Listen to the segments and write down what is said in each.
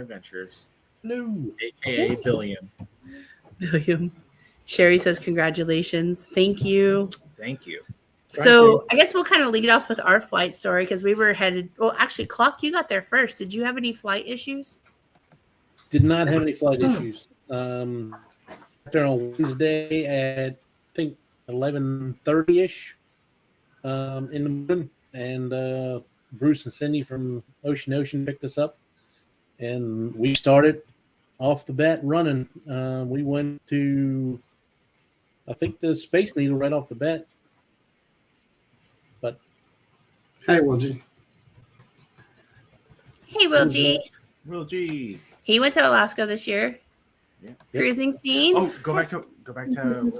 Adventures. No. AKA Billiam. William. Sherry says congratulations. Thank you. Thank you. So I guess we'll kind of lead off with our flight story because we were headed. Well, actually, Clock, you got there first. Did you have any flight issues? Did not have any flight issues. There on Wednesday at I think 11:30ish in the morning, and Bruce and Cindy from Ocean picked us up, and we started off the bat running. We went to I think the Space Needle right off the bat. But hey, Will G. Hey, Will G. Will G. He went to Alaska this year. Yeah. Cruising scene. Oh, go back to Will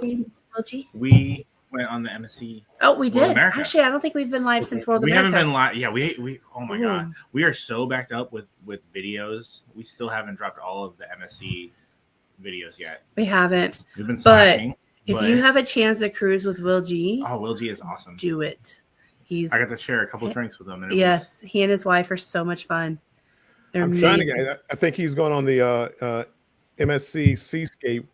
G. We went on the MSC. Oh, we World did. America. Actually, I don't think we've been live since World We America. haven't been live. Yeah, we. Oh my god, we are so backed up with videos. We still haven't dropped all of the MSC videos yet. We haven't. We've been slacking. If you have a chance to cruise with Will G, Will G is awesome. Do it. I got to share a couple drinks with him. And yes, he and his wife are so much fun. I'm trying to get. I think he's going on the MSC Seascape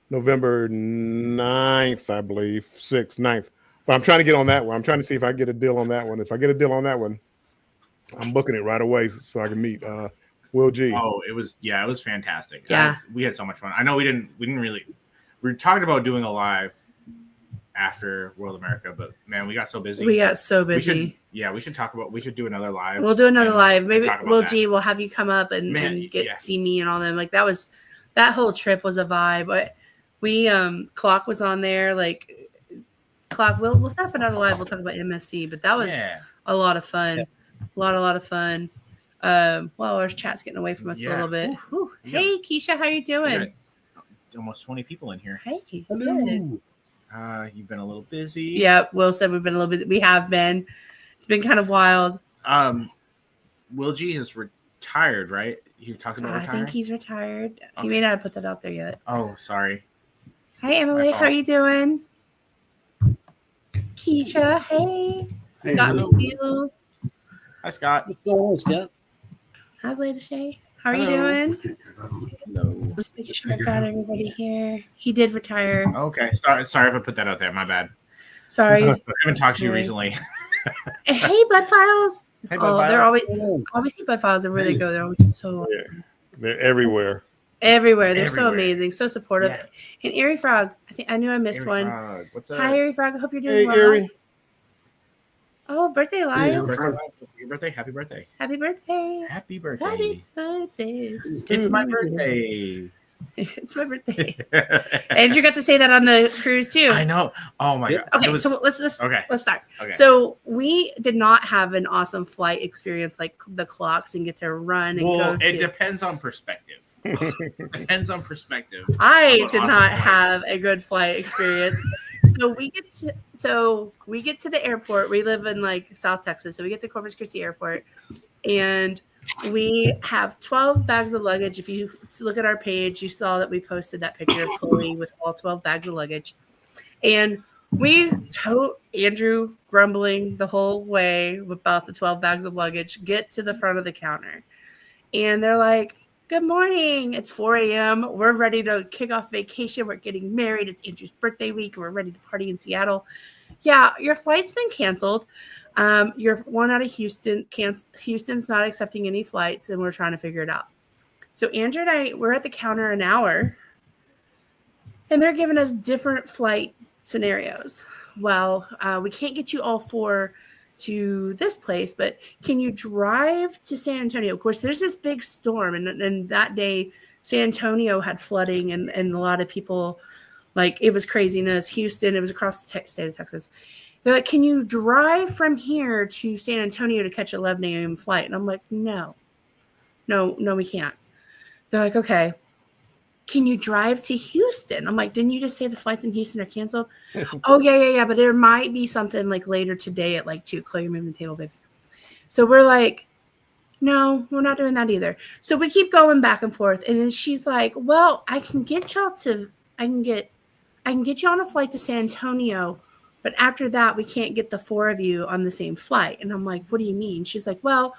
November 9th, I believe, 6th, 9th. But I'm trying to get on that one. I'm trying to see if I get a deal on that one. If I get a deal on that one, I'm booking it right away so I can meet Will G. Oh, it was fantastic. Yeah, we had so much fun. I know we didn't really. We talked about doing a live after World America, but man, we got so busy. We should do another live. We'll do another live. Maybe Will G will have you come up and see me and all them. Like that whole trip was a vibe. But we Clock was on there. Like Clock, we'll set up another live. We'll talk about MSC, but that was a lot of fun. Yeah. A lot of fun. Well, our chat's getting away from us a little bit. Hey, Keisha, how you doing? Almost 20 people in here. Hey, hello. Good. You've been a little busy. Yeah, Will said we've been a little busy. We have been. It's been kind of wild. Will G has retired, right? You talked about retiring? I think he's retired. Okay. He may not have put that out there yet. Oh, sorry. Hi, Emily. How are you doing? Keisha, hey. Scott McNeil. Hi, Scott. What's going on, Scott? Hi, Blade Shay. How are you doing? Hello. Just making sure I got everybody here. He did retire. Okay. Sorry if I put that out there. My bad. Sorry. I haven't talked to you recently. Hey, Bud Files. Hey, Bud Files. They're always obviously Bud Files are where they go. They're always so awesome. They're everywhere. Everywhere. They're so amazing, so supportive. Yeah. And Airy Frog. I knew I missed Airy one. Frog. What's up? Hi, Airy Frog. I hope you're doing well. Airy. Oh, birthday live. Your birthday. Happy birthday. Happy birthday. Happy birthday. Happy birthday. It's my birthday. It's my birthday. Andrew got to say that on the cruise too. I know. Oh my god. Okay, so let's start. Okay. So we did not have an awesome flight experience like the Clocks and get to run and go. It depends on perspective. Depends on perspective. I did not have a good flight experience. So we get to the airport. We live in like South Texas, so we get to Corpus Christi Airport, and we have 12 bags of luggage. If you look at our page, you saw that we posted that picture of Chloe with all 12 bags of luggage, and we told Andrew grumbling the whole way about the 12 bags of luggage. Get to the front of the counter, and they're like, "Good morning. It's 4 a.m. We're ready to kick off vacation. We're getting married. It's Andrew's birthday week. We're ready to party in Seattle. Yeah, your flight's been canceled. You're one out of Houston. Houston's not accepting any flights, and we're trying to figure it out." So Andrew and I, we're at the counter an hour, and they're giving us different flight scenarios. Well, we can't get you all four to this place, but can you drive to San Antonio? Of course, there's this big storm, and that day San Antonio had flooding, and a lot of people, like, it was craziness. Houston, it was across the state of Texas. They're like, can you drive from here to San Antonio to catch 11 a.m. flight? And I'm like, no, we can't. They're like, okay, can you drive to Houston? I'm like, didn't you just say the flights in Houston are canceled? Oh, yeah. But there might be something like later today at like 2. Chloe, you're moving the table, baby. So we're like, no, we're not doing that either. So we keep going back and forth. And then she's like, well, I can get you on a flight to San Antonio, but after that, we can't get the 4 of you on the same flight. And I'm like, what do you mean? She's like, well,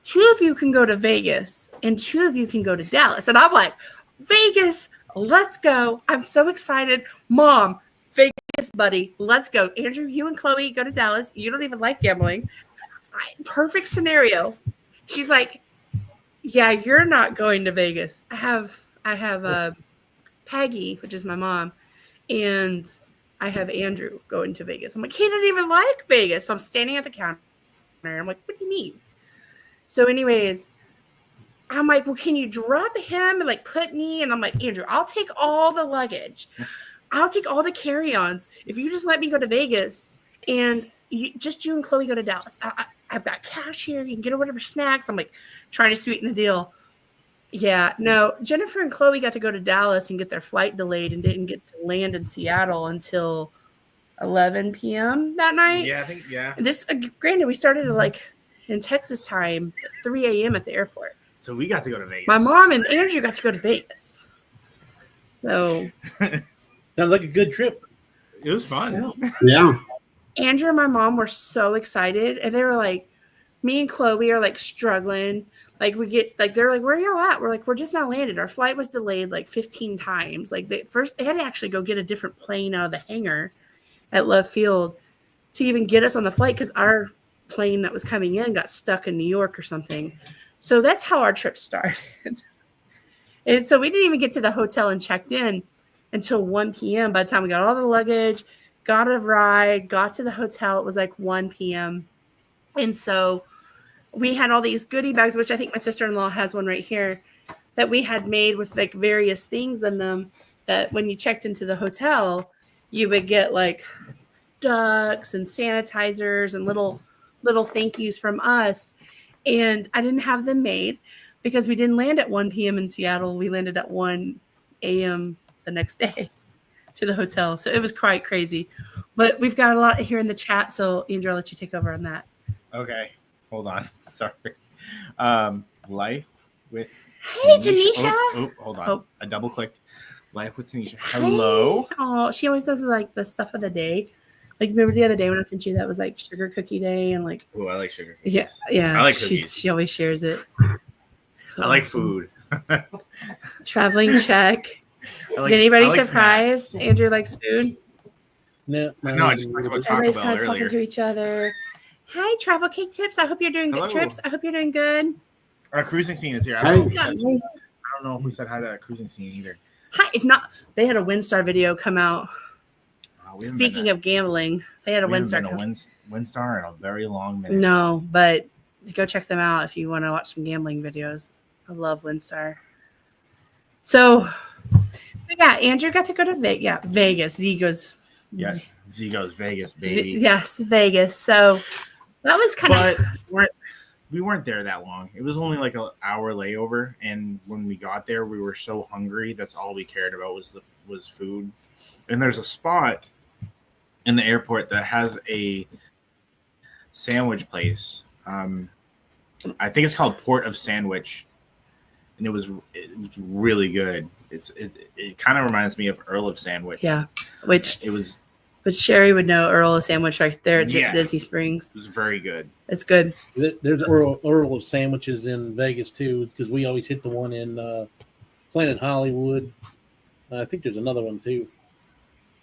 2 of you can go to Vegas and 2 of you can go to Dallas. And I'm like, Vegas, let's go. I'm so excited. Mom, Vegas, buddy, let's go. Andrew, you and Chloe go to Dallas. You don't even like gambling. Perfect scenario. She's like, yeah, you're not going to Vegas. I have Peggy, which is my mom, and I have Andrew going to Vegas. I'm like, he didn't even like Vegas. So I'm standing at the counter. I'm like, what do you mean? So anyways, I'm like, well, can you drop him and like put me? And I'm like, Andrew, I'll take all the luggage. I'll take all the carry-ons. If you just let me go to Vegas and you and Chloe go to Dallas. I've got cash here. You can get whatever snacks. I'm like trying to sweeten the deal. Yeah, no, Jennifer and Chloe got to go to Dallas and get their flight delayed and didn't get to land in Seattle until 11 p.m. that night. Yeah, I think, yeah. This, granted, we started at like in Texas time, 3 a.m. at the airport. So we got to go to Vegas. My mom and Andrew got to go to Vegas. So Sounds like a good trip. It was fun. Yeah. Andrew and my mom were so excited, and they were like, me and Chloe are like struggling. Like we get like they're like, where are y'all at? We're like, we're just not landed. Our flight was delayed like 15 times. Like they had to actually go get a different plane out of the hangar at Love Field to even get us on the flight because our plane that was coming in got stuck in New York or something. So that's how our trip started. And so we didn't even get to the hotel and checked in until 1 p.m. By the time we got all the luggage, got a ride, got to the hotel, it was like 1 p.m. And so we had all these goodie bags, which I think my sister-in-law has one right here, that we had made with like various things in them that when you checked into the hotel, you would get like ducks and sanitizers and little thank yous from us. And I didn't have them made because we didn't land at 1 p.m. in Seattle. We landed at 1 a.m. the next day to the hotel. So it was quite crazy. But we've got a lot here in the chat. So Andrew, I'll let you take over on that. Okay. Hold on. Sorry. Life with Hey, Tanisha. Oh, hold on. Oh. I double clicked. Life with Tanisha. Hello. Oh, she always does like the stuff of the day. Like remember the other day when I sent you that was like sugar cookie day and like Oh, I like sugar cookies. yeah. I like she, cookies. she always shares it. So I like awesome. food. Traveling check. I like- Is anybody I like surprised? snacks. Andrew likes food. No, I just talked about Taco Everybody's Bell kind of talking earlier. to each other. Hi, Travel Cake Tips. I hope you're doing good Hello. trips. I hope you're doing good. Our cruising scene is here. Hey. I don't know if we said hi to a cruising scene either. Hi. If not, they had a WinStar video come out. We haven't Speaking been of gambling, they had a we haven't WinStar. been come- to WinStar in a very long minute. No, but go check them out if you want to watch some gambling videos. I love WinStar. So, yeah, Andrew got to go to Vegas. Yeah, Vegas. Z goes. Yes, Z goes Vegas, baby. Yes, Vegas. So that was kind But of. we weren't there that long. It was only like an hour layover, and when we got there, we were so hungry. That's all we cared about was food. And there's a spot in the airport that has a sandwich place. I think it's called Port of Sandwich, and it was really good. It kind of reminds me of Earl of Sandwich. Yeah, which It was Sherry would know Earl of Sandwich right there at Yeah. Disney Springs. very good. It's good. There's Earl of sandwiches in Vegas too, because we always hit the one in Planet Hollywood. I think there's another one too.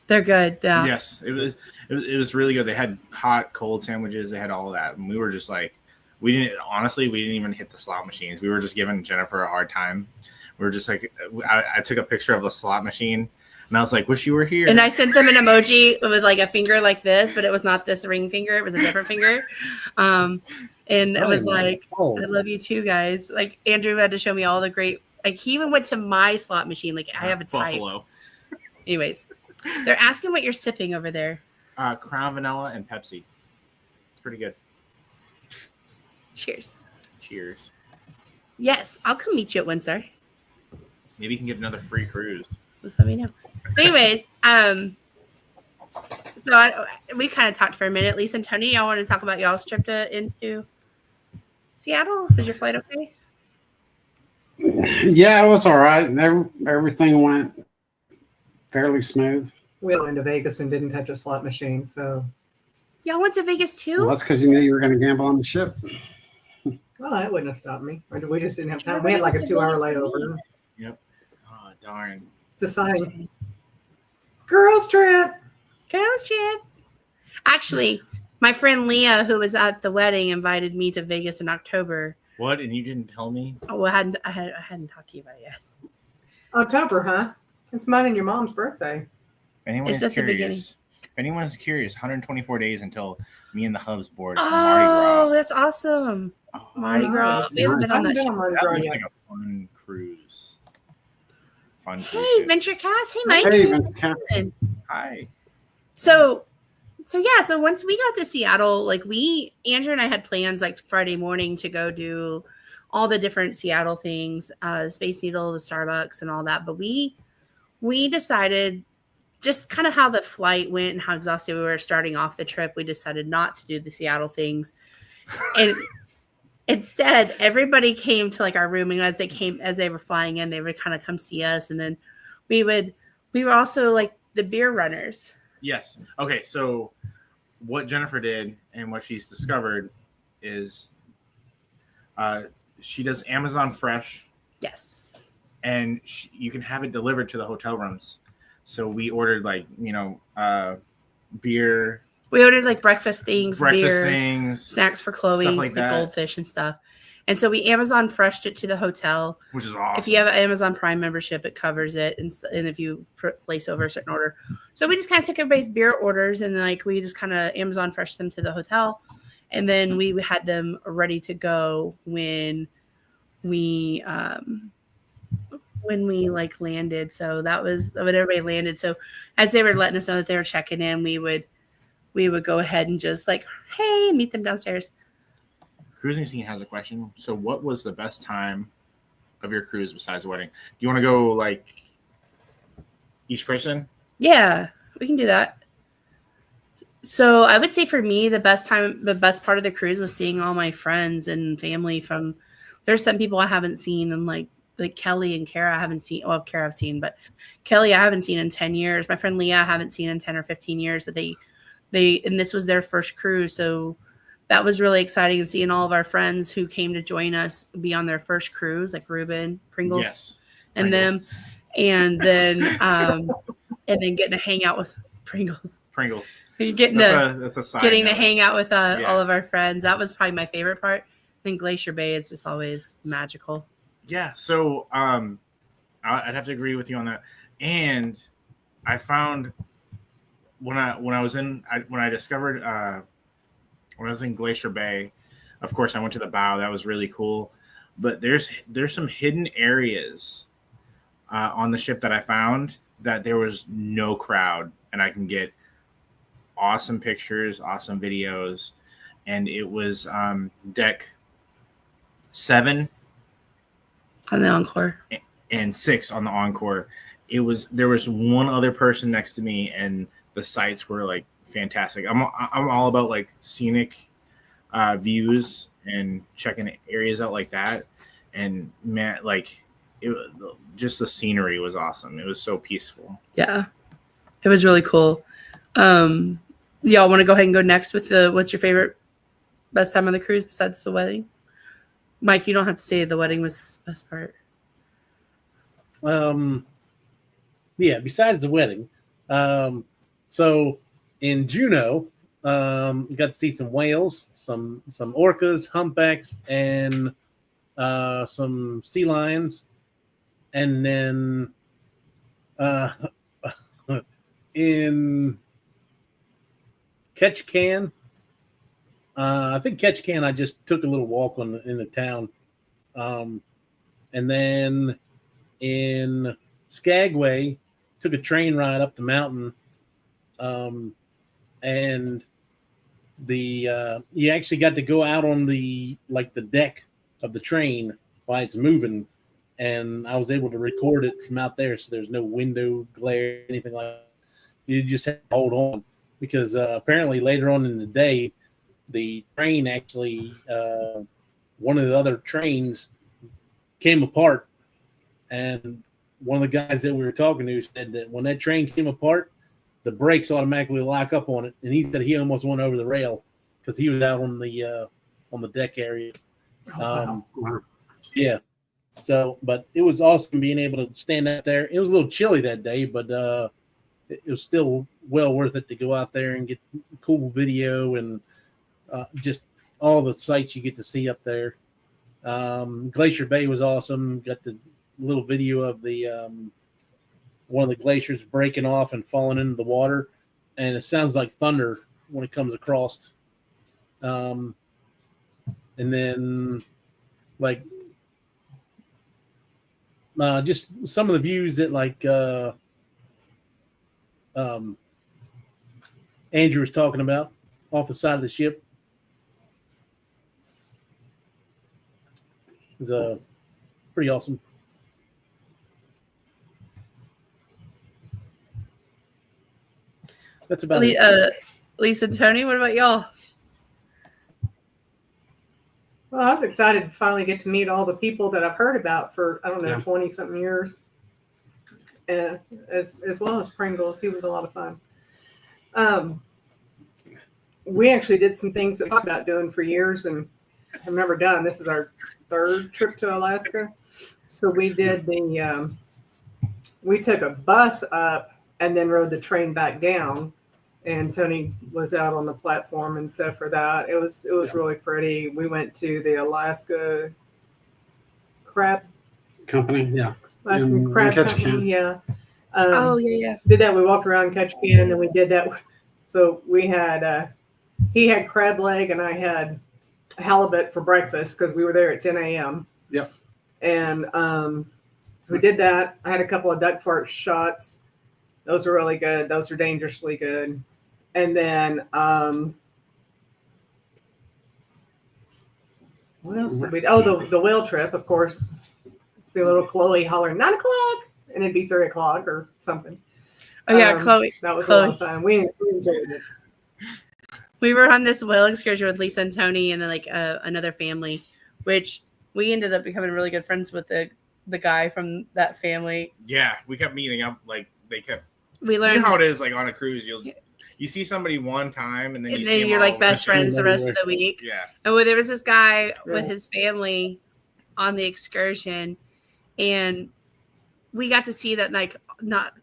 They're good. Yeah. Yes, it was really good. They had hot, cold sandwiches. They had all of that, and we were just like, we didn't even hit the slot machines. We were just giving Jennifer a hard time. We were just like, I took a picture of the slot machine, and I was like, wish you were here. And I sent them an emoji with like a finger like this, but it was not this ring finger. It was a different finger. And it was like, Oh, I love you too, guys. Like Andrew had to show me all the great. Like he even went to my slot machine. Like I have a type. Buffalo, Anyways, they're asking what you're sipping over there. Crown Vanilla and Pepsi. It's pretty good. Cheers. Cheers. Yes, I'll come meet you at WinStar. Maybe you can get another free cruise. Just let me know. So anyways, we kind of talked for a minute. Lisa and Tony, y'all want to talk about y'all's trip into Seattle? Was your flight okay? Yeah, it was all right. Everything went fairly smooth. We went to Vegas and didn't touch a slot machine, so Y'all went to Vegas too? Well, that's because you knew you were going to gamble on the ship. Well, that wouldn't have stopped me. Or we just didn't have time. We had like a 2-hour layover. Oh darn. It's a sign. Girls trip. Girls trip. Actually, my friend Leah, who was at the wedding, invited me to Vegas in October. What? And you didn't tell me? Oh, well, I hadn't talked to you about it yet. October, huh? It's mine and your mom's birthday. If anyone It's is at the beginning. curious, 124 days until me and the Hubs board for Mardi Oh, Gras. that's awesome. Oh, Mardi Gras. nice. We haven't been on that Been ship. on Mardi that Gras looks yet. like a fun cruise. Fun cruise Hey, ship. Venture Cast. Hey, Mike. Hey, Vince. Hi. So yeah, so once we got to Seattle, like Andrew and I had plans like Friday morning to go do all the different Seattle things, Space Needle, the Starbucks and all that. But we decided just kind of how the flight went and how exhausted we were starting off the trip. We decided not to do the Seattle things. And instead, everybody came to like our room, and as they were flying in, they would kind of come see us. And then we were also like the beer runners. Yes. Okay. So, what Jennifer did and what she's discovered is, she does Amazon Fresh, Yes. and you can have it delivered to the hotel rooms. So we ordered beer, We ordered like breakfast things, beer, things, snacks for Chloe, stuff like that. goldfish and stuff. And so we Amazon Freshed it to the hotel. which is awesome. If you have an Amazon Prime membership, it covers it. And if you place over a certain order. So we just kind of took everybody's beer orders and like we just kind of Amazon Freshed them to the hotel. And then we had them ready to go when we like landed. So that was when everybody landed. So as they were letting us know that they were checking in, we would go ahead and just like, hey, meet them downstairs. Cruising Scene has a question. So, what was the best time of your cruise besides the wedding? Do you want to go like each person? Yeah, we can do that. So I would say for me, the best part of the cruise was seeing all my friends and family from, there's some people I haven't seen, and like Kelly and Kara I haven't seen. Well, Kara I've seen, but Kelly I haven't seen in 10 years. My friend Leah I haven't seen in 10 or 15 years, but they and this was their first cruise. So that was really exciting, and seeing all of our friends who came to join us be on their first cruise, like Ruben, Pringles, Yes. and Pringles. them, and then getting to hang out with Pringles. Getting That's a side to note. hang out with Yeah. all of our friends. That was probably my favorite part. I think Glacier Bay is just always magical. Yeah, so I'd have to agree with you on that. And I found when I was in Glacier Bay, of course I went to the bow. That was really cool. But there's some hidden areas on the ship that I found that there was no crowd, and I can get awesome pictures, awesome videos. And it was deck 7 On the Encore. and 6 on the Encore. There was one other person next to me, and the sights were like fantastic. I'm all about like scenic views and checking areas out like that. And man, like just the scenery was awesome. It was so peaceful. Yeah. It was really cool. Y'all want to go ahead and go next with what's your favorite best time on the cruise besides the wedding? Mike, you don't have to say the wedding was the best part. Yeah, besides the wedding. So in Juneau, you got to see some whales, some orcas, humpbacks, and some sea lions. And then in Ketchikan, I think Ketchikan, I just took a little walk in the town. And then in Skagway, took a train ride up the mountain. And you actually got to go out on the deck of the train while it's moving, and I was able to record it from out there. So there's no window glare, anything like that. You just have to hold on, because apparently later on in the day, the train actually, one of the other trains came apart, and one of the guys that we were talking to said that when that train came apart, the brakes automatically lock up on it, and he said he almost went over the rail because he was out on the deck area. Wow. Yeah. So, but it was awesome being able to stand out there. It was a little chilly that day, but it was still well worth it to go out there and get cool video and just all the sights you get to see up there. Glacier Bay was awesome. Got the little video of the one of the glaciers breaking off and falling into the water, and it sounds like thunder when it comes across. And then like just some of the views that like Andrew was talking about off the side of the ship is pretty awesome. That's about it. Lisa and Tony, what about y'all? Well, I was excited to finally get to meet all the people that I've heard about for, I don't know, Yeah. 20 something years. As well as Pringles. He was a lot of fun. We actually did some things that we talked about doing for years and have never done. This is our third trip to Alaska. So we did we took a bus up and then rode the train back down. And Tony was out on the platform and stuff for that. It was really pretty. We went to the Alaska Crab Company, yeah. Alaskan Crab Ketchikan. Company, yeah. Yeah. Did that. We walked around Ketchikan and we did that. So we had he had crab leg and I had halibut for breakfast because we were there at 10 a.m. Yep. And we did that. I had a couple of duck fart shots. Those are really good. Those are dangerously good. And then what else did we? Oh, the whale trip, of course. See little Chloe hollering 9 o'clock, and it'd be 3 o'clock or something. Oh yeah, Chloe. That was Chloe. a lot of fun. We enjoyed it. We were on this whale excursion with Lisa and Tony, and then like another family, which we ended up becoming really good friends with the guy from that family. Yeah, we kept meeting up. Like they kept. We You learned, know how it is, like on a cruise, you see somebody one time, and then and you then see 'em you're all like over best again. friends the rest of the week. Yeah, And there was this guy with Yeah. his family on the excursion, and we got to see that, like, not,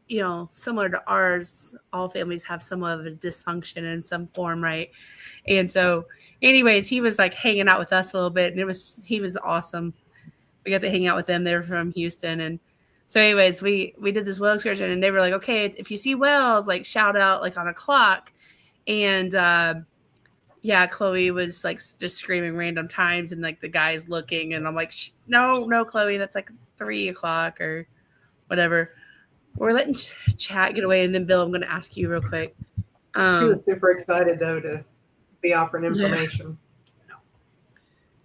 similar to ours, all families have somewhat of a dysfunction in some form, right? And so, anyways, he was like hanging out with us a little bit, and he was awesome. We got to hang out with them. They were from Houston, and so, anyways, we did this whale excursion, and they were like, okay, if you see whales, like shout out like on a clock, and yeah, Chloe was like just screaming random times, and like the guy's looking, and I'm like, no, Chloe, that's like 3 o'clock or whatever. We're letting chat get away, and then Bill, I'm going to ask you real quick. She was super excited though to be offering information.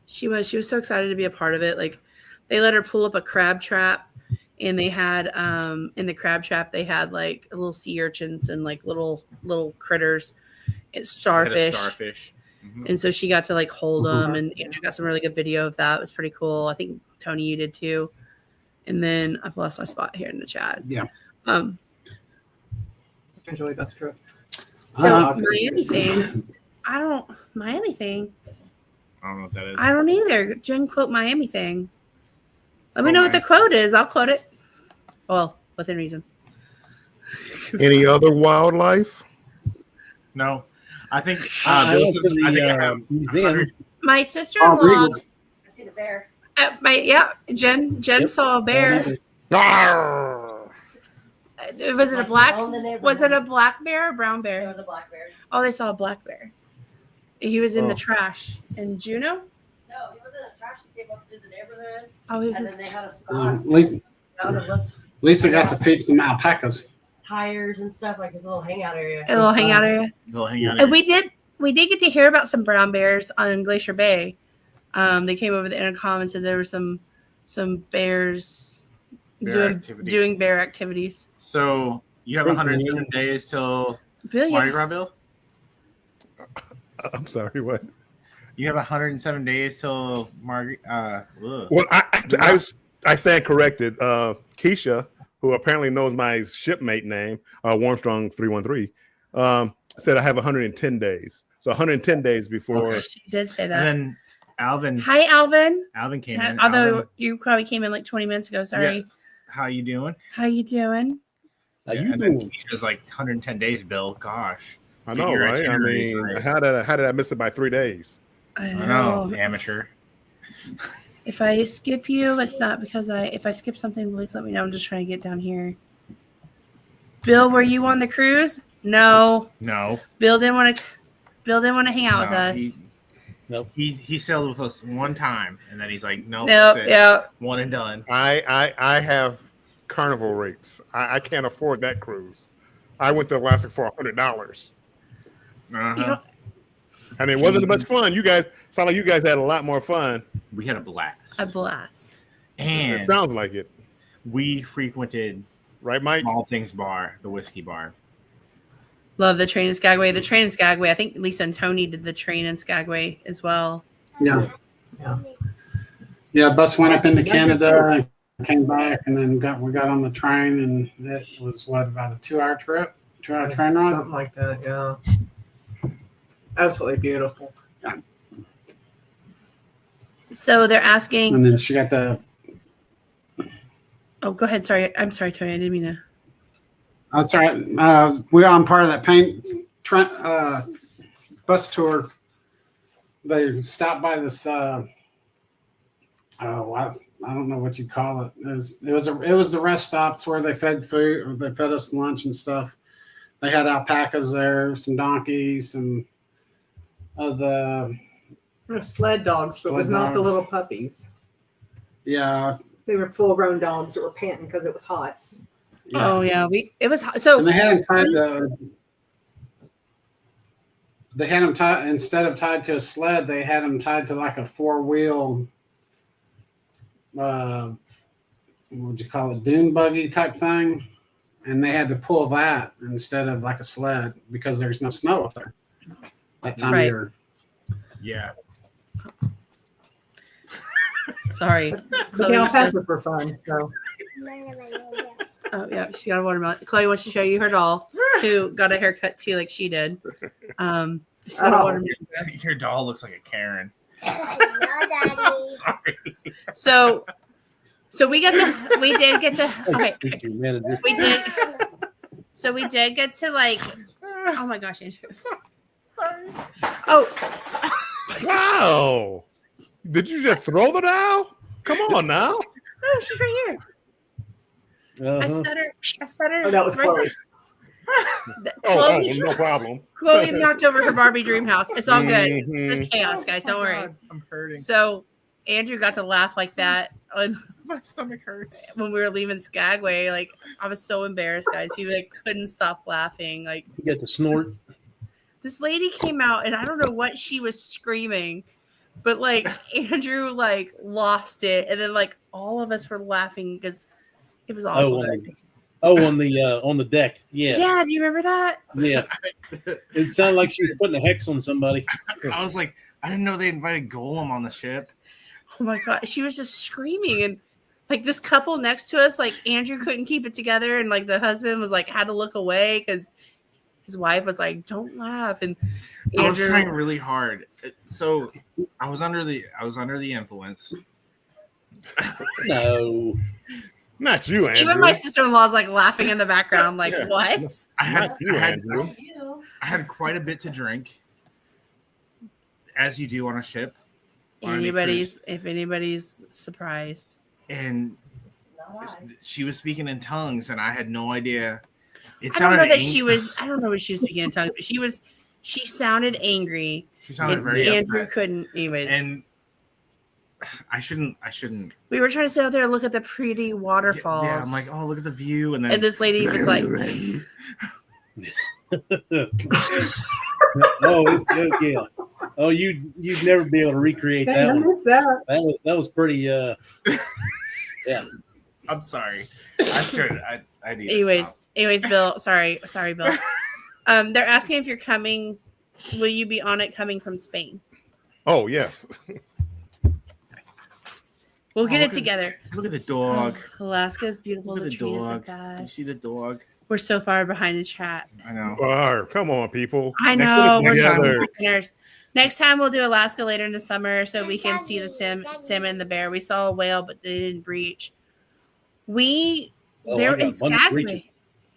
She was so excited to be a part of it. Like they let her pull up a crab trap, and they had in the crab trap they had like little sea urchins and like little critters. It's They had a starfish. starfish. Mhm. And so she got to like hold them, and Andrew got some really good video of that. It was pretty cool. I think Tony, you did too. And then I've lost my spot here in the chat. Yeah. Enjoyed that trip. Miami thing. Miami thing. I don't know what that is. I don't either. Jen quote Miami thing. Let me know what the quote is. I'll quote it. Well, within reason. Any other wildlife? No, I think I Bill went says, to the I think I have museum. 100 My Oh, sister-in-law. Regals. I see the bear. Jen Yep. saw a bear. Arr! Was it a black? Was it a black bear or brown It bear? was a black bear. Oh, they saw a black bear. He was in the Oh. trash in Juneau. No, he was in a trash. He came up through the neighborhood, Oh, he was and in. then they had a spot. Lisa got to feed some alpacas. Tires and stuff, like his little hangout area. A little hangout area. They'll hang out. And we did get to hear about some brown bears on Glacier Bay. They came over the intercom and said there were some bears Bear activity. doing bear activities. So you have 107 days till Bill, Mardi yeah. Gras, Bill? I'm sorry, what? You have 107 days till Mardi. Well, I stand corrected. Keisha, who apparently knows my shipmate name, Warmstrong 313, said I have 110 days. So 110 days before. Okay. She did say that. And then Alvin. Hi, Alvin. Alvin came in. Although Alvin, you probably came in like 20 minutes ago. Sorry. how you doing? How you doing? How Yeah, you and then doing? Keisha's like 110 days, Bill. Gosh. I Get know, your right? I itineraries mean, right. how did I miss it by 3 days? I I know, amateur. If I skip you, it's not because if I skip something, please let me know. I'm just trying to get down here. Bill, were you on the cruise? No. No. Bill didn't want to hang out with No, us. Nope. He sailed with us one time, and then he's like, nope, No, that's it. yeah. One and done. I have Carnival rates. I can't afford that cruise. I went to Alaska for $100, You Uh-huh. don't, and it wasn't much fun. You guys sound like you guys had a lot more fun. We had a blast. a blast. It And sounds like it, we frequented right, Mike? All Things Bar, the whiskey bar. Love the train in Skagway. The train in Skagway. I think Lisa and Tony did the train in Skagway as well. Yeah. Yeah. Yeah, bus went up into Canada and came back, and then we got on the train, and it was about a 2-hour trip, 2-hour train ride. Something like that, yeah. Absolutely beautiful. So they're asking. And then she got the. Oh, go ahead. Sorry. I'm sorry, Tony. I didn't mean to. I'm sorry. We were on part of that bus tour. They stopped by this. I don't know what you call it. It was the rest stops where they fed food, or they fed us lunch and stuff. They had alpacas there, some donkeys, some of the They were sled dogs, but it was Sled not the dogs. little puppies. yeah. They were full-grown dogs that were panting because it was hot. Oh yeah. It was hot. So And they had them tied. They had them tied instead of tied to a sled. They had them tied to like a 4-wheel. What would you call it? Dune buggy type thing, and they had to pull that instead of like a sled because there's no snow up there that time Right. of year. Yeah. sorry. But the Chloe says- alpacas were fun, so. Oh yeah, she got a watermelon. Chloe wants to show you her doll, who got a haircut too, like she did. She's got a Oh. watermelon dress. Your doll looks like a Karen. Daddy. Sorry. So we did get to. Okay, Thank you, manager. we did. So we did get to like. Oh my gosh, Andrew. Sorry. Oh, Wow! Did you just throw the doll? Come on now. oh, she's right here. I Uh-huh. set her. Oh, that was right Chloe. there. Oh, Chloe, no problem. Chloe knocked over her Barbie dream house. It's all good. Mhm. It's chaos, guys. Don't worry. I'm hurting. So Andrew got to laugh like that My stomach hurts. when we were leaving Skagway. Like I was so embarrassed, guys. He like couldn't stop laughing. Like You got the snort. this lady came out and I don't know what she was screaming, but like Andrew like lost it, and then like all of us were laughing because it was awful. On the deck. Yeah. Yeah, do you remember that? Yeah. It sounded like she was putting a hex on somebody. I was like, I didn't know they invited Golem on the ship. Oh my god, she was just screaming, and like this couple next to us, like Andrew couldn't keep it together, and like the husband was like had to look away because his wife was like, "Don't laugh," and I was Andrew. trying really hard. So I was under the influence. No. Not you, Andrew. Even my sister-in-law's like laughing in the background, like, Yeah. "What?" I had Not you, Andrew. You. I had quite a bit to drink, as you do on a ship. on any If anybody's surprised, And Not I. she was speaking in tongues, and I had no idea. It I don't know sounded that ang- she was. I don't know what she was speaking in tongues, but she sounded angry. She sounded And very Andrew upset. couldn't. Anyways, And I shouldn't. we were trying to sit out there and look at the pretty waterfalls. Yeah, I'm like, oh, look at the view, and then and this lady was like, Oh, yeah. Oh, you'd never be able to recreate Dang, that I one. missed that. That was pretty. Yeah. I'm sorry. I should. I need. To stop. anyways, Bill. Sorry, Bill. They're asking if you're coming. Will you be on it coming from Spain? Oh, yes. We'll get Oh, it look at- together. Look at the dog. Alaska is beautiful. Look The at the tree is the dog. best. You see the dog? We're so far behind the chat. I know. Come on, people. I Next know. to the We're together. beginners. Next time we'll do Alaska later in the summer so we can see the salmon and the bear. We saw a whale, but they didn't breach. I They're got in a bunch of breaches. Skagway.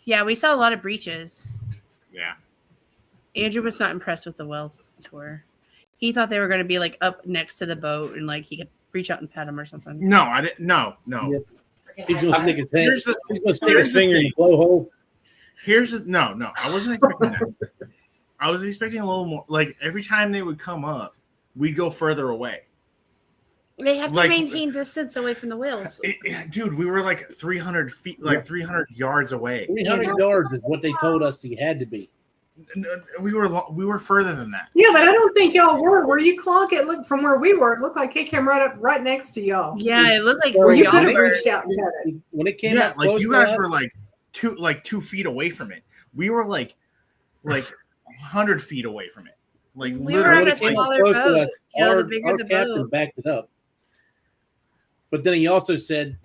Yeah, we saw a lot of breaches. Yeah. Andrew was not impressed with the whale tour. He thought they were going to be like up next to the boat and like he could reach out and pet them or something. No, I didn't. No. Yep. He's gonna stick his Here's head. the- He's gonna stick here's his the finger in thing. the blowhole. No. I wasn't expecting that. I was expecting a little more. Like every time they would come up, we'd go further away. They have to Like- maintain distance away from the whales. Dude, we were like 300 feet, like 300 yards away. 300 yards is what they told us he had to be. We were further than that. Yeah, but I don't think y'all were. Were you, Clark? It looked from where we were. It looked like he came right next to y'all. Yeah, it looked like Or where You y'all could have were. reached out and had it. When it came Yeah, up like close you to guys us, were like 2 feet away from it. We were like 100 feet away from it. Like We were literally, on a it came up smaller close to boat. us, You know, the our bigger the captain boat. backed it up. But then he also said,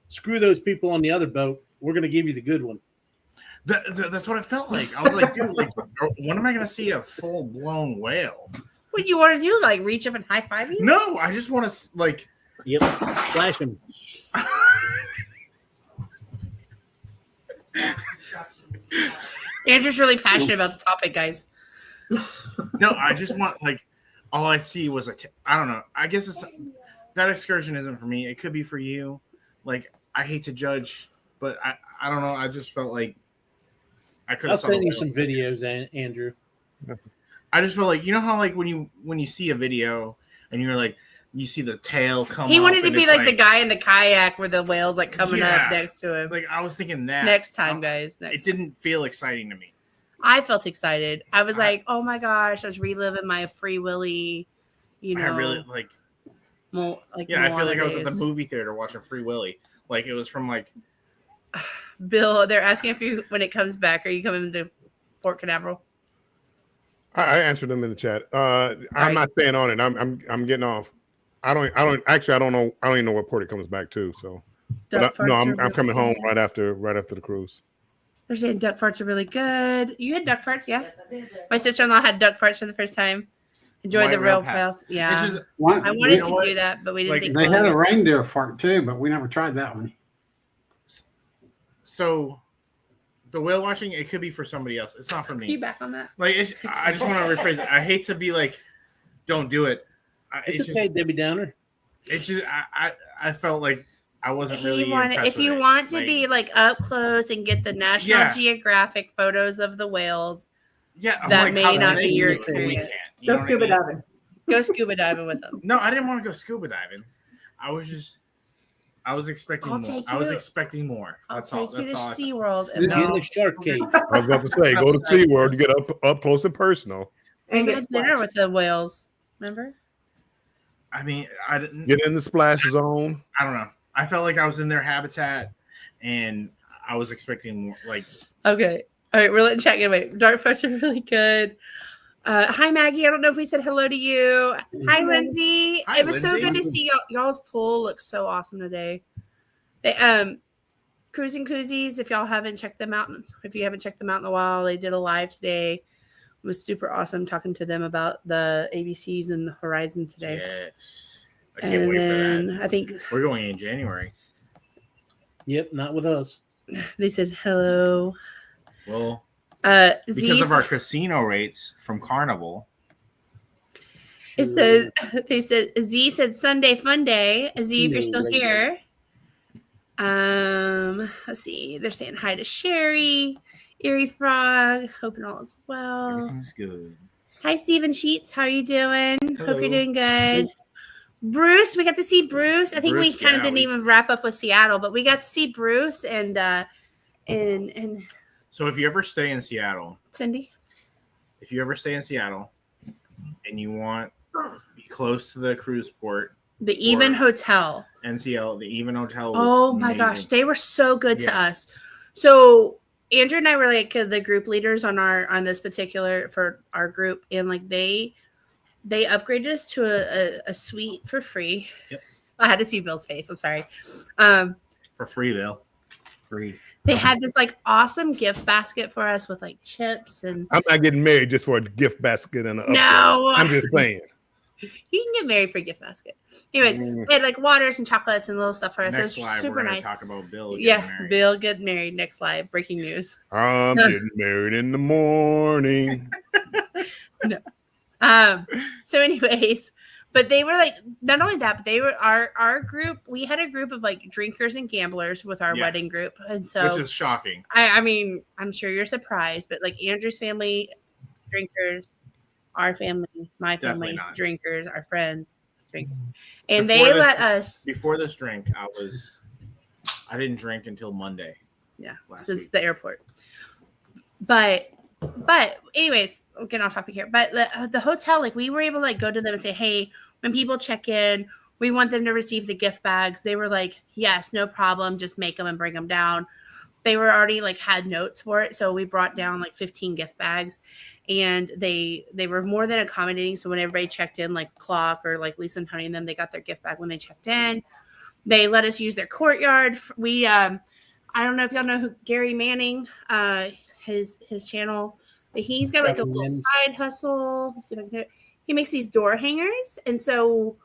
"Screw those people on the other boat. We're going to give you the good one." that's what it felt like. I was like, dude, like, when am I gonna see a full blown whale? What do you want to do? Like reach up and high five you? No, I just want to like. Yep, splash him. Andrew's really passionate about the topic, guys. No, I just want like. All I see was I don't know. I guess it's that excursion isn't for me. It could be for you. Like I hate to judge, but I don't know. I just felt like I could I'll have. send you some videos, Andrew. I just feel like you know how like when you see a video and you're like you see the tail come. He up wanted to and be it's like the guy in the kayak where the whale's like coming Yeah. up next to him. Like I was thinking that Next time, guys. It Next. didn't feel exciting to me. I felt excited. I was like, oh my gosh, I was reliving my Free Willy, you know. I really like. like Yeah, I feel Moana like I was at the days. movie theater watching Free Willy. Like it was from like. Bill, they're asking if you, when it comes back, are you coming to Port Canaveral? I answered them in the chat. I'm Right. not staying on it. I'm getting off. I don't know. I don't even know what port it comes back to. So, Duck but no, farts are I'm really coming home good. right after the cruise. They're saying duck farts are really good. You had duck farts, yeah? Yes, I did. My sister-in-law had duck farts for the first time. Enjoyed White the whale real pass. pass. Yeah. It's just, One, I You wanted know to what? do that, but we didn't Like, think they about had a it. reindeer fart too, but we never tried that one. so, the whale watching it could be for somebody else. It's not for me. You back on that? Like I just want to rephrase it. I hate to be like, don't do it. It's okay, Debbie Downer. It's just I felt like I wasn't really. impressed If with you it. want to Like, be like up close and get the National Yeah. Geographic photos of the whales, yeah, I'm that like, may how not can be they your do it, but we experience. can't? You Go know what I scuba mean? diving. go scuba diving with them. No, I didn't want to go scuba diving. I was expecting I'll more. take I was you- expecting more. I'll That's all. take you That's to all. SeaWorld. Get And in the shark cage. I was about to say, go to SeaWorld, you get up close and personal. And we get had dinner splashed. with the whales. Remember? I mean, I didn't. Get in the splash zone. I don't know. I felt like I was in their habitat, and I was expecting more. Like, Okay. All right, we're letting chat get away. Dark farts are really good. Hi Maggie. I don't know if we said hello to you. Hi Lindsay. Hi, It was so Lindsay. good to see y'all. Y'all's pool looks so awesome today. They Cruising Koozies. If y'all haven't checked them out, if you haven't checked them out in a while, they did a live today. It was super awesome talking to them about the ABCs and the Horizon today. yes, I can't And wait for then that. I think We're going in January. Yep, not with us. they said hello. Well, Z because of our casino rates from Carnival. It says they said Z said Sunday fun day. Z, if you're still here. Let's see. They're saying hi to Sherry, Erie Frog. Hoping all is well. Everything's good. Hi, Stephen Sheets. How are you doing? Hope Hello. you're doing good. Bruce, we got to see Bruce. I think we Bruce, kind of yeah, didn't we- even wrap up with Seattle, but we got to see Bruce and So if you ever stay in Seattle, Cindy. and you want to be close to the cruise port, The Even Or- Hotel. NCL, the Even Hotel. Was Oh my amazing. gosh, they were so good to Yeah. us. So Andrew and I were like the group leaders on this particular for our group, and like they upgraded us to a suite for free. Yep. I had to see Bill's face. I'm sorry. For free, Bill. Free. They had this like awesome gift basket for us with like chips and I'm not getting married just for a gift basket and a upgrade. no. I'm just saying. You can get married for a gift basket. Anyways, Mm. they had like waters and chocolates and little stuff for us. Next it was live, we're super gonna nice. talk about Bill. Getting Yeah, married. Bill get married next live. Breaking news. I'm getting married in the morning. So anyways, but they were like not only that, but they were our group. We had a group of like drinkers and gamblers with our Yeah. wedding group, and so Which is shocking. I mean, I'm sure you're surprised, but like Andrew's family, drinkers, our family, my Definitely family, not. drinkers, our friends, drinkers, and Before they this- let us. Before this drink, I didn't drink until Monday. Yeah, last since week. the airport. But anyways, I'm getting off topic here. But the hotel, like we were able to like go to them and say, hey, when people check in, we want them to receive the gift bags. They were like, yes, no problem, just make them and bring them down. They were already like had notes for it, so we brought down like 15 gift bags, and they were more than accommodating. So when everybody checked in, like Clock or like Lisa and Tony and them, they got their gift bag when they checked in. They let us use their courtyard. We I don't know if y'all know who Gary Manning, his channel, but he's got like a little Recommend. side hustle. Let's see if I can do it. He makes these door hangers, and so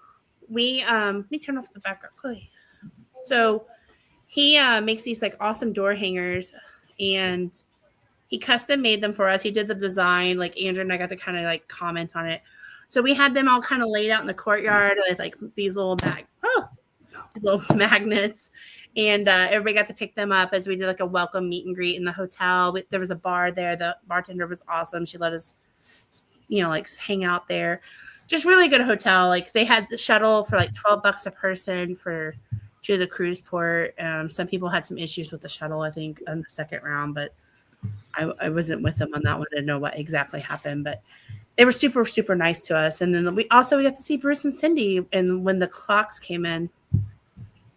we let me turn off the background, Chloe. So he makes these like awesome door hangers, and he custom made them for us. He did the design. Like Andrew and I got to kind of like comment on it. So we had them all kind of laid out in the courtyard with like these little magnets, and everybody got to pick them up as we did like a welcome meet and greet in the hotel. There was a bar there. The bartender was awesome. She let us, like hang out there. Just really good hotel. Like they had the shuttle for like $12 a person to the cruise port. Some people had some issues with the shuttle, I think, on the second round, but I wasn't with them on that one. I didn't know what exactly happened, but they were super, super nice to us. And then we got to see Bruce and Cindy and when the clocks came in.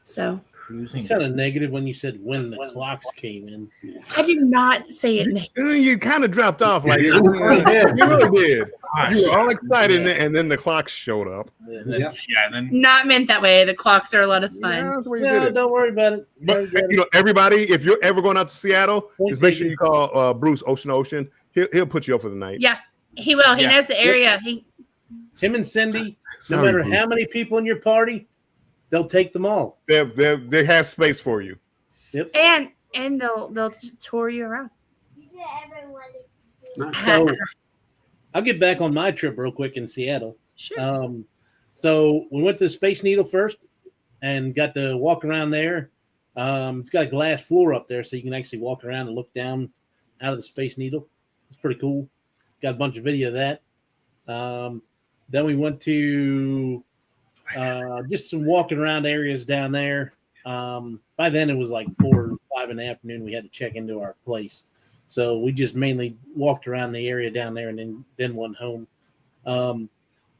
So Cruising. You sounded negative when you said when the clocks came in. I did not say it negative. You kind of dropped off like You you really did. really did. Gosh. You were all excited, and then the clocks showed up. Yep. Yeah, and then Not meant that way. The clocks are a lot of fun. Yeah, that's the way you did No, it. don't worry about it. But everybody, if you're ever going out to Seattle, Point just make sure taken. you call Bruce Ocean. He'll put you up for the night. Yeah, he will. He Yeah. knows the area. Him and Cindy, no Sorry, matter Bruce. how many people in your party, they'll take them all. They have space for you. And they'll tour you around. So I'll get back on my trip real quick in Seattle. Sure. So we went to Space Needle first and got to walk around there. It's got a glass floor up there, so you can actually walk around and look down out of the Space Needle. It's pretty cool. Got a bunch of video of that. Then we went to just some walking around areas down there. By then it was like 4 or 5 in the afternoon. We had to check into our place. So we just mainly walked around the area down there and then went home.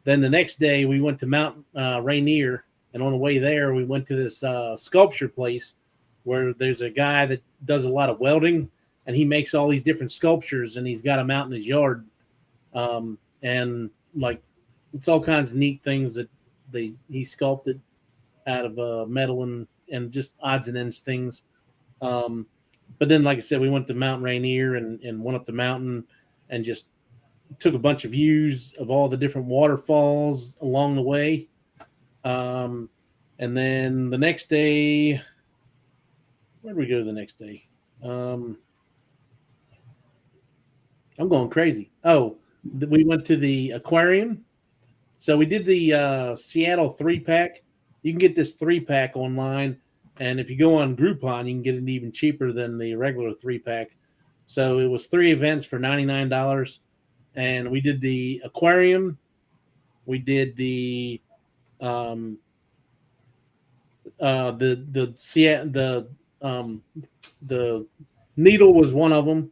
Then the next day we went to Mount Rainier, and on the way there we went to this sculpture place where there's a guy that does a lot of welding, and he makes all these different sculptures, and he's got them out in his yard. And like it's all kinds of neat things that he sculpted out of metal and just odds and ends things. But then, like I said, we went to Mount Rainier and went up the mountain and just took a bunch of views of all the different waterfalls along the way. And then the next day, where did we go the next day? I'm going crazy. Oh, we went to the aquarium. So we did the Seattle 3-pack. You can get this 3-pack online. And if you go on Groupon, you can get it even cheaper than the regular 3-pack. So it was 3 events for $99. And we did the aquarium. We did the needle was one of them.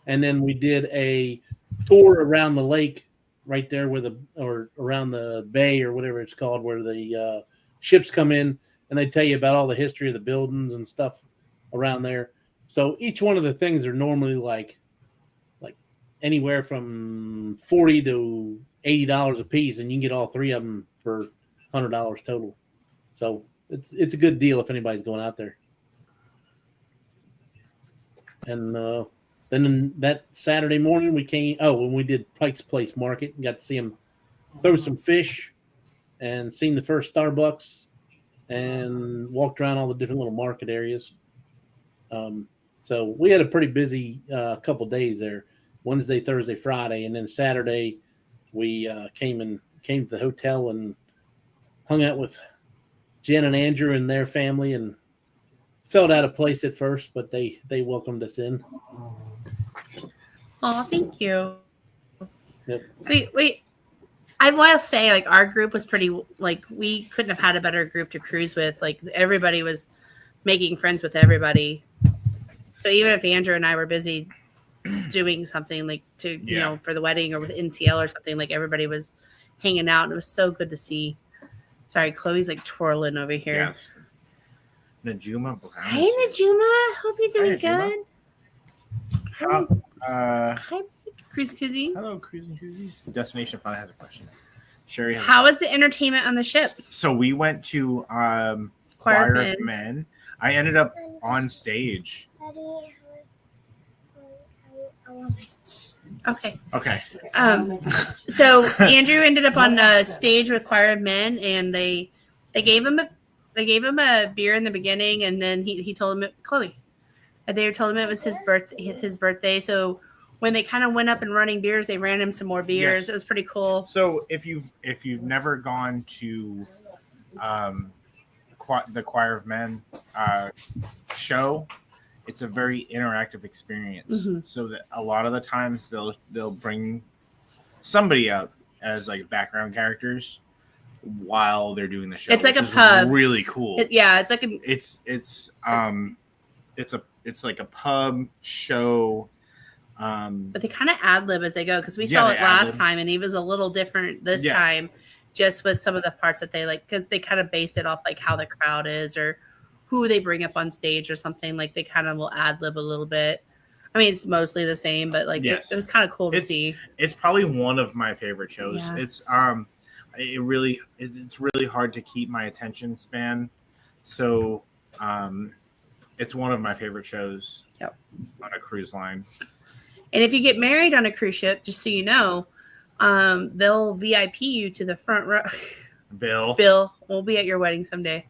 And then we did a tour around the lake right there or around the bay or whatever it's called, where the ships come in. And they tell you about all the history of the buildings and stuff around there. So each one of the things are normally like anywhere from $40 to $80 a piece, and you can get all 3 of them for $100 total. So it's a good deal if anybody's going out there. And then that Saturday morning we came. Oh, when we did Pike's Place Market, got to see him throw some fish, and seen the first Starbucks, and walked around all the different little market areas. So we had a pretty busy couple days there. Wednesday, Thursday, Friday, and then Saturday we came to the hotel and hung out with Jen and Andrew and their family, and felt out of place at first, but they welcomed us in. Oh, thank you. Yep. Wait. I will say, like, our group was pretty, like, we couldn't have had a better group to cruise with. Like, everybody was making friends with everybody. So even if Andrew and I were busy doing something, like, to, you know, for the wedding or with NCL or something, like, everybody was hanging out, and it was so good to see. Sorry, Chloe's, like, twirling over here. Yes. Najuma Brown. Hey, Najuma. Hope you're doing Najuma. good. Hi, Cruise Cuisines. hello, Cruising Cruises. Destination Fun has a question. Sherry has How was the entertainment on the ship? So we went to Choir Choir of of Men. I ended up on stage. Daddy, Okay. Okay. So Andrew ended up on stage with Choir of Men, and they gave him a beer in the beginning, and then he told him Chloe, and they told him it was his birthday. So when they kind of went up and running beers, they ran him some more beers. Yes. It was pretty cool. So if you've never gone to the Choir of Men show, it's a very interactive experience. Mm-hmm. So that a lot of the times they'll bring somebody out as like background characters while they're doing the show. It's like which a is pub. Really cool. It's like a It's like a pub show. but they kind of ad lib as they go, because we Yeah, saw they it last ad-lib. time, and he was a little different this Yeah. time, just with some of the parts that they like, because they kind of base it off like how the crowd is or who they bring up on stage or something. Like they kind of will ad lib a little bit. I mean, it's mostly the same, but like Yes. it was kind of cool to see. It's probably one of my favorite shows. Yeah. It's it's really hard to keep my attention span. So it's one of my favorite shows. Yep. On a cruise line. And if you get married on a cruise ship, just so you know, they'll VIP you to the front row. Bill, we'll be at your wedding someday.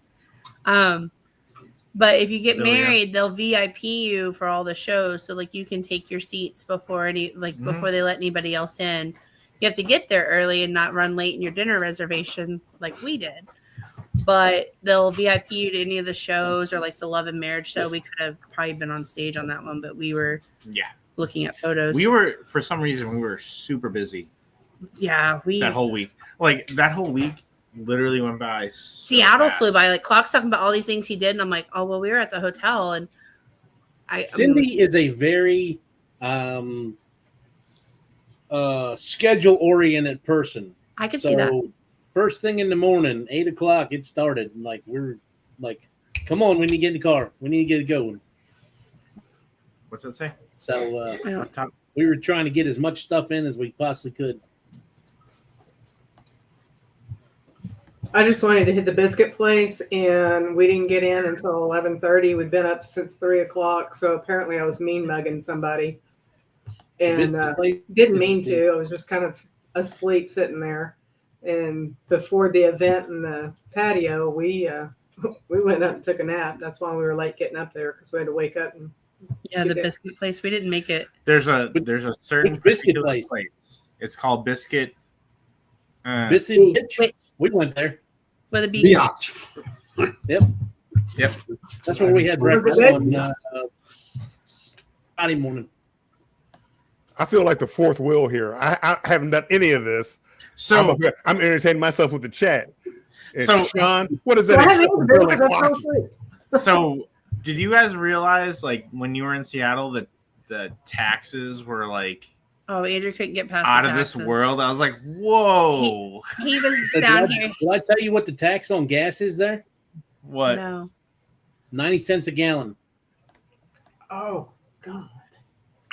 But if you get Bill, yeah. married, they'll VIP you for all the shows, so like you can take your seats before before they let anybody else in. You have to get there early and not run late in your dinner reservation like we did. But they'll VIP you to any of the shows, or like the Love and Marriage show. We could have probably been on stage on that one, but we were looking at photos. We were, for some reason, we were super busy that whole week. Like that whole week literally went by. So Seattle fast. flew by. Like Clock's talking about all these things he did, and I'm like, oh well, we were at the hotel, and Cindy is a very schedule oriented person. I could see that. First thing in the morning, 8 o'clock, it started. And like we're like, come on, we need to get in the car. We need to get it going. What's that say? So we were trying to get as much stuff in as we possibly could. I just wanted to hit the biscuit place, and we didn't get in until 11:30. We'd been up since 3 o'clock, so apparently I was mean mugging somebody, and Biscuit place? didn't mean to. I was just kind of asleep sitting there. And before the event in the patio, we went up and took a nap. That's why we were late getting up there, because we had to wake up. And the biscuit place. We didn't make it. There's a certain Which biscuit particular place? It's called Biscuit. Biscuit Bitch. Wait. We went there. With a beach. Yep. That's where we had breakfast on Friday morning. I feel like the fourth wheel here. I haven't done any of this. So I'm entertaining myself with the chat. And So- Sean, what is that? So I haven't exciting eaten girl because at I fell Flocky? asleep. So did you guys realize, like, when you were in Seattle, that the taxes were like Oh, Andrew couldn't get past out the of this taxes. world? I was like, whoa. He was So down did here. I tell you what the tax on gas is there? What? No. 90 cents a gallon. Oh God,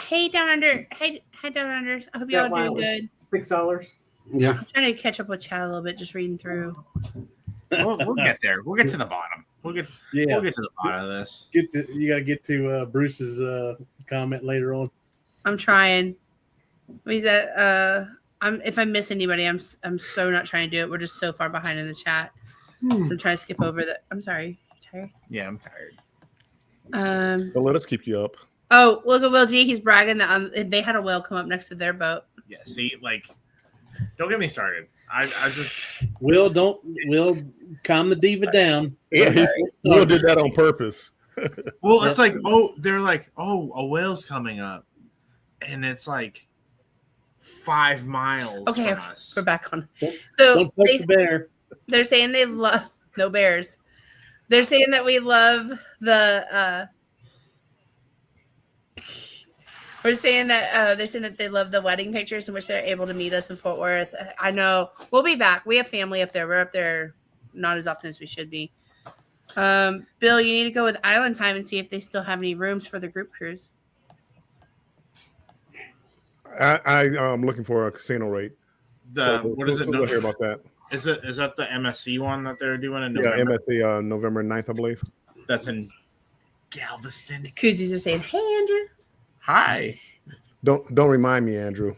Hey, Down Under. Hey, Down Under. I hope y'all That are doing line good. $6. Yeah. I'm trying to catch up with Chad a little bit, just reading through. We'll get there. We'll get to the bottom. We'll get to the bottom of this. You got to get to Bruce's comment later on. I'm trying. He's at, if I miss anybody, I'm so not trying to do it. We're just so far behind in the chat. So I'm trying to skip over that. I'm sorry. Tired. Yeah, I'm tired. But let us keep you up. Oh, look at Will G. He's bragging that they had a whale come up next to their boat. Yeah, see, like, don't get me started. I just Will calm the diva down. Yeah, Will did that on purpose. well, it's like, they're like, a whale's coming up, and it's like 5 miles Okay, from us. we're back on. Don't So touch the bear. they're saying they love no bears. They're saying that we love the. We're saying that they're saying that they love the wedding pictures and wish they're able to meet us in Fort Worth. I know we'll be back. We have family up there. We're up there not as often as we should be. Bill, you need to go with Island Time and see if they still have any rooms for the group cruise. I'm looking for a casino rate. What is it? We'll hear about that. Is that the MSC one that they're doing in Yeah, November? MSC November 9th, I believe. That's in Galveston. Koozies are saying, "Hey, Andrew." Hi. Don't remind me, Andrew.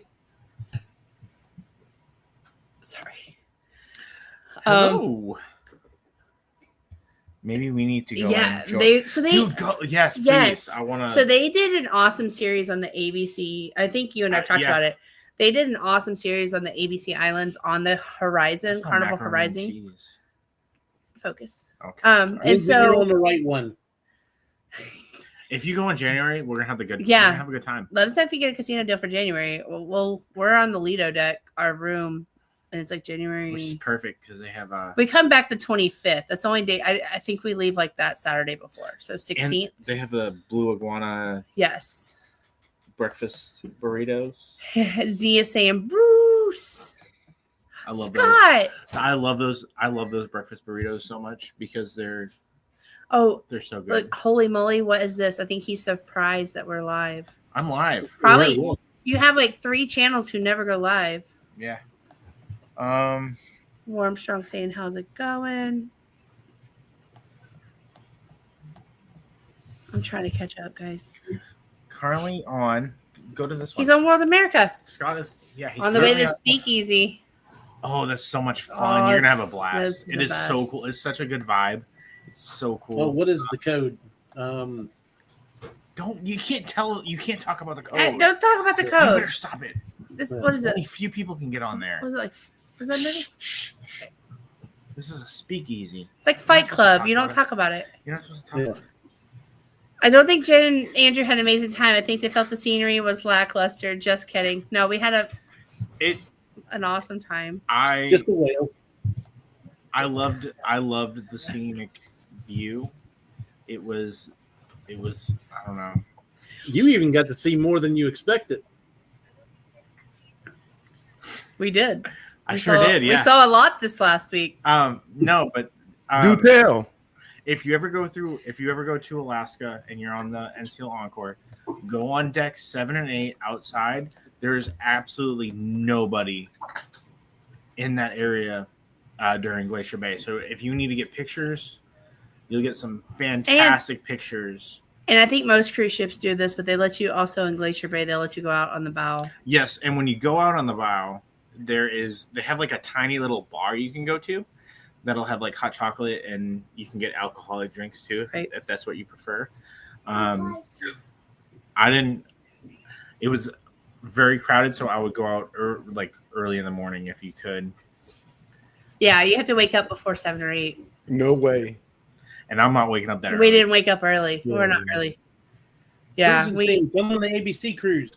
Sorry. Hello. Maybe we need to go. Yeah, and they Dude, go. Yes, please. yes. I want to. So they did an awesome series on the ABC. I think you and I talked yeah. about it. They did an awesome series on the ABC Islands on the Horizon, Carnival Horizon. Focus. Okay. And You're so on the right one. if you go in January, we're gonna have the good. Yeah. We're gonna have a good time. let us know if you get a casino deal for January. We're on the Lido deck, our room, and it's like January. Which is perfect because they have We come back the 25th. That's the only day. I think we leave like that Saturday before. So 16th. they have the Blue Iguana Yes. breakfast burritos. Z is saying Bruce. I love those. Scott. I love those. I love those breakfast burritos so much because they're Oh, so good. look, holy moly, what is this? I think he's surprised that we're live. I'm live. Probably you have like 3 channels who never go live. Yeah. Warmstrong saying, "How's it going?" I'm trying to catch up, guys. Currently on. Go to this one. He's on World America Scott is. Yeah. He's on the way currently to on- Speakeasy. Oh, that's so much fun. Oh, You're gonna have a that's blast. the It is so best. cool. It's such a good vibe. It's so cool. Well, what is the code? You can't talk about the code. Don't talk about the You code. better stop it. What is it? Only few people can get on there. What is it like? Is that movie? This is a speakeasy. It's like You're Fight not supposed to Club. talk You don't about it. talk about it. You're not supposed to talk Yeah. about it. I don't think Jen and Andrew had an amazing time. I think they felt the scenery was lackluster. Just kidding. No, we had an awesome time. Just a whale. I loved the scenic view. It was I don't know. You even got to see more than you expected. We did. I sure did, yeah. We saw a lot this last week. No, but Do tell. if you ever go to Alaska and you're on the NCL Encore, go on decks 7 and 8 outside. There's absolutely nobody in that area during Glacier Bay. So if you need to get pictures, you'll get some fantastic pictures. And I think most cruise ships do this, but they let you also in Glacier Bay, they'll let you go out on the bow. Yes, and when you go out on the bow, they have like a tiny little bar you can go to that'll have like hot chocolate, and you can get alcoholic drinks too, Right. if that's what you prefer. It was very crowded, so I would go out early in the morning if you could. Yeah, you have to wake up before 7 or 8. No way. And I'm not waking up that We early. didn't wake up early. We're not early. Yeah, Cruise and Sing. Come on the ABC cruise.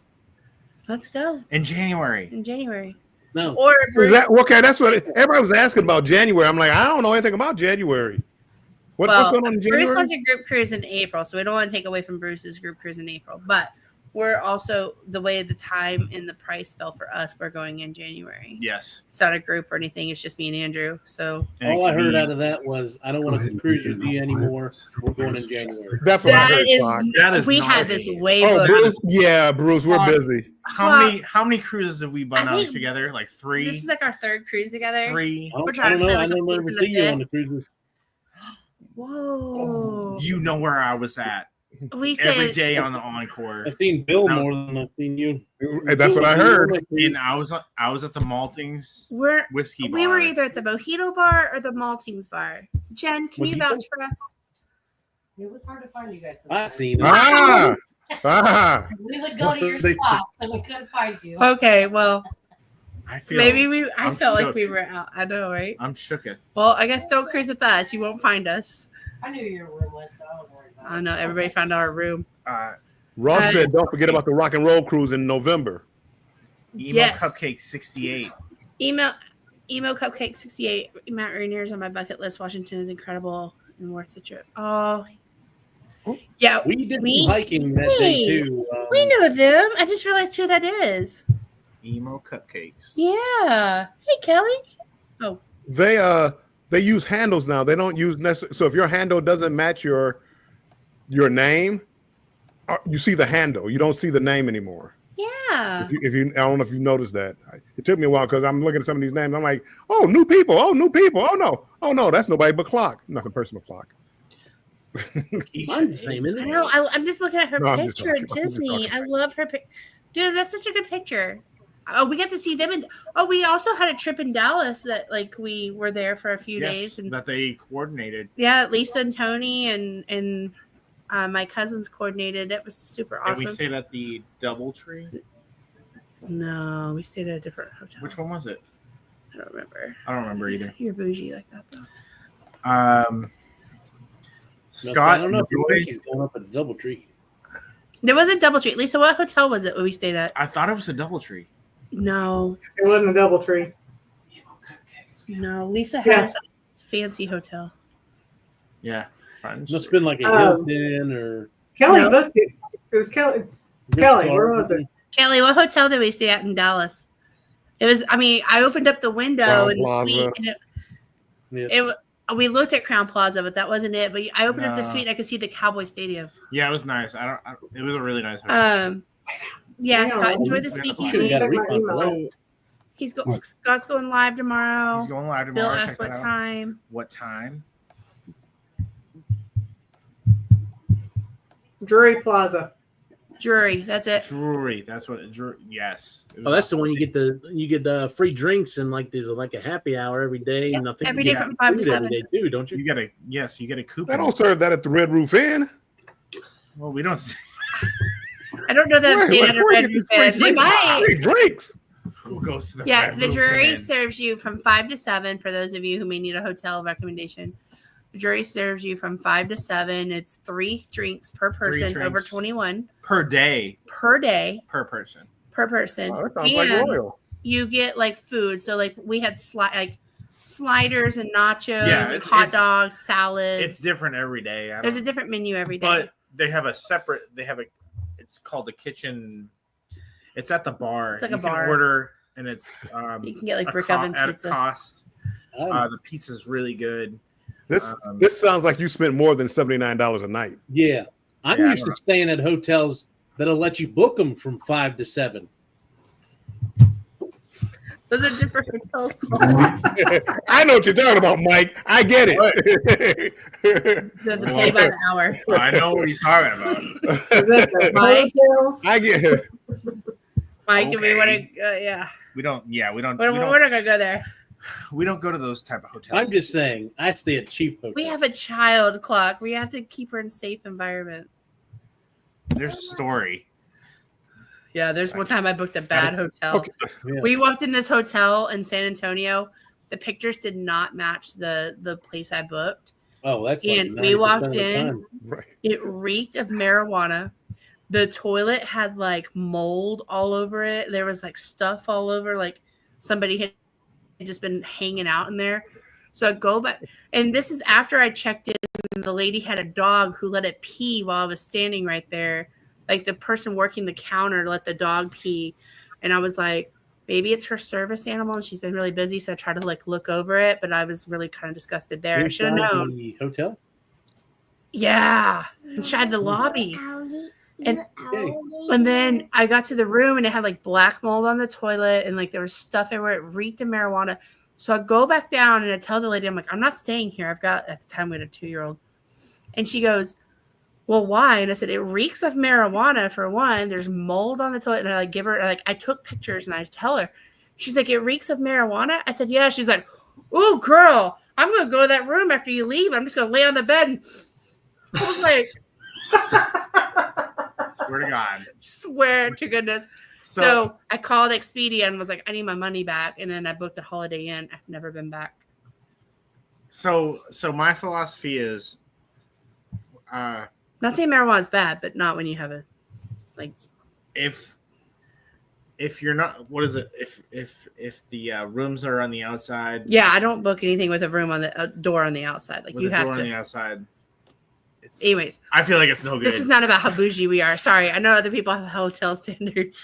let's go In January. in January. No. Or Is that okay? That's what everybody was asking about January. I'm like, I don't know anything about January. What's going on in January? Bruce has a group cruise in April, so we don't want to take away from Bruce's group cruise in April. But we're also, the way the time and the price fell for us, we're going in January. Yes. It's not a group or anything. It's just me and Andrew. So And it All I could heard be- out of that was, I don't want to cruise with you anymore. We're going in January. That's what I that heard. is, Doc. That is we not had a this date. way Oh, booked. Bruce. Yeah, Bruce, we're Well, busy. How many cruises have we been I on think together? Like 3? This is like our 3rd cruise together. 3? I We're don't, trying I to don't know. plan I like a don't ever cruise in see the you fifth. on the cruises. Whoa. You know where I was at. We every said day on the Encore. I've seen Bill That was- more than I've seen you. That's what I heard. And I was at the Maltings we're whiskey bar. we were either at the Mojito bar or the Maltings bar. Jen, can you Mojito? vouch for us? It was hard to find you guys. I sometimes. seen him. Ah. We would go to your They- spot and we couldn't find you. Okay, well, I feel maybe I I'm felt like shook. we were out. I know, right? I'm shooketh. Well, I guess don't cruise with us. You won't find us. I knew your room was, so I was worried about I don't know. Everybody found our room. Ross Uh, said, "Don't forget about the rock and roll cruise in November." Emo Yes. Cupcake 68. Emo Cupcake 68. Mount Rainier's on my bucket list. Washington is incredible and worth the trip. Oh, yeah. We did We- some hiking that day Hey, too. We know them. I just realized who that is. Emo Cupcakes. Yeah. Hey, Kelly. They use handles now. They don't use so if your handle doesn't match your name, you see the handle. You don't see the name anymore. Yeah. If you I don't know if you noticed that. It took me a while because I'm looking at some of these names. I'm like, oh, new people. Oh, new people. Oh no, that's nobody but Clock. Nothing personal, Clock. Mine's the same, isn't I it? know. I'm just looking at her No, I'm just picture at talking. I'm just Disney. talking. I love her. Dude, that's such a good picture. Oh, we got to see them. We also had a trip in Dallas that like we were there for a few Yes, days, and that they coordinated. yeah, Lisa and Tony and my cousins coordinated. It was super And we awesome. stayed at the Doubletree. No, we stayed at a different hotel. Which one was it? I don't remember. I don't remember either. You're bougie like that, though. No, so I Scott don't know if enjoyed. he's going up a double tree. There was a DoubleTree. Lisa, what hotel was it when we stayed at? I thought it was a Doubletree. No, It wasn't a double tree. no. Lisa Yeah. has a fancy hotel. Yeah, friends. Must have been like a Um, Hilton or Kelly No. booked it. It was Kelly. Kelly, where was it? Kelly, what hotel did we stay at in Dallas? It was. I mean, I opened up the window Crown in the Plaza. suite, and Yeah. we looked at Crown Plaza, but that wasn't it. But I opened up the No. suite, and I could see the Cowboy Stadium. Yeah, it was nice. It was a really nice hotel. Yeah, Yeah. Scott, enjoy the Yeah. Should've speakeasy. got a Check my refund for emails. that. Scott's going live tomorrow. He's going live Bill tomorrow. asked Check what that out. time. What time? Drury Plaza. Jury. That's it. Drury. That's what. Yes. It was Oh, that's the one you get the free drinks and like there's like a happy hour every day. Yep, And I think every you day get from 5 to food 7. every day too, don't you? You get a You get a They coupon. don't serve that at the Red Roof Inn. Well, we don't. I don't know that I've Where- stayed where- at a where Red you Roof get Inn. these They free might. Free drinks. Who goes to the Yeah, Red the Roof jury Inn? serves you from 5 to 7 for those of you who may need a hotel recommendation. The jury serves you from 5 to 7. It's 3 drinks per person over drinks. 21 per day per day per person. per person. Oh, that sounds like And royal. you get like food. So like we had sliders and nachos Yeah, and it's- hot it's- dogs, salads. It's different every day. There's a different menu every day. but they have a separate. It's called the kitchen. It's at the bar. It's like you a can bar. order, and it's you can get like a brick co- oven at pizza. a cost. Oh, The pizza's really good. This sounds like you spent more than $79 a night. yeah. I'm Yeah, I used don't to staying at hotels that'll let you book them from 5 to 7. Those are different hotels. I know what you're talking about, Mike. I get it. You have to pay by the hour. I know what he's talking about. Is that the Mike? hotels? I get it. Mike, do we want Okay. to? Yeah, We don't. Yeah, we don't. we're not gonna go there. We don't go to those type of hotels. I'm just saying, I stay at cheap hotels. We have a child clock. We have to keep her in safe environments. There's a story. Yeah, there's one time I booked a bad hotel. Okay. Yeah. We walked in this hotel in San Antonio. The pictures did not match the place I booked. Oh, that's like And we 90% walked of the in. time. Right. It reeked of marijuana. The toilet had like mold all over it. There was like stuff all over, like somebody had just been hanging out in there. So I go back, and this is after I checked in. And the lady had a dog who let it pee while I was standing right there. Like the person working the counter let the dog pee, and I was like, maybe it's her service animal, and she's been really busy. So I tried to like look over it, but I was really kind of disgusted there. I should have Inside known. the hotel. Yeah, inside the lobby. And- Okay. And then I got to the room and it had like black mold on the toilet and like there was stuff everywhere. It reeked of marijuana. So I go back down and I tell the lady, I'm like, I'm not staying here. I've got, at the time we had a 2-year-old. And she goes, well, why? And I said, it reeks of marijuana for one. There's mold on the toilet. And I like give her, like, I took pictures and I tell her, she's like, it reeks of marijuana. I said, yeah. She's like, oh, girl, I'm going to go to that room after you leave. I'm just going to lay on the bed. And I was like, Swear to God. swear to goodness. So I called Expedia and was like, I need my money back. And then I booked a Holiday Inn. I've never been back. So my philosophy is, Not saying marijuana is bad, but not when you have a, like, if you're not, what is it? If the rooms are on the outside, yeah, I don't book anything with a room on the door on the outside. Like with you the have door on the to. outside, it's, Anyways, I feel like it's no good. this is not about how bougie we are. Sorry, I know other people have hotel standards.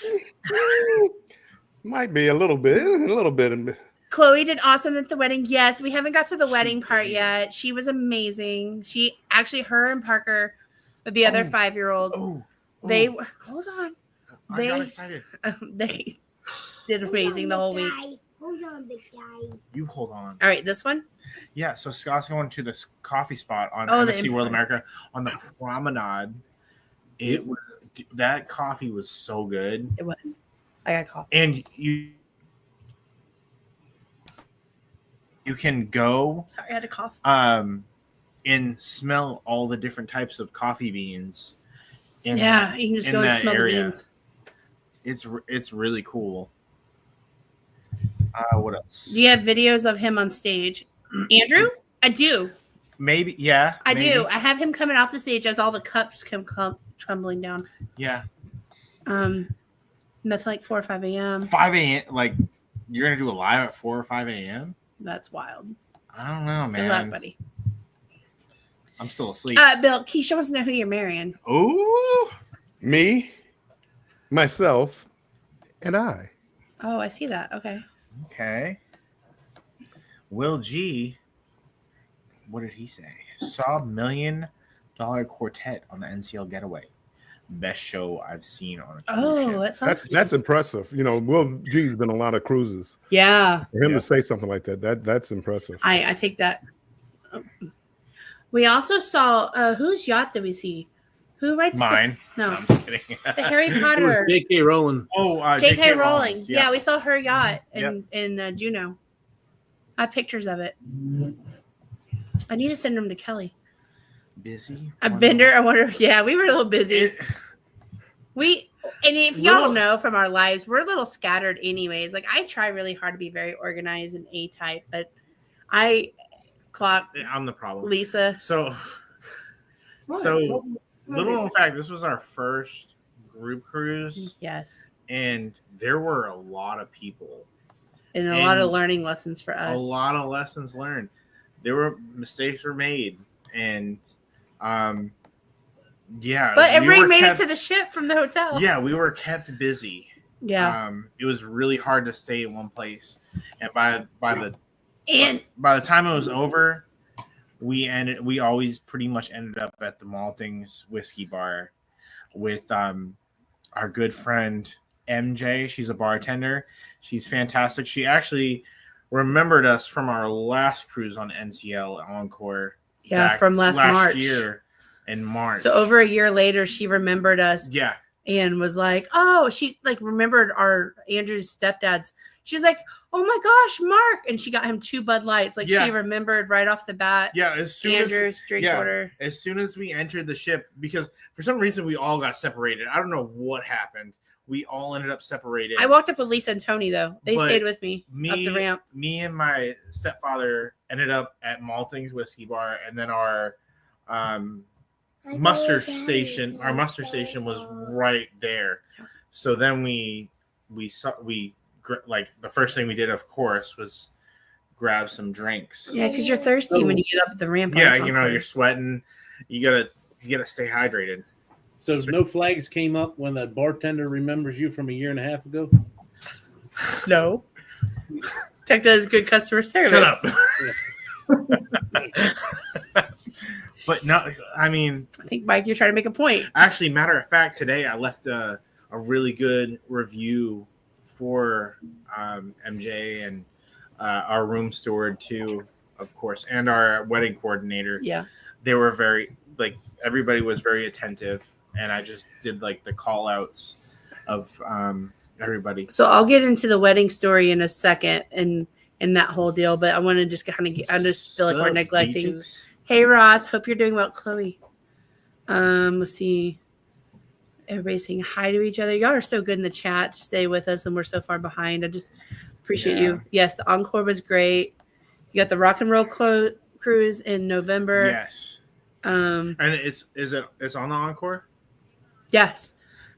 Might be a little bit. Chloe did awesome at the wedding. Yes, we haven't got to the wedding part yet. She was amazing. She actually, her and Parker, the other 5-year-old, Oh, they were. Hold on. I got They excited. they did amazing the whole week. Hold on, big guy. You hold on. All right, this one. Yeah, so Scott's going to this coffee spot on Oh, the MSC World Empire. America on the promenade. It was, that coffee was so good, It was. I got coffee. and you can go Sorry, I had a cough. and smell all the different types of coffee beans. In Yeah, you can just in go and that smell area. the beans. It's really cool. What else? Do you have videos of him on stage? Andrew? I do. Maybe, yeah. I maybe. do. I have him coming off the stage as all the cups come tumbling down. Yeah. That's like 4 or 5 a.m. 5 a.m. Like, you're gonna do a live at 4 or 5 a.m. That's wild. I don't know, Good luck, man. buddy. I'm still asleep. Bill, Keisha wants to know who you're marrying. Ooh. Me, myself, and I. Oh, I see that. Okay. Okay. Will G, what did he say? Saw $1 Million Quartet on the NCL Getaway. Best show I've seen on a cruise Oh, ship. that sounds That's impressive. You know, Will G's been on a lot of cruises. yeah. For him Yeah. to say something like that's impressive. I take that. We also saw whose yacht did we see? Who writes Mine. No. I'm just kidding. the Harry Potter? J.K. Rowling. J.K. Rowling. Rollins, Yeah, we saw her yacht Yep. in Juneau. I have pictures of it. I need to send them to Kelly. Busy. A bender. I wonder. Yeah, we were a little busy. And if y'all Little- know from our lives, we're a little scattered, anyways. Like I try really hard to be very organized and A type, but I clock I'm the problem. Lisa. So little known fact, this was our first group cruise, Yes, and there were a lot of people. and a lot of And learning lessons for A us. lot of lessons learned. There were mistakes were made, and yeah. But we everybody were made kept- it to the ship from the hotel. Yeah, we were kept busy. Yeah. It was really hard to stay in one place, and by the And time it was over, we always pretty much ended up at the Maltings Whiskey Bar with our good friend MJ. She's a bartender. She's fantastic. She actually remembered us from our last cruise on NCL Encore. yeah, back from last March. year in March. So over a year later, she remembered us Yeah. and was like, "Oh, she like remembered our Andrew's stepdad's." She's like, "Oh my gosh, Mark!" And she got him 2 Bud Lights. Like Yeah. she remembered right off the bat. Yeah, as soon as Andrew's drink yeah. order. as soon as we entered the ship, because for some reason we all got separated. I don't know what happened. We all ended up separated. I walked up with Lisa and Tony though. They But stayed with me, up the ramp. Me and my stepfather ended up at Maltings Whiskey Bar, and then our muster station was right there. So then we like the first thing we did, of course, was grab some drinks. Yeah, because you're thirsty when you get up the ramp. on Yeah, the you know, Concord. you're sweating. You gotta stay hydrated. So no flags came up when the bartender remembers you from a year and a half ago? No. Tech does good customer service. Shut up. But no, I mean, I think, Mike, you're trying to make a point. actually, matter of fact, today I left a really good review for MJ and our room steward too, of course, and our wedding coordinator. Yeah. They were like everybody was very attentive, and I just did like the call outs of everybody. So I'll get into the wedding story in a second and that whole deal, but I want to just kind of I just feel like we're Sup, neglecting. peaches? Hey Ross, hope you're doing well. Chloe. Let's see. Everybody's saying hi to each other. Y'all are so good in the chat to stay with us, and we're so far behind. I just appreciate you. Yes, the encore was great. You got the rock and roll cruise in November. Yes. Um, And it's on the encore? yes.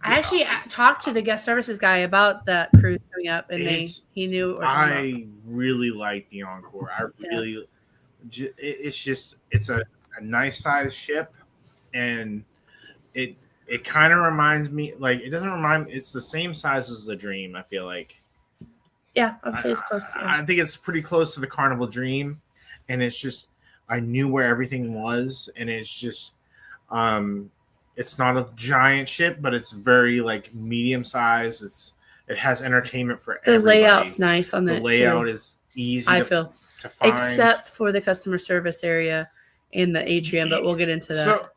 I actually talked to the guest services guy about that cruise coming up, and he knew. What I really like the encore. I really, it's a nice size ship, and it kind of reminds me, like, it doesn't remind me. It's the same size as the Dream. I feel like. Yeah, I'd say it's close. Yeah. I think it's pretty close to the Carnival Dream, and it's just I knew where everything was, and it's just it's not a giant ship, but it's very like medium size. It has entertainment for The everybody. layout's nice on The that layout too. is easy. I to feel, find. except for the customer service area in the atrium, but we'll get into that.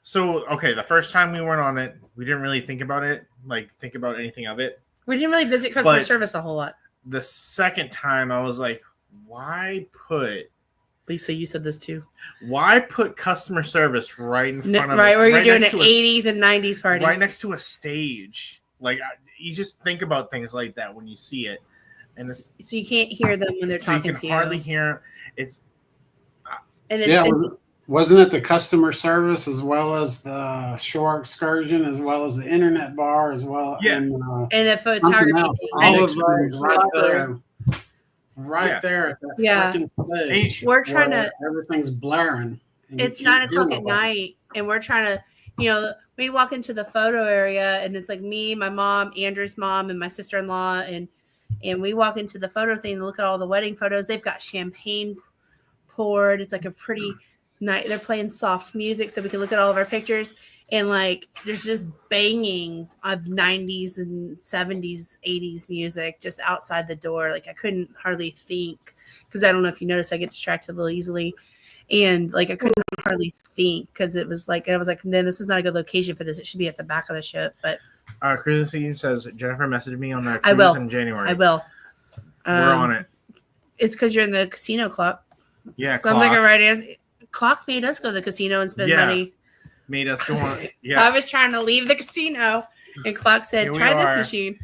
So okay, the first time we went on it, we didn't really think about anything of it. We didn't really visit customer But- service a whole lot. The second time, I was like, why put Lisa, you said this too. customer service right in front of Right where you're right doing next an to a- 80s and 90s party. right next to a stage? Like you just think about things like that when you see it, and it's, So you can't hear them when they're so you talking can to hardly you. hear. It's And it's, Yeah, and wasn't it the customer service as well as the shore excursion, as well as the internet bar, as well? Yeah. And, the something photography. else. thing. All of Next those right there. Right Yeah. there at that Yeah. freaking stage. We're trying where to- everything's blaring. and you It's can't 9 hear o'clock at nobody. night, and we're trying to, we walk into the photo area, and it's like me, my mom, Andrew's mom, and my sister-in-law, and we walk into the photo thing and look at all the wedding photos. They've got champagne poured. It's like a pretty night. They're playing soft music so we can look at all of our pictures, and like there's just banging of 90s and 70s, 80s music just outside the door. Like I couldn't hardly think, because I don't know if you noticed, I get distracted a little easily. And like I couldn't hardly think because it was like, I was like, man, this is not a good location for this. It should be at the back of the ship. But Cruising says Jennifer messaged me on that I cruise will. in January. I will. We're on it. It's because you're in the casino, Clock. Yeah, Sounds like a Clock right answer. Clock made us go to the casino and spend Yeah. money. made us go on. I Yeah, was trying to leave the casino, and Clock said, Here we "Try this are. machine."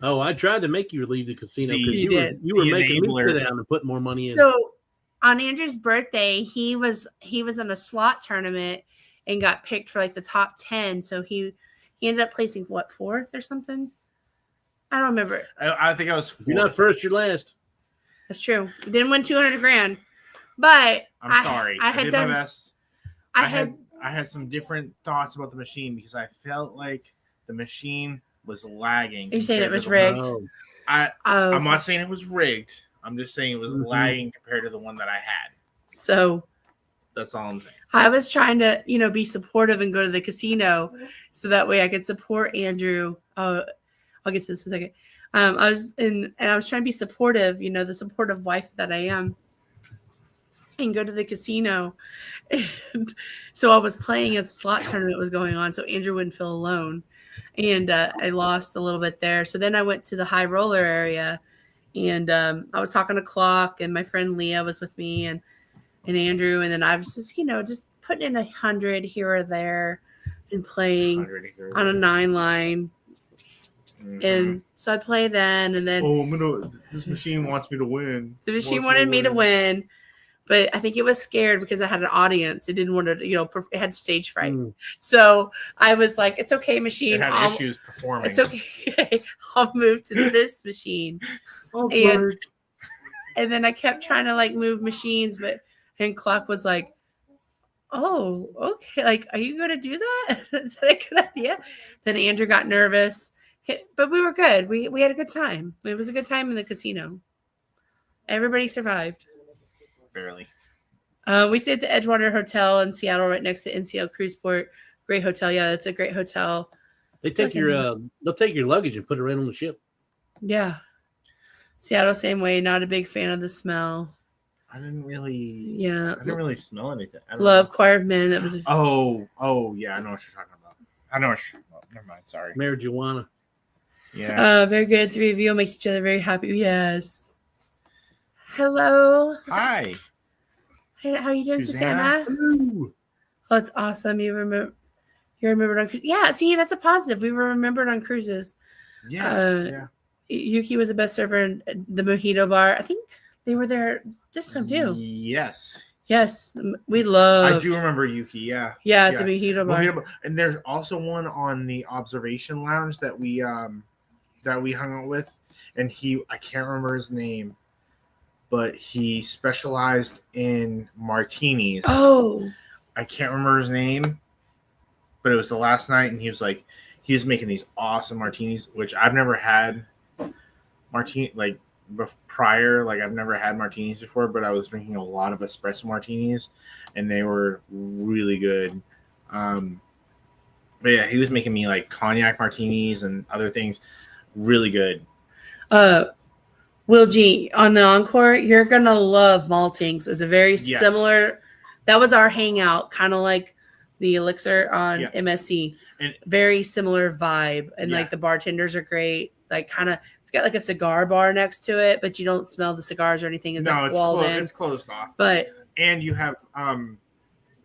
Oh, I tried to make you leave the casino because The- you did. were The making enabler. me sit down and put more money in. So on Andrew's birthday, he was in a slot tournament and got picked for like the top 10. So he ended up placing what, 4th or something? I don't remember. I think I was. You're not first, you're last. That's true. Didn't win 200 grand, but I'm sorry. I had did done. my best. I had. I had some different thoughts about the machine because I felt like the machine was lagging. You're saying it compared was to the rigged? Oh, I'm not saying it was rigged. I'm just saying it was Mhm. lagging compared to the one that I had. So That's all I'm saying. I was trying to, be supportive and go to the casino, so that way I could support Andrew. I'll get to this in a second. I was trying to be supportive, the supportive wife that I am, and go to the casino. And so I was playing as a slot tournament was going on, so Andrew wouldn't feel alone. And I lost a little bit there. So then I went to the high roller area, and I was talking to Clock, and my friend Leah was with me, and Andrew, and then I was just, just putting in 100 here or there and playing 100 acres. on a 9 line. Mhm. And so I play then, and then This machine wants me to win. the machine wanted me to win, but I think it was scared because I had an audience. It didn't want to, it had stage fright. Mm. So I was like, it's okay, machine. It had I'll- issues performing. It's okay. I'll move to this machine. And then I kept trying to like move machines, and Clock was like, oh, okay. Like, are you going to do that? Is that a good idea? Then Andrew got nervous, but we were good. We had a good time. It was a good time in the casino. Everybody survived. Barely. We stayed at the Edgewater Hotel in Seattle, right next to NCL Cruiseport. Great hotel. Yeah, it's a great hotel. They take they'll take your luggage and put it right on the ship. Yeah. Seattle, same way. Not a big fan of the smell. I didn't really. Yeah. I didn't really smell anything. I don't Love know. Choir of Men. That was Oh, yeah. I know what you're talking about. I know what you're talking about. Never mind. Sorry. Marijuana. Yeah. very good. Three of you will make each other very happy. Yes. Hello. Hi. Hey, how are you doing, Susanna? Susanna? Oh, it's awesome. You remembered on cruises. Yeah, see, that's a positive. We were remembered on cruises. Yeah. Yeah. Yuki was the best server in the Mojito Bar. I think they were there this time too. Yes. Yes, we love. I do remember Yuki. Yeah. Yeah, at Yeah. the Mojito Bar. Mojito Bar. And there's also one on the observation lounge that we hung out with, and I can't remember his name, but he specialized in martinis. Oh, I can't remember his name, but it was the last night, and he was making these awesome martinis, which I've never had prior. Like I've never had martinis before, but I was drinking a lot of espresso martinis, and they were really good. But yeah, he was making me like cognac martinis and other things, really good. Will G on the Encore, you're gonna love Maltings. It's a very Yes. similar. That was our hangout, kind of like the Elixir on Yeah. MSC. And- Very similar vibe, and Yeah. like the bartenders are great. Like kind of, it's got like a cigar bar next to it, but you don't smell the cigars or anything. It's like It's walled closed. in. It's closed off. But And you have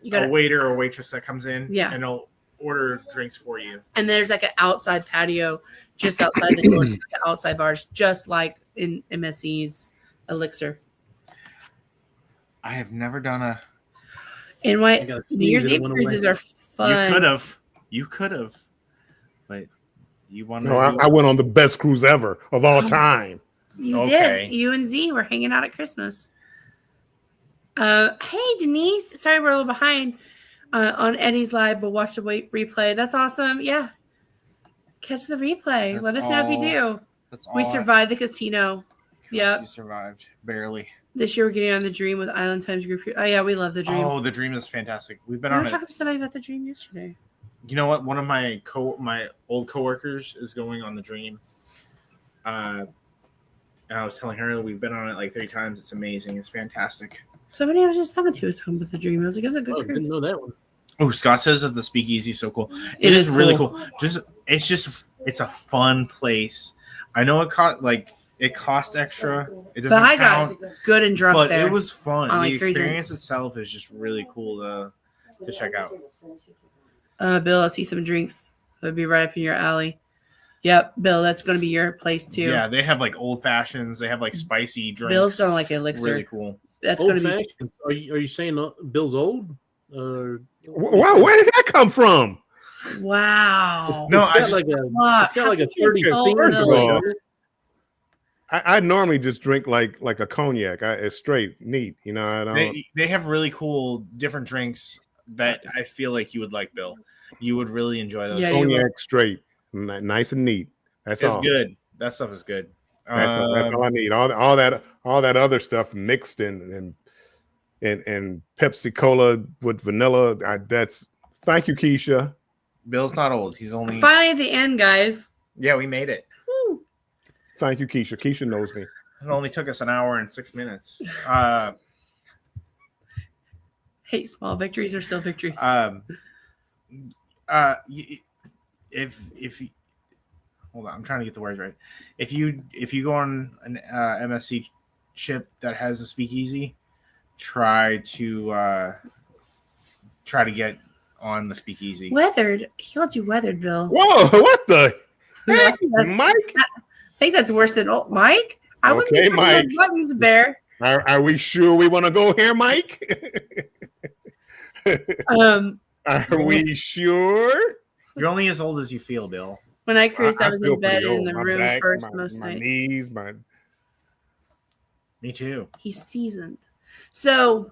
you got a waiter or waitress that comes in, Yeah. and they'll order drinks for you. and there's like an outside patio just outside the doors, like outside bars, just like in MSC's Elixir. I have never done a. And I what gotta New Year's sneeze, it Eve went cruises away. are fun. You could have, but you wanted. No, I went on the best cruise ever of all time. You Okay. did. You and Z were hanging out at Christmas. Hey, Denise. Sorry, we're a little behind on Eddie's live, but watch the replay. That's awesome. Yeah. Catch the replay. That's Let us know if you do. That's all. We survived the casino. Yep. You survived barely. This year we're getting on the Dream with Island Times Group. Oh, yeah. We love the Dream. Oh, the Dream is fantastic. We've been we on were it. talking to somebody about the Dream yesterday. You know what? One of my old coworkers is going on the Dream. And I was telling her we've been on it like 3 times. It's amazing. It's fantastic. Somebody I was just talking to was talking about the Dream. I was like, it's a good Oh, cruise. didn't know that one. Oh, Scott says that the Speakeasy is so cool. It is is really cool. cool. It's a fun place. I know it cost extra. It doesn't But I count, got good and drunk but there. it was fun. on, The like, 3 experience drinks. itself is just really cool to check out. Bill, I see some drinks. That would be right up in your alley. Yep, Bill, that's going to be your place too. Yeah, they have like old fashions. They have like spicy drinks. Bill's going to like Elixir. really cool. That's going Old to be. fashioned. Are you saying Bill's old? Wow, where did that come from? Wow. No, it's I got just- like a Fuck, it's got how like a could you 30 so fingers First of on it, all, doesn't it? I normally just drink like a cognac. It's straight neat, you know. I don't. They have really cool different drinks that I feel like you would like, Bill. You would really enjoy those. Yeah, you Cognac straight, nice and neat. That's It's all. good. That stuff is good. That's all I need. All that other stuff mixed in and Pepsi Cola with vanilla. Thank you, Keisha. Bill's not old. He's only. Finally at the end, guys. Yeah, we made it. Woo. Thank you, Keisha. Keisha knows me. It only took us an hour and 6 minutes. Hey, small victories are still victories. If hold on, I'm trying to get the words right. If you go on an MSC ship that has a speakeasy, try to get on the speakeasy. Weathered. He called you weathered, Bill. Whoa! What the Yeah, heck, Mike? I think that's worse than Mike. I wouldn't Okay, be pushing those Mike. buttons, Bear. Are we sure we want to go here, Mike? Are we sure? You're only as old as you feel, Bill. When I cruised, I was feel in bed pretty in the old. My room back, first my most nights. knees, Me too. He's seasoned. So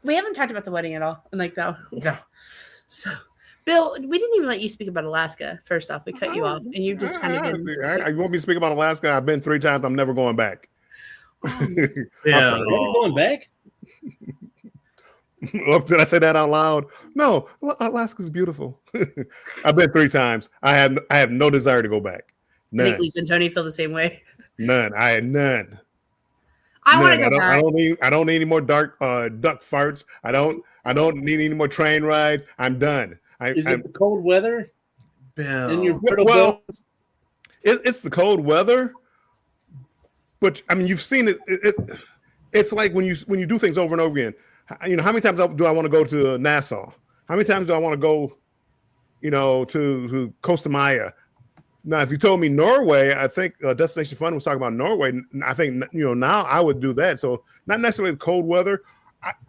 we haven't talked about the wedding at all. And like that. No. So Bill, we didn't even let you speak about Alaska. First off, we cut you off, and you just kind of been. You want me to speak about Alaska? I've been 3 times. I'm never going back. Yeah. Are you going back? Oh, did I say that out loud? No, Alaska's beautiful. I've been 3 times. I have no desire to go back. I think None. Lisa and Tony feel the same way. None. I had none. I want to None. go back. I don't need any more duck farts. I don't need any more train rides. I'm done. Is it the cold weather Bill. in your brittle well, bones? it's the cold weather, but I mean, you've seen it. It's like when you do things over and over again. You know, how many times do I want to go to Nassau? How many times do I want to go, to Costa Maya? Now, if you told me Norway, I think Destination Fun was talking about Norway. I think, now I would do that. So not necessarily the cold weather.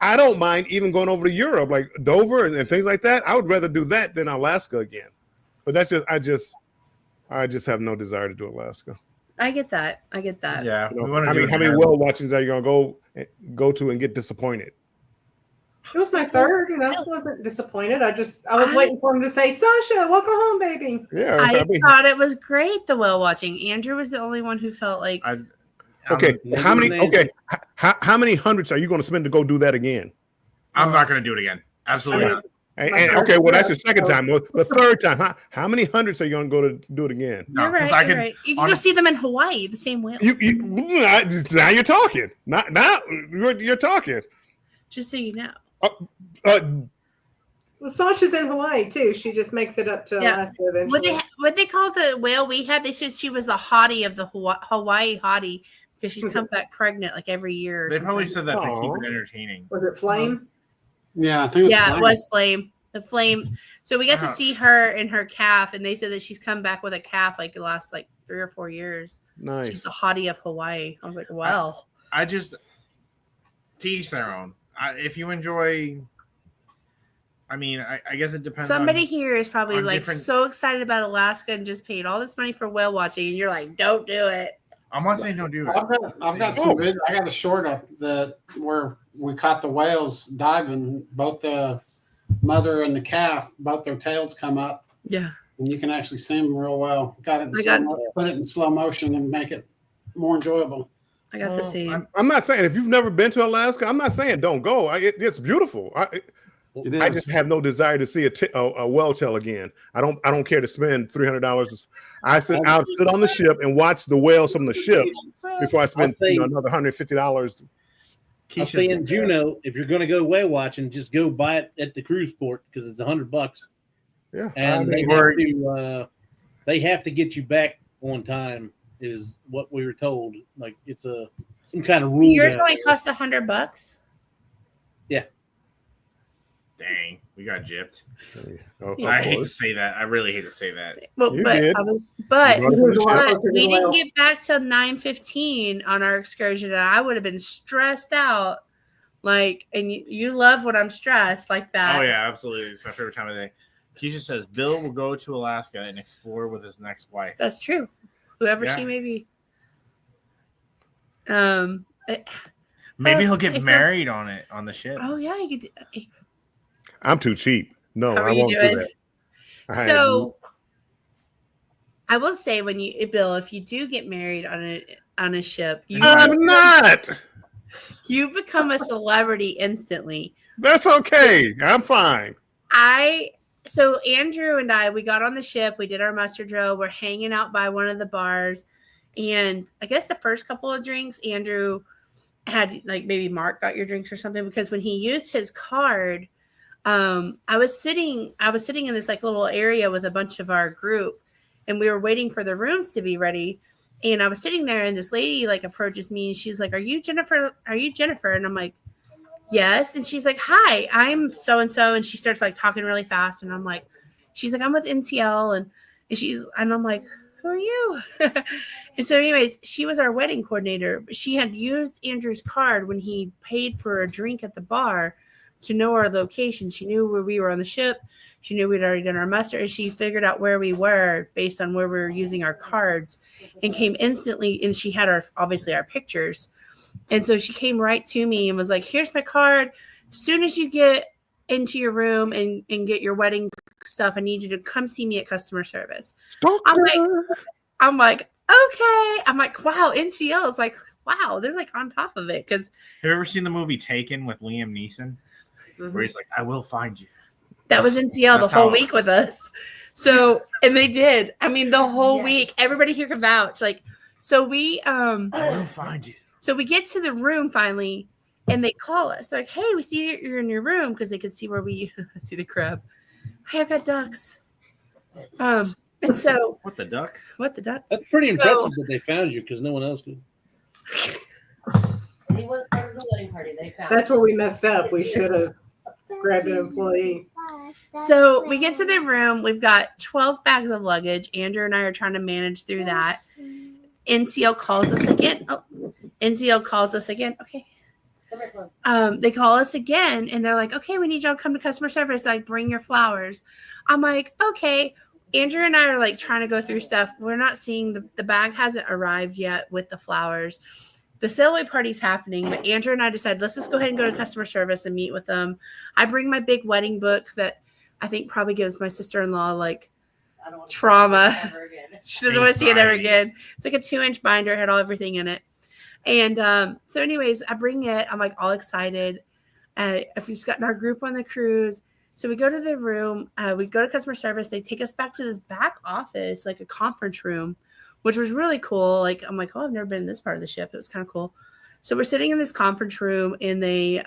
I don't mind even going over to Europe, like Dover and things like that. I would rather do that than Alaska again. But that's I just have no desire to do Alaska. I get that. Yeah. You know, we wanna how do many it now. whale watchings are you gonna go to and get disappointed? It was my third, I wasn't disappointed. I was waiting for him to say, Sasha, welcome home, baby. Yeah. I thought it was great, the whale watching. Andrew was the only one who felt like Okay. I'm- How many? Nancy. Okay. How many hundreds are you going to spend to go do that again? I'm not going to do it again. Absolutely I mean, not. And okay, well that's your second time. Well, the third time, how many hundreds are you going to go to do it again? No, you're right. 'cause I You're can- right. You can go see them in Hawaii, the same whales. Now you're talking. Now you're talking. Just so you know. Well, Sasha's in Hawaii too. She just makes it up to Yeah. Alaska eventually. What they call the whale we had? They said she was the hottie of the Hawaii hottie because she's come back pregnant like every year. or They probably something. said that to keep Aw. it entertaining. Was it Flame? Yeah, I think it was Yeah, Flame. it was Flame. The Flame. So we got to Wow. see her and her calf, and they said that she's come back with a calf like the last 3 or 4 years. She's Nice. the hottie of Hawaii. I was like, well, I just to each their own. If you enjoy, I mean, I guess it depends. somebody on, here is probably on like different- so excited about Alaska and just paid all this money for whale watching, and you're like, don't do it. I'm not saying don't do it. I've got some good. I got a short up where we caught the whales diving. Both the mother and the calf, both their tails come up, Yeah. and you can actually see them real well. Got it. Put it in slow motion and make it more enjoyable. I got the same. I'm not saying if you've never been to Alaska, I'm not saying don't go. It's beautiful. It is. I just have no desire to see a whale tail again. I don't care to spend $300. I'll sit on the ship and watch the whales from the ship before I spend I'll say- another $150. I'm saying, Juno, if you're going to go whale watching, just go buy it at the cruise port because it's $100. Yeah, And they have to get you back on time, is what we were told. Like it's some kind of rule. Yours now. only cost $100. Dang, we got gypped. of I hate to course. say that. I really hate to say that. Well, You but did. I was, but You brought it to the ship. But we didn't get back till 9:15 on our excursion, and I would have been stressed out. And you love when I'm stressed like that. Oh yeah, absolutely. It's my favorite time of the day. Keisha says Bill will go to Alaska and explore with his next wife. That's true. Whoever Yeah. she may be. Maybe he'll if get I'm- married on the ship. Oh yeah, you could. I'm too cheap. No, How are I you won't do doing? that. I So, I will say, Bill, if you do get married on a ship, I'm not. you become a celebrity instantly. That's okay. I'm fine. So Andrew and I, we got on the ship, we did our muster drill, we're hanging out by one of the bars, and I guess the first couple of drinks, Andrew had maybe Mark got your drinks or something, because when he used his card, I was sitting in this little area with a bunch of our group, and we were waiting for the rooms to be ready. And I was sitting there, and this lady approaches me, and she's like, "Are you Jennifer? Are you Jennifer?" And I'm like, "Yes." And she's like, "Hi, I'm so and so." And she starts talking really fast, and I'm like, "She's like, I'm with NCL," and I'm like, "Who are you?" And so, anyways, she was our wedding coordinator. She had used Andrew's card when he paid for a drink at the bar to know our location. She knew where we were on the ship. She knew we'd already done our muster, and she figured out where we were based on where we were using our cards, and came instantly. And she had obviously our pictures. And so she came right to me and was like, "Here's my card. As soon as you get into your room and get your wedding stuff, I need you to come see me at customer service." I'm like, okay. I'm like, wow, NCL is wow, they're on top of it. Because Have you ever seen the movie Taken with Liam Neeson? Where he's like, "I will find you." that was NCL That's the whole how- week with us. So, and they did. I mean, the whole Yes. week, everybody here can vouch. So we, I will find you. So we get to the room finally, and they call us. They're like, "Hey, we see you're in your room," because they could see where we see the crab. Hey, I've got ducks. And so What the duck? what the duck? That's pretty So- impressive that they found you because no one else did. And he wasn't part of the wedding party. They found. That's where we messed up. We should have grabbed an employee. So we get to the room. We've got 12 bags of luggage. Andrew and I are trying to manage through that. NCL calls us again. Oh, NCL calls us again. Okay. Come here, Chloe. They call us again and they're like, okay, we need y'all to come to customer service. Like, bring your flowers. I'm like, okay. Andrew and I are like trying to go through stuff. We're not seeing the bag hasn't arrived yet with the flowers. The sailaway party's happening, but Andrew and I decided, let's just go ahead and go to customer service and meet with them. I bring my big wedding book that I think probably gives my sister-in-law like I don't want trauma. To see it ever again. She doesn't want to see it ever Anxiety. again. It's like a 2-inch binder, had everything in it. And so anyways, I bring it. I'm like all excited. If we've gotten our group on the cruise. So we go to the room. We go to customer service. They take us back to this back office, like a conference room, which was really cool. Like, I'm like, oh, I've never been in this part of the ship. It was kind of cool. So we're sitting in this conference room and they,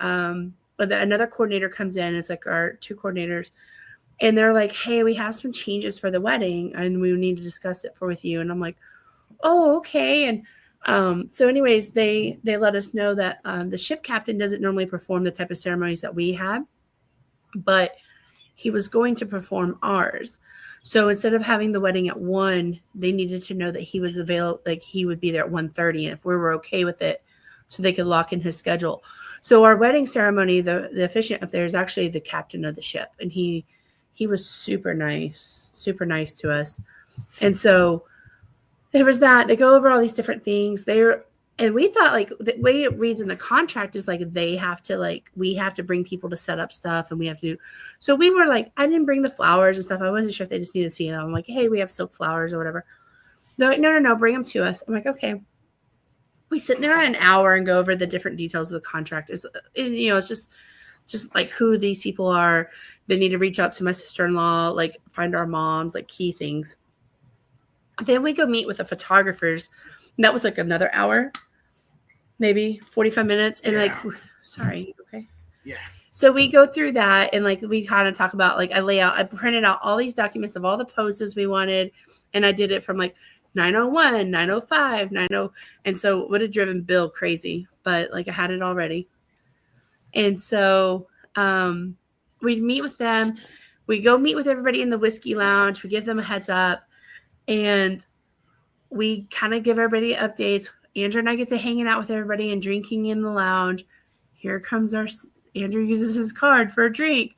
another coordinator comes in. It's like our 2 coordinators. And they're like, hey, we have some changes for the wedding and we need to discuss it with you. And I'm like, oh, okay. And so anyways, they let us know that the ship captain doesn't normally perform the type of ceremonies that we had, but he was going to perform ours. So instead of having the wedding at 1, they needed to know that he was available, like he would be there at 1:30, and if we were okay with it, so they could lock in his schedule. So our wedding ceremony, the officiant up there is actually the captain of the ship, and he was super nice to us. And so there was that. They go over all these different things. And we thought like the way it reads in the contract is like we have to bring people to set up stuff and we have to do. So we were like, I didn't bring the flowers and stuff. I wasn't sure if they just needed to see them. I'm like, hey, we have silk flowers or whatever. They're like, no, bring them to us. I'm like, okay. We sit there an hour and go over the different details of the contract. It's just like who these people are. They need to reach out to my sister-in-law, like find our moms, like key things. Then we go meet with the photographers. And that was like another hour, maybe 45 minutes. And like, sorry, okay. Yeah. So we go through that and like we kind of talk about like I printed out all these documents of all the poses we wanted. And I did it from like 901, 905, 90. And so it would have driven Bill crazy, but like I had it already. And so we'd meet with them. We go meet with everybody in the whiskey lounge. We give them a heads up. And we kind of give everybody updates. Andrew and I get to hanging out with everybody and drinking in the lounge. Here comes Andrew uses his card for a drink.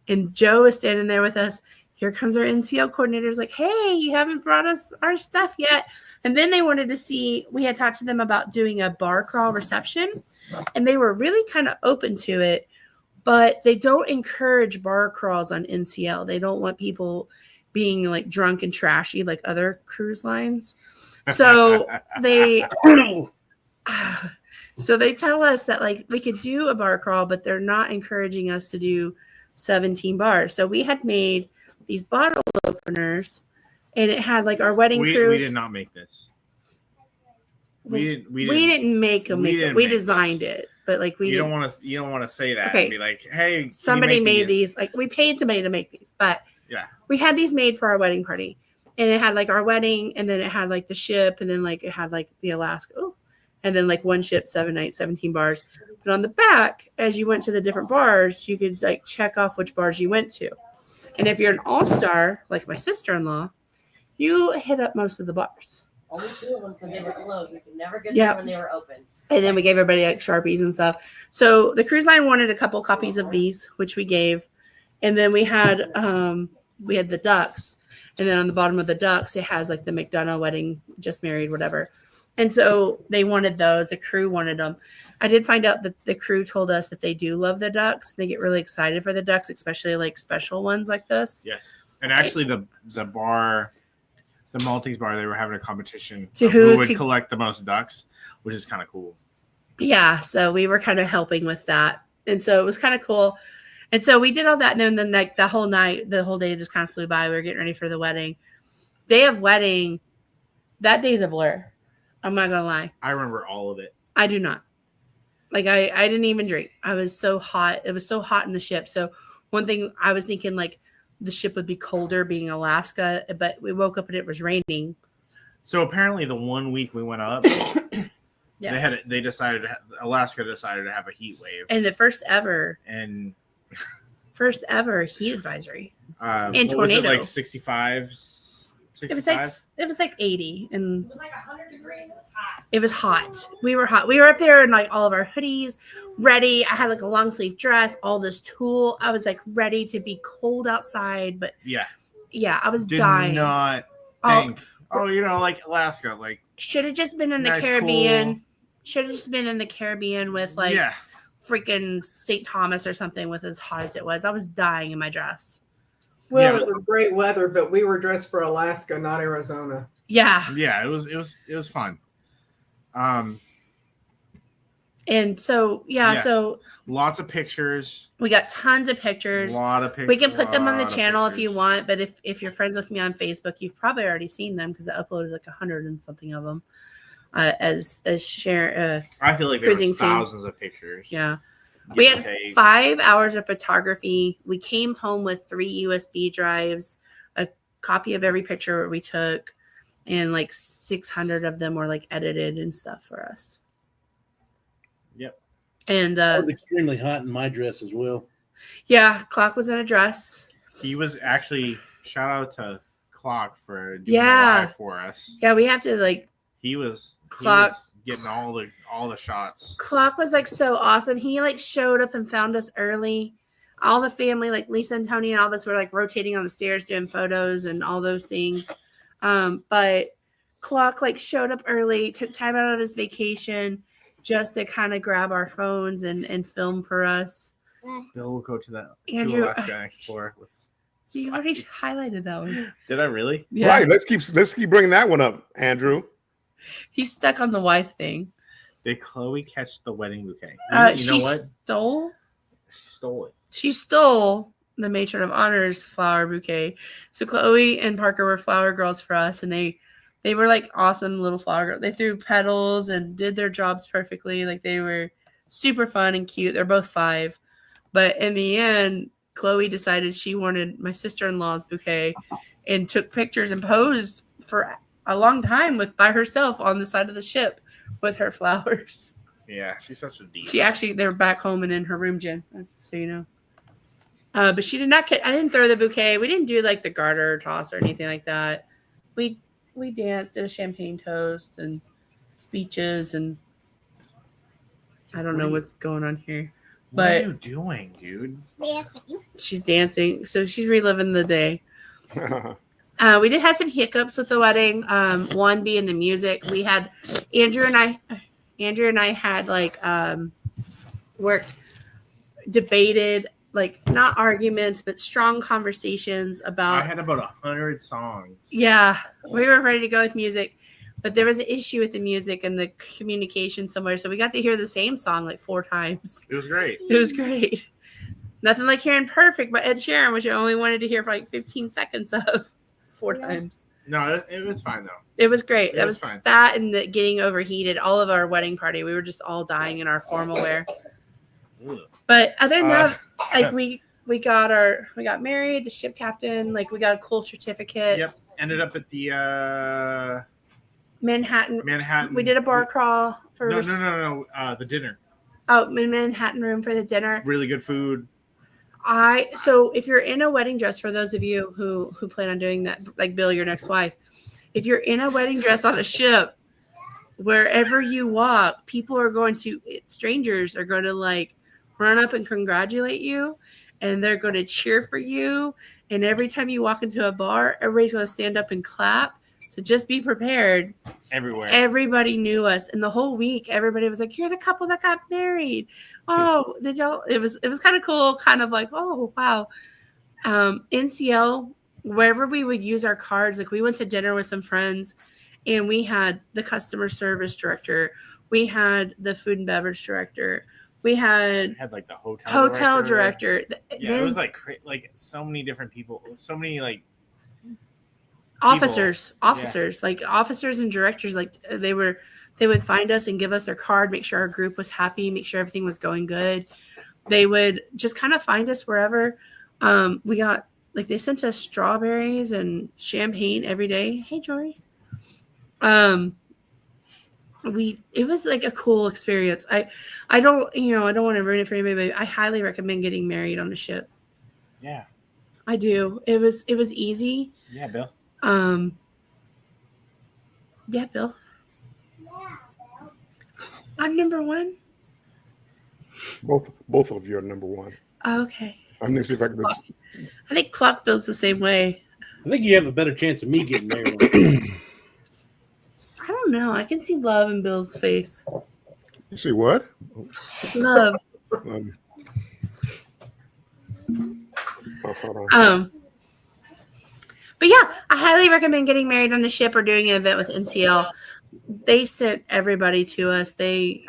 And Joe is standing there with us. Here comes our NCL coordinators like, hey, you haven't brought us our stuff yet. And then they wanted to see, we had talked to them about doing a bar crawl reception. And they were really kind of open to it. But they don't encourage bar crawls on NCL. They don't want people being like drunk and trashy like other cruise lines. So they tell us that like we could do a bar crawl, but they're not encouraging us to do 17 bars. So we had made these bottle openers and it had like our wedding cruise. We did not make this. We didn't make them. We designed it, but like you don't want to say that Okay. and be like, hey, can you somebody make made these. Like we paid somebody to make these, but Yeah. we had these made for our wedding party. And it had like our wedding, and then it had like the ship, and then like it had like the Alaska. Oh, and then like one ship, 7 nights, 17 bars. But on the back, as you went to the different bars, you could like check off which bars you went to. And if you're an all-star, like my sister-in-law, you hit up most of the bars. Only 2 of them because they were closed. We could never get Yep. them when they were open. And then we gave everybody like Sharpies and stuff. So the cruise line wanted a couple copies of these, which we gave. And then we had the ducks. And then on the bottom of the ducks, it has like the McDonough wedding, just married, whatever. And so they wanted those. The crew wanted them. I did find out that the crew told us that they do love the ducks. They get really excited for the ducks, especially like special ones like this. Yes. And actually the bar, the Maltese bar, they were having a competition To of who who would could- collect the most ducks, which is kind of cool. Yeah. So we were kind of helping with that. And so it was kind of cool. And so we did all that. And then like the whole night, the whole day just kind of flew by. We were getting ready for the wedding. Day of wedding, that day's a blur. I'm not going to lie. I remember all of it. I do not. Like I didn't even drink. I was so hot. It was so hot in the ship. So one thing I was thinking, like, the ship would be colder being Alaska, but we woke up and it was raining. So apparently, the 1 week we went up, Yes. Alaska decided to have a heat wave, And the first ever and heat advisory. and And tornado. like 65. It was like 80, and It was like 100 degrees. It was hot. it was hot. We were hot. We were up there in like all of our hoodies, ready. I had like a long sleeve dress, all this tulle. I was like ready to be cold outside, but Yeah, yeah, I was did dying. not Oh, think. Oh, like Alaska, like should have just been in the nice, Caribbean. cool- Should have just been in the Caribbean with like yeah. freaking St. Thomas or something with as hot as it was. I was dying in my dress. Well, Yeah. it was great weather, but we were dressed for Alaska, not Arizona. Yeah. Yeah, it was fun. And so, Yeah. so Lots of pictures. we got tons of pictures. A lot of pictures. We can put them on the channel if you want, but if you're friends with me on Facebook, you've probably already seen them because I uploaded like 100 and something of them. As share, I feel like there cruising was scene. thousands of pictures. yeah. Give We or had take. 5 hours of photography. We came home with 3 USB drives, a copy of every picture we took, and like 600 of them were like edited and stuff for us. Yep. And I was extremely hot in my dress as well. yeah, Clock was in a dress. He was actually shout out to Clock for doing Yeah. the live for us. Yeah, we have to like He was Clock- getting all the shots. Clock was like so awesome. He like showed up and found us early. All the family, like Lisa and Tony and all of us were like rotating on the stairs doing photos and all those things. But Clock like showed up early, took time out of his vacation just to kind of grab our phones and film for us. Bill will go to that Andrew- to Alaska and explore. You already highlighted that one. Did I really? Yeah. Right. Let's keep bringing that one up, Andrew. He's stuck on the wife thing. Did Chloe catch the wedding bouquet? She You know what? stole She stole it. She stole the matron of honor's flower bouquet. So Chloe and Parker were flower girls for us, and they were like awesome little flower girls. They threw petals and did their jobs perfectly. Like they were super fun and cute. They're both 5, but in the end, Chloe decided she wanted my sister-in-law's bouquet and took pictures and posed for a long time by herself on the side of the ship with her flowers. Yeah, she's such a diva. They were back home and in her room, Jen, so you know. But she did not I didn't throw the bouquet. We didn't do like the garter toss or anything like that. We danced, did a champagne toast and speeches, and I don't know what's going on here. What But are you doing, dude? she's dancing, so she's reliving the day. We did have some hiccups with the wedding. One being the music. We had Andrew and I had like debated, like not arguments, but strong conversations I about. had about 100 songs. Yeah, we were ready to go with music, but there was an issue with the music and the communication somewhere. So we got to hear the same song like 4 times. It was great. It was great. Nothing like hearing Perfect by Ed Sheeran, which I only wanted to hear for like 15 seconds of 4 times. No, it was fine though. It was great. It That was was fine. that and the getting overheated. All of our wedding party, we were just all dying in our formal wear. Ugh. But other than that, like we got married, the ship captain, like we got a cool certificate. Yep. Ended up at the Manhattan. Manhattan. We did a bar crawl for No. The dinner. Manhattan room for the dinner. Really good food. So if you're in a wedding dress, for those of you who plan on doing that, like Bill, your next wife, if you're in a wedding dress on a ship, wherever you walk, strangers are going to like run up and congratulate you, and they're going to cheer for you. And every time you walk into a bar, everybody's going to stand up and clap. So just be prepared. Everywhere. Everybody knew us, and the whole week, everybody was like, "You're the couple that got married." Oh, did y'all? It was kind of cool, kind of like, oh wow. NCL, wherever we would use our cards, like we went to dinner with some friends, and we had the customer service director, we had the food and beverage director, we had Had like the hotel director. Yeah, Then it was like so many different people. So many like officers, like officers and directors, like they were They would find us and give us their card, make sure our group was happy, make sure everything was going good. They would just kind of find us wherever. We got like they sent us strawberries and champagne every day. Hey, Jory. It was like a cool experience. I don't want to ruin it for anybody, but I highly recommend getting married on a ship. Yeah. I do. It was easy. Yeah, Bill. Yeah, Bill. I'm number one. Both of you are number one. Oh, okay. I'm going to see if I can. I think Clock feels the same way. I think you have a better chance of me getting married. I don't know. I can see love in Bill's face. You see what? Love. Hold on. But yeah, I highly recommend getting married on a ship or doing an event with NCL. They sent everybody to us. They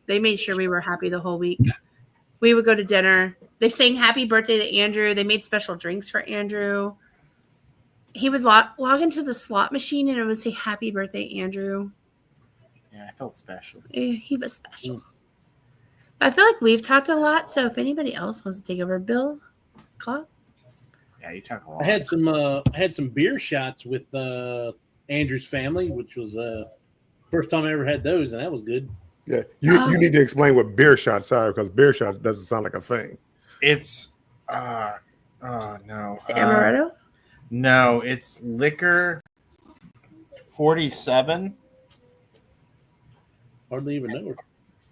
made sure we were happy the whole week. We would go to dinner. They sang happy birthday to Andrew. They made special drinks for Andrew. He would log into the slot machine and it would say happy birthday, Andrew. Yeah, I felt special. He was special. I feel like we've talked a lot, so if anybody else wants to take over, Bill, Clock. Yeah, you talk a lot. I had some beer shots with Andrew's family, which was first time I ever had those, and that was good. Yeah, you need to explain what beer shots are because beer shots doesn't sound like a thing. It's no. Amaretto? No, it's liquor 47. Hardly even know her.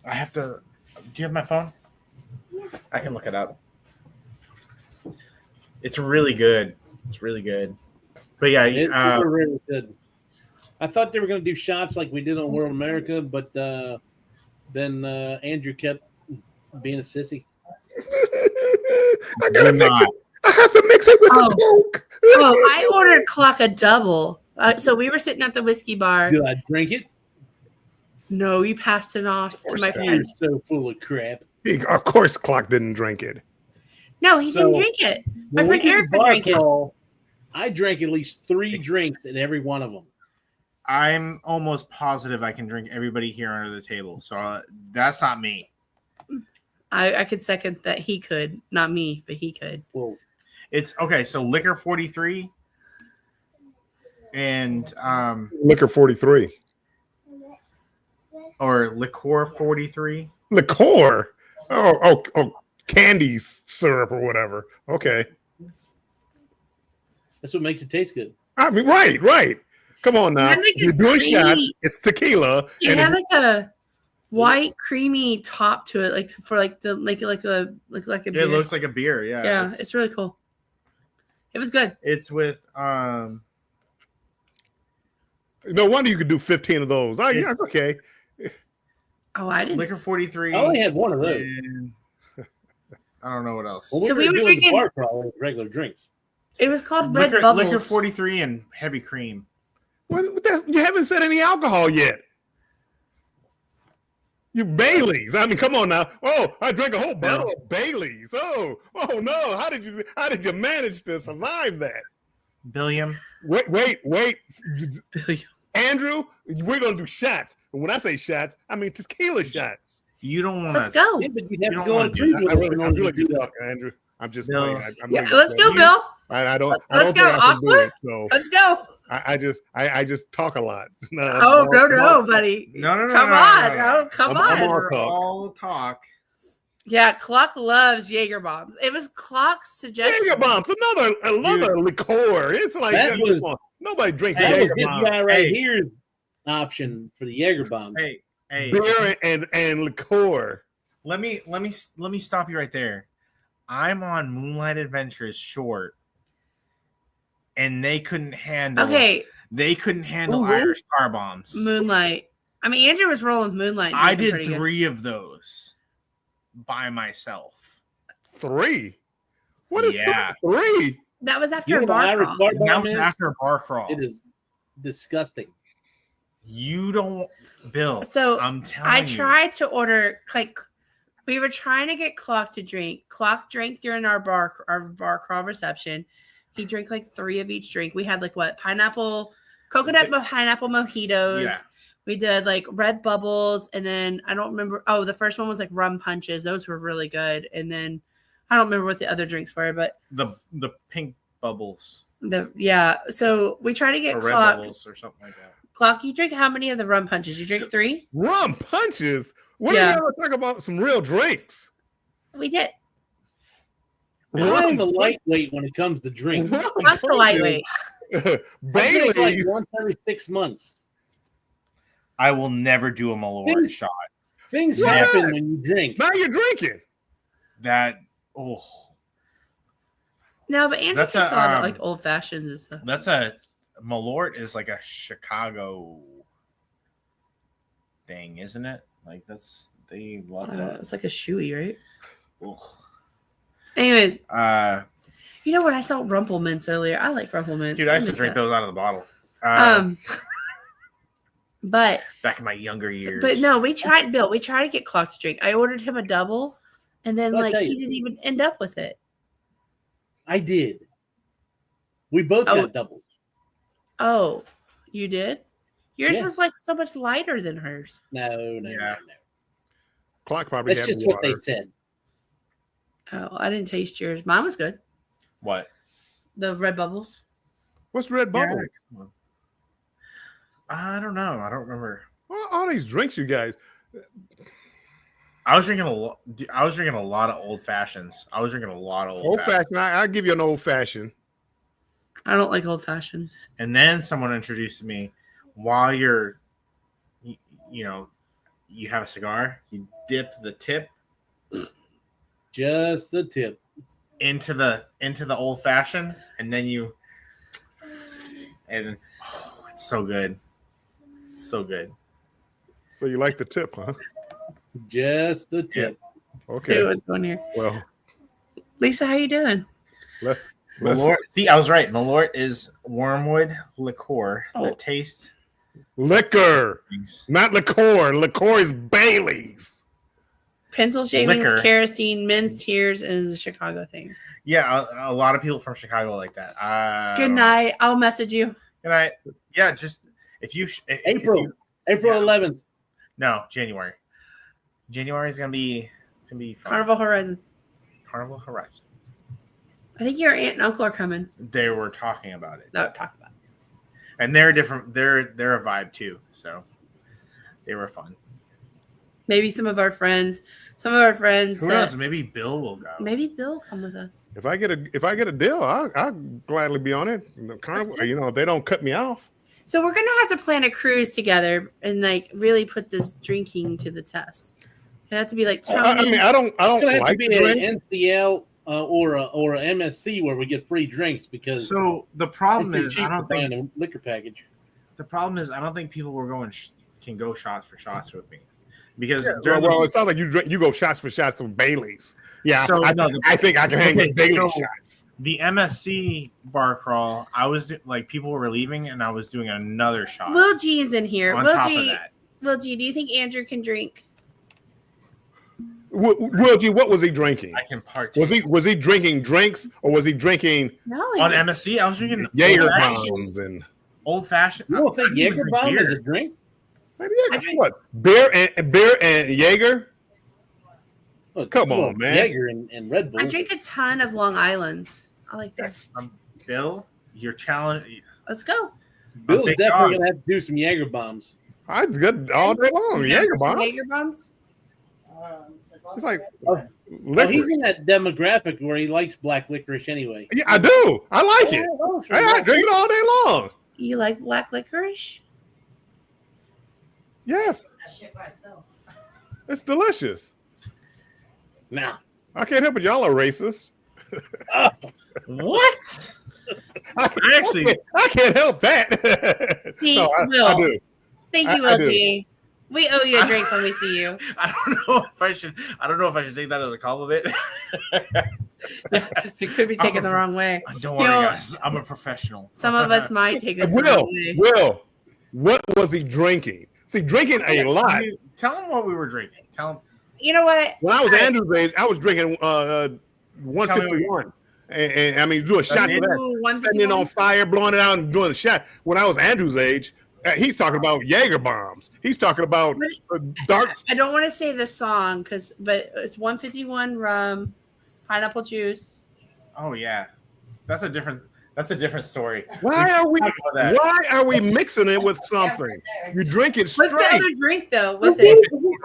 I have to. Do you have my phone? I can look it up. It's really good. It's really good. But yeah, They were really good. I thought they were going to do shots like we did on World America, but then Andrew kept being a sissy. I gotta mix it. I have to mix it with a Coke. I ordered Clock a double. So we were sitting at the whiskey bar. Did I drink it? No, you passed it off to my You're friend. so full of crap. Of course, Clock didn't drink it. No, he didn't So, drink it. My When friend we did Eric the would bar drink it. crawl, I drank at least 3 drinks at every one of them. I'm almost positive I can drink everybody here under the table. So that's not me. I could second that he could. Not me, but he could. Well, It's okay. So liquor 43 and Liquor 43. or liqueur 43. Liqueur. Oh, candy syrup or whatever. Okay. that's what makes it taste good. I mean, right. Come on now. And like You're a doing creamy- shots. It's tequila. It and had like a white creamy top to it, like for like the like a It beer. looks like a beer. Yeah. Yeah, it's really cool. It was good. It's with no wonder you could do 15 of those. Oh, yeah, it's okay. Oh, I didn't. liquor 43. I only had one of those. and I don't know what else. When So we were doing drinking- the bar crawl, it was regular drinks. It was called Red Liquor, Bubbles. liquor 43 and heavy cream. You haven't said any alcohol yet. You Baileys. I mean, come on now. Oh, I drank a whole bottle of Baileys. Oh no. How did you manage to survive that? Billiam. Wait. Billiam. Andrew, we're gonna do shots. And when I say shots, I mean tequila shots. You don't want Let's to. go. Yeah, but you'd have You to don't go on wanna a do cruise that. with I us really, in I'm order really to do that. talking, Andrew. I'm just No. playing. I'm Yeah, really let's go, playing. Bill. I don't Let's think go, I can do Aqua. it, so Let's go. I just talk a lot. Oh no, buddy. No. Come on. Oh, come I'm on. all For talk. all talk. Yeah, Clock loves Jaeger bombs. It was Clock's suggestion. Jaeger bombs, another liqueur. It's like That was- come on. Nobody drinks That was Jaeger this bombs. guy right Hey. here's option for the Jaeger bombs. Hey. Beer and liqueur. Let me stop you right there. I'm on Moonlight Adventures short, and they couldn't handle. Okay, They couldn't handle Ooh. Irish car bombs. Moonlight. I mean, Andrew was rolling with Moonlight. I Doing did pretty good. 3 of those by myself. 3. What is Yeah. 3? That was You after know a what bar Irish crawl. bar And that bomb was is? after a bar crawl. It is disgusting. You don't, Bill. So, I'm telling I you. tried to order like we were trying to get Clock to drink. Clock drank during our bar crawl reception. He drank like 3 of each drink. We had like what coconut pineapple mojitos. Yeah. We did like red bubbles, and then I don't remember. Oh, the first one was like rum punches. Those were really good. And then I don't remember what the other drinks were, but The pink bubbles So we try to get or red Clock. bubbles or something like that. Clock, you drink how many of the rum punches? You drink 3? Rum punches. What Yeah. are you talking about? Some real drinks. We did. I'm a lightweight when it comes to drinks. Rum That's the lightweight. I drink like Bailey's. once every 6 months. I will never do a Malort Things- shot. Things Yeah. happen when you drink. Now you're drinking. That No, but Andrew That's drinks a, a lot of um, like old fashions and stuff. that's a Malort is like a Chicago thing, isn't it? Like they I love don't know. that. It's like a shoey, right? Ugh. Anyways, Uh, you know what? I saw Rumple Mints earlier. I like Rumple Mints. dude, I used to miss drink that. those out of the bottle. But Back in my younger years. no, we tried to get Clock to drink. I ordered him a double, and then I'll like tell he you. didn't even end up with it. I did. We both Oh. got doubles. Oh, you did? Yours Yeah. was like so much lighter than hers. No. Yeah. Clock probably That's had just what they water. said. Oh, I didn't taste yours. Mine was good. What? The red bubbles. What's Red Bubble? Yeah, come on. I don't know. I don't remember. All these drinks, you guys. I was drinking a lot. I was drinking a lot of old fashions. I was drinking a lot of Old old fashions. fashioned. I'll give you an old fashioned. I don't like old fashions. And then someone introduced me while you're, you have a cigar, you dip the tip Just the tip. into the old fashioned, and then it's so good. So good. So you like the tip, huh? Just the tip. Okay. It was going here. Well, Lisa, how you doing? let's Malort. See, I was right. Malort is wormwood liqueur Oh. that tastes. liquor, not liqueur. Liqueur is Bailey's. Pencil shavings, Liquor. kerosene, men's tears, and is a Chicago thing. Yeah, a lot of people from Chicago like that. Good night. I'll message you. Good night. Yeah, just if you if April. you- April Yeah. 11th. no, January. January is gonna be fun. Carnival Horizon. Carnival Horizon. I think your aunt and uncle are coming. They were talking about it, No, talk about it. and they're different. They're a vibe too, so they were fun. Maybe some of our friends. Some of our friends. Who knows? Maybe Bill will go. Maybe Bill will come with us. If I get a deal, I'll gladly be on it. The Carnival, good. if they don't cut me off. So we're gonna have to plan a cruise together and like really put this drinking to the test. It have to be like Tony. I mean, I don't It's gonna have to like be to drink. an NCL or a MSC where we get free drinks because So the it's problem too is, cheap I don't to buy think a liquor package. people were going can go shots for shots with me because Well, during the- it sounds like you go shots for shots of Bailey's. Yeah, So, no, I think I can hang okay, with Bailey so- shots. the MSC bar crawl, I was like people were leaving and I was doing another shot Will G is in here. on Will top of G, that. Will G, do you think Andrew can drink? Will G, what was he drinking? I can partake. Was he drinking drinks or was he drinking No. On MSC, I was drinking Jaeger old bombs fashioned. and Old fashioned. You don't think Jaeger bomb is a drink? maybe I drink- what beer and Jaeger? Look, Come well, on, man. Jaeger and Red Bull. I drink a ton of Long Islands. I like that. Bill, your challenge. Let's go. Bill's big definitely dog. gonna have to do some Jaeger bombs. I good all day long. Jaeger bombs. Jaeger bombs. As long It's as like they're- Well, he's licorice. in that demographic where he likes black licorice anyway. Yeah, I do. I like it. Oh, sure. Hey, I drink it all day long. You like black licorice? Yes, that shit by itself. it's delicious. Now, I can't help it. Y'all are racist. What? I can't help that. See, No, I Will. do. Thank I- you, I Will do. G. We owe you a drink when we see you. I don't know if I should. I don't know if I should take that as a compliment. It could be taken the wrong way. Don't worry, You know, guys. I'm a professional. Some of us might take this the wrong way. Will, what was he drinking? See, drinking a lot. Tell him what we were drinking. Tell him. You know what? When I was Andrew's age, I was drinking 151. And I mean, doing shots of that. Ooh, Setting it 151. on fire, blowing it out, and doing the shot. When I was Andrew's age, He's talking about Jaeger bombs. He's talking about dark. I don't want to say the song but it's 151 rum, pineapple juice. Oh yeah, that's a different story. Why are we? Talk about that. Why are we mixing it with something? You drink it What's the straight. other drink though with it?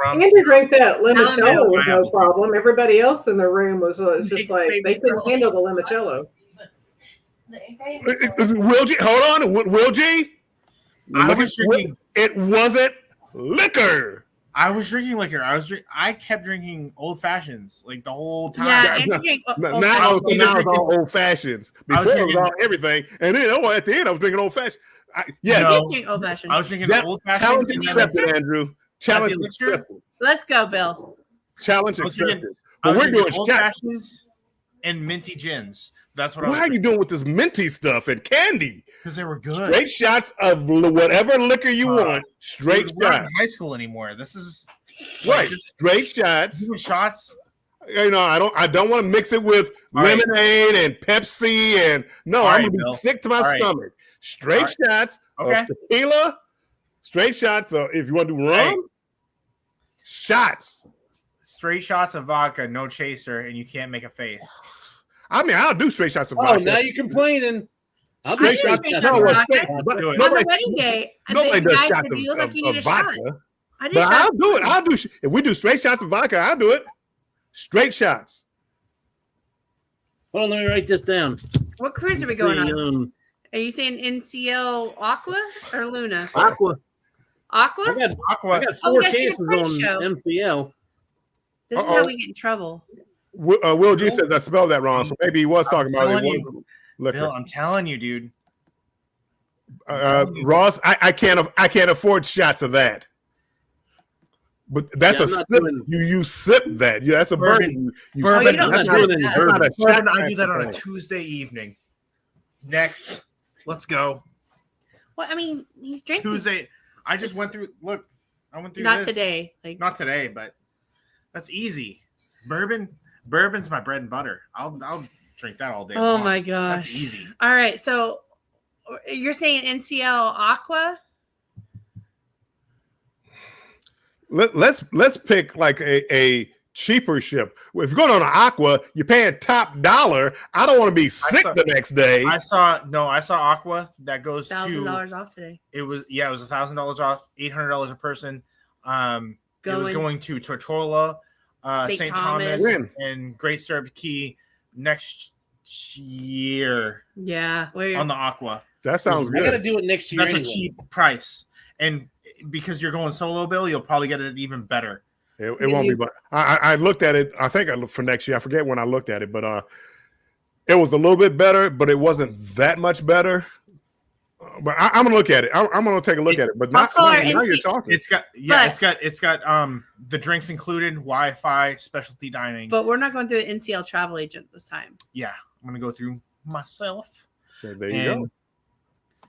Andrew drank that limoncello with no Pineapple. problem. Everybody else in the room was just Mixed like baby they couldn't girl. handle the limoncello. Will G, hold on, Will G. I Look was at- drinking. It wasn't liquor. I was drinking liquor. I kept drinking old fashions like the whole time. Yeah, Yeah, Andrew drank Now, old now fashioned. it's all old fashions. I was Before it was drinking- all everything, and then at the end I was drinking old fashioned. You Yes, No. did drink old fashioned. I was drinking that- old fashioned. challenge accepted, Andrew. Challenge elixir? accepted. Let's go, Bill. Challenge I was drinking- accepted. I But was we're drinking doing old shots. fashions and minty gins. That's what I Why was are you doing with this minty stuff and candy? because they were good. Straight shots of whatever liquor you want. Straight Dude, we're not in shots. high school anymore. This is Right. just Straight shots. doing shots. You know, I don't want to mix it with All right. lemonade and Pepsi and no, All I'm right, gonna be Bill. sick to my All right. stomach. Straight All right. shots Okay. of tequila, straight shots of if you want to do rum, Hey. shots. Straight shots of vodka, no chaser, and you can't make a face. I mean, I'll do straight shots of Oh, vodka. now you're complaining. I'll Straight do straight shots shots of of vodka? vodka. Do it. On the Nobody- wedding day, I Nobody bet you does guys shots would be of, like you need a of shot. vodka. I did But shots. I'll do it. I'll do if we do straight shots of vodka, I'll do it. Straight shots. Hold on, let me write this down. What cruise are we going See, on? Are you saying NCL Aqua or Luna? Aqua. I Aqua? got, I Aqua. got Oh, we 4 gotta see the chances Prince on show. MCL. This is Uh-oh. how we get in trouble. Will G says I spelled that wrong, so maybe he was I'm talking about it. telling Was you, liquor. Bill, I'm telling you, dude. Ross, I can't afford shots of that. But that's Yeah, a I'm not sip. doing- You sip that. Yeah, that's a Bourbon. bourbon. You Bourbon. sip You don't that's do not- that. that's not a Bourbon, shot I do that on a type of thing. Tuesday evening. Next, let's go. Well, I mean, he's drinking. Tuesday. I just went through. Look, I went through. Not this. today. Like, Not today, but that's easy. Bourbon's my bread and butter. I'll drink that all day. oh long. my That's gosh. easy. All right. So you're saying NCL Aqua? Let's pick like a cheaper ship. If you're going on an Aqua, you're paying top dollar. I don't want to be sick saw- the next day. I saw Aqua that goes to $1,000 off today. it was $1,000 off, $800 a person. It was going to Tortola, St. St. Thomas. Thomas, and Great Stirrup Key next year Yeah. Where on the Aqua. That sounds I got to good. do it next year. That's anyway. a cheap price, and because you're going solo, Bill, you'll probably get it even better. It won't be. But I looked at it. I think I looked for next year. I forget when I looked at it, but it was a little bit better, but it wasn't that much better. But I'm gonna look at it. I'm gonna take a look at it. But I'll not call our now. You're NC talking. It's got it's got the drinks included, Wi-Fi, specialty dining. But we're not going through an NCL travel agent this time. Yeah, I'm gonna go through myself. Okay, there you And go.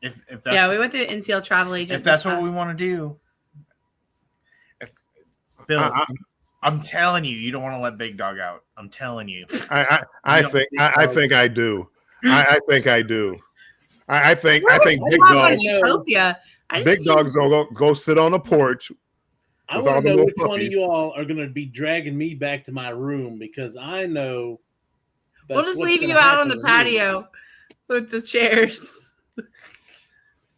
If that's Yeah, we went through an NCL travel agent. if that's this what we past- want to do, Bill, I'm telling you, you don't want to let Big Dog out. I'm telling you. I You think don't I think I do. I think I do. I think Where was Big Bob Dog on Utopia? I didn't Big see- Dog's gonna go sit on the porch. I with all want the to know little which one of puppies. you all are going to be dragging me back to my room because I know. We'll that's just what's leave gonna you out on happen the to me. patio with the chairs.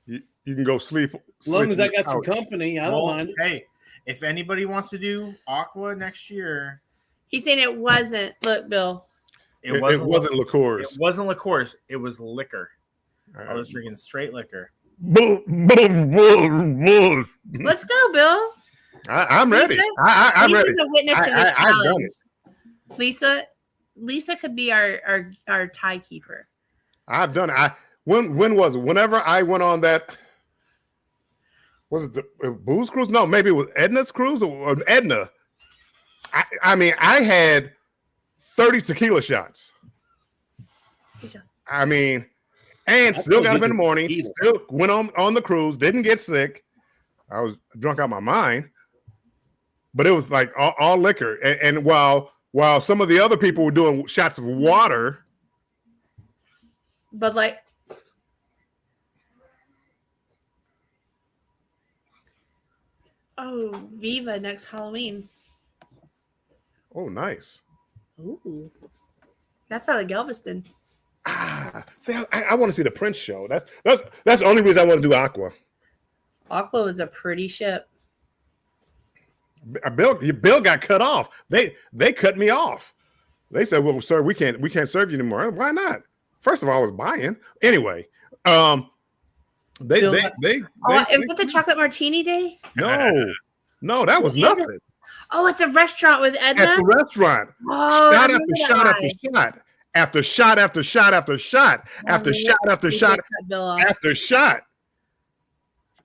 You can go sleep. As long as I on the got some couch. company, I don't Well, mind. hey, if anybody wants to do Aqua next year, He's saying it wasn't. Look, Bill. It wasn't It liqueurs. wasn't liqueurs. It was liquor. I was drinking straight liquor. Let's go, Bill. I'm ready. Lisa? I'm ready. Lisa's a witness to this I've done challenge. it. Lisa could be our tie keeper. I've done it. When was it? Whenever I went on that, was it the booze cruise? No, maybe it was Edna's cruise or Edna. I mean, I had 30 tequila shots. I mean, and I still told got you up in the to morning. tequila. Still went on the cruise. Didn't get sick. I was drunk out my mind, but it was like all liquor. And while some of the other people were doing shots of water. But like, Oh, Viva next Halloween. Oh, nice. Ooh. That's out of Galveston. See, I want to see the Prince show. That's the only reason I want to do Aqua. Aqua was a pretty ship. Bill got cut off. They cut me off. They said, "Well, sir, we can't serve you anymore." Why not? First of all, I was buying anyway. They Bill got- was it the chocolate martini day? No, that was nothing. Oh, at the restaurant with Edna. At the restaurant, Oh, shot I after remember shot that after shot after shot after shot after shot after shot after They did shot cut Bill off. after shot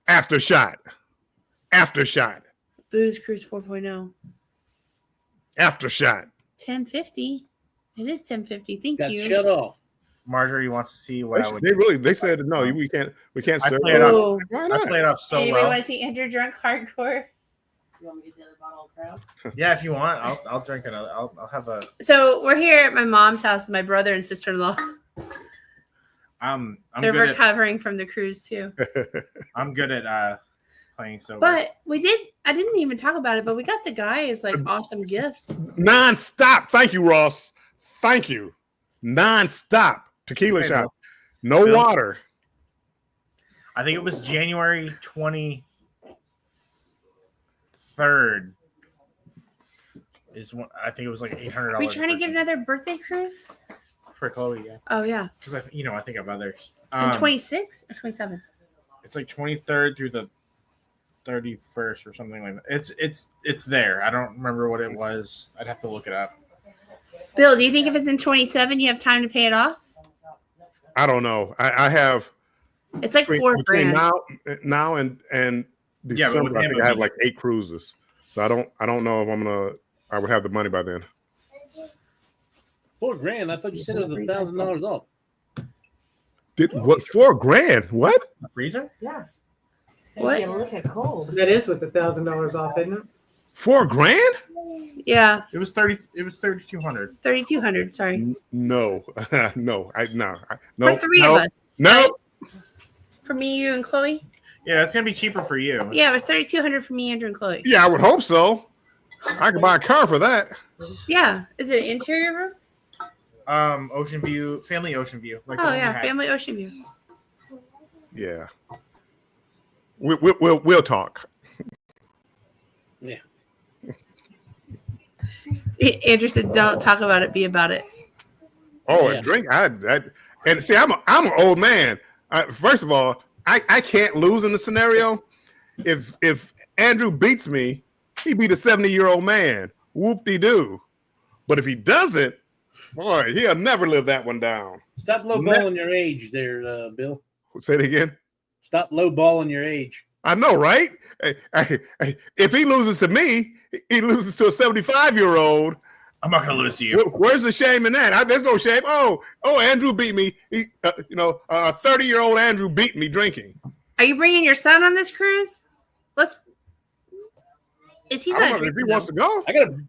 after shot after shot Booze Cruise 4.0. after shot. 1050. It is 1050. Thank Got you. shut off. Marjorie wants to see what I would. They said no, we can't I serve. play it off. Oh. Why I not? play it off so Anybody well. want to see Andrew drunk hardcore? You want me to get the other bottle of Crown? Yeah, if you want, I'll drink another. I'll have a. So we're here at my mom's house. My brother and sister-in-law. I'm They're good recovering from the cruise too. I'm good at playing sober. But I didn't even talk about it, but we got the guys like awesome gifts. Non-stop. Thank you, Ross. Thank you. Non-stop tequila Okay, shot. No Bill. water. I think it was January 23rd. Is one. I think it was like $800. Are we trying to get another birthday cruise? for Chloe? Yeah, Oh yeah. because I think of others. And 26 or 27? It's like 23rd through the 31st or something like that. It's there. I don't remember what it was. I'd have to look it up. Bill, do you think if it's in 27, you have time to pay it off? I don't know. I have It's like between $4,000. now and Yeah, but December. with I him, think it'd I have be- like 8 cruises. So I don't know if I would have the money by then. $4,000. I thought you said it was $1,000 off. Did what? $4,000? What? The freezer? Yeah. What? Get a look at cold. That is with $1,000 off, isn't it? $4,000? Yeah, It was 3,200. 3,200. Sorry. No, no. For three of us. No. For me, you, and Chloe. Yeah, it's gonna be cheaper for you. Yeah, it was 3,200 for me, Andrew, and Chloe. Yeah, I would hope so. I could buy a car for that. Yeah. Is it interior room? Ocean View, family Ocean View. Like the Oh one we yeah, had. family ocean view. Yeah. We'll talk. Andrew said, "Don't talk about it. Be about it." Oh, Yeah. a drink. And see, I'm an old man. First of all, I can't lose in the scenario. If Andrew beats me, he beat a 70-year-old man. Whoop-de-doo. But if he doesn't, boy, he'll never live that one down. Stop lowballing your age there, Bill. Say it again. Stop lowballing your age. I know, right? If he loses to me, he loses to a 75-year-old. I'm not gonna lose to you. Where's the shame in that? There's no shame. Oh, Andrew beat me. He, a 30-year-old Andrew beat me drinking. Are you bringing your son on this cruise? He's I not don't know if drinking, he wants though. to go.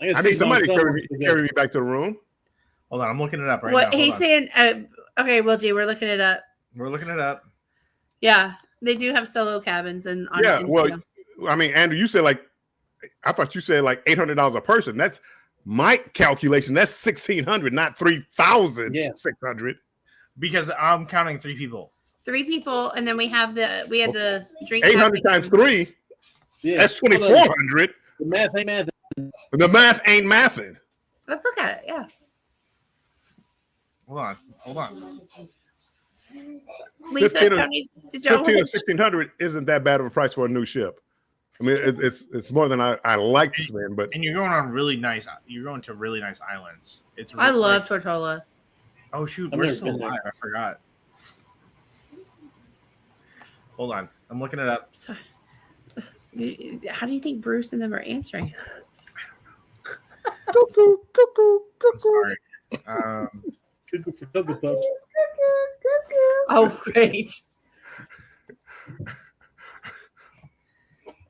I I need somebody to carry me back to the room. Hold on, I'm looking it up right What now. he's Hold on. saying? Okay, Will G, we're looking it up. We're looking it up. Yeah, they do have solo cabins and Yeah, well, I mean, Andrew, you said I thought you said like $800 a person. That's my calculation. That's $1,600, not $3,600. Because I'm counting 3 people. 3 people, and then we had the drink. 800 times 3. Yeah, That's 2,400. The math ain't math. The math ain't mathing. Let's look at it. Yeah. Hold on. Lisa, 15 or- tell me, did y'all 1,500 or watch- 1,600 isn't that bad of a price for a new ship. I mean, it's more than I like to spend, but And you're going on really nice. You're going to really nice islands. It's. I really- love Tortola. Oh shoot, I've we're never still been there. alive. I forgot. Hold on, I'm looking it up. So, how do you think Bruce and them are answering? cuckoo, cuckoo, I'm cuckoo. sorry. Cuckoo for Cocoa Puffs. Oh, great.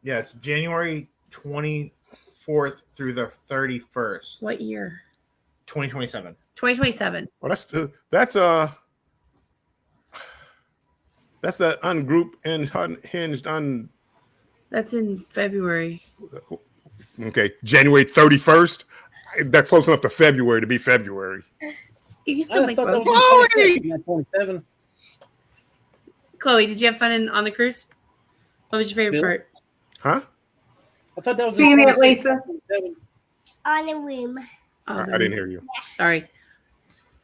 Yeah, it's January 24th through the 31st, What year? 2027. 2027. Well, that's that ungroup and unhinged That's That's in February. Okay, January 31st. That's close enough to February to be February. You can still I make thought that both. was in 26, not 27. Chloe, did you have fun on the cruise? What was your favorite Bill? part? Huh? I thought that was Seeing in it, 26, Lisa. not 27. On the room. Oh, I didn't hear you. Sorry.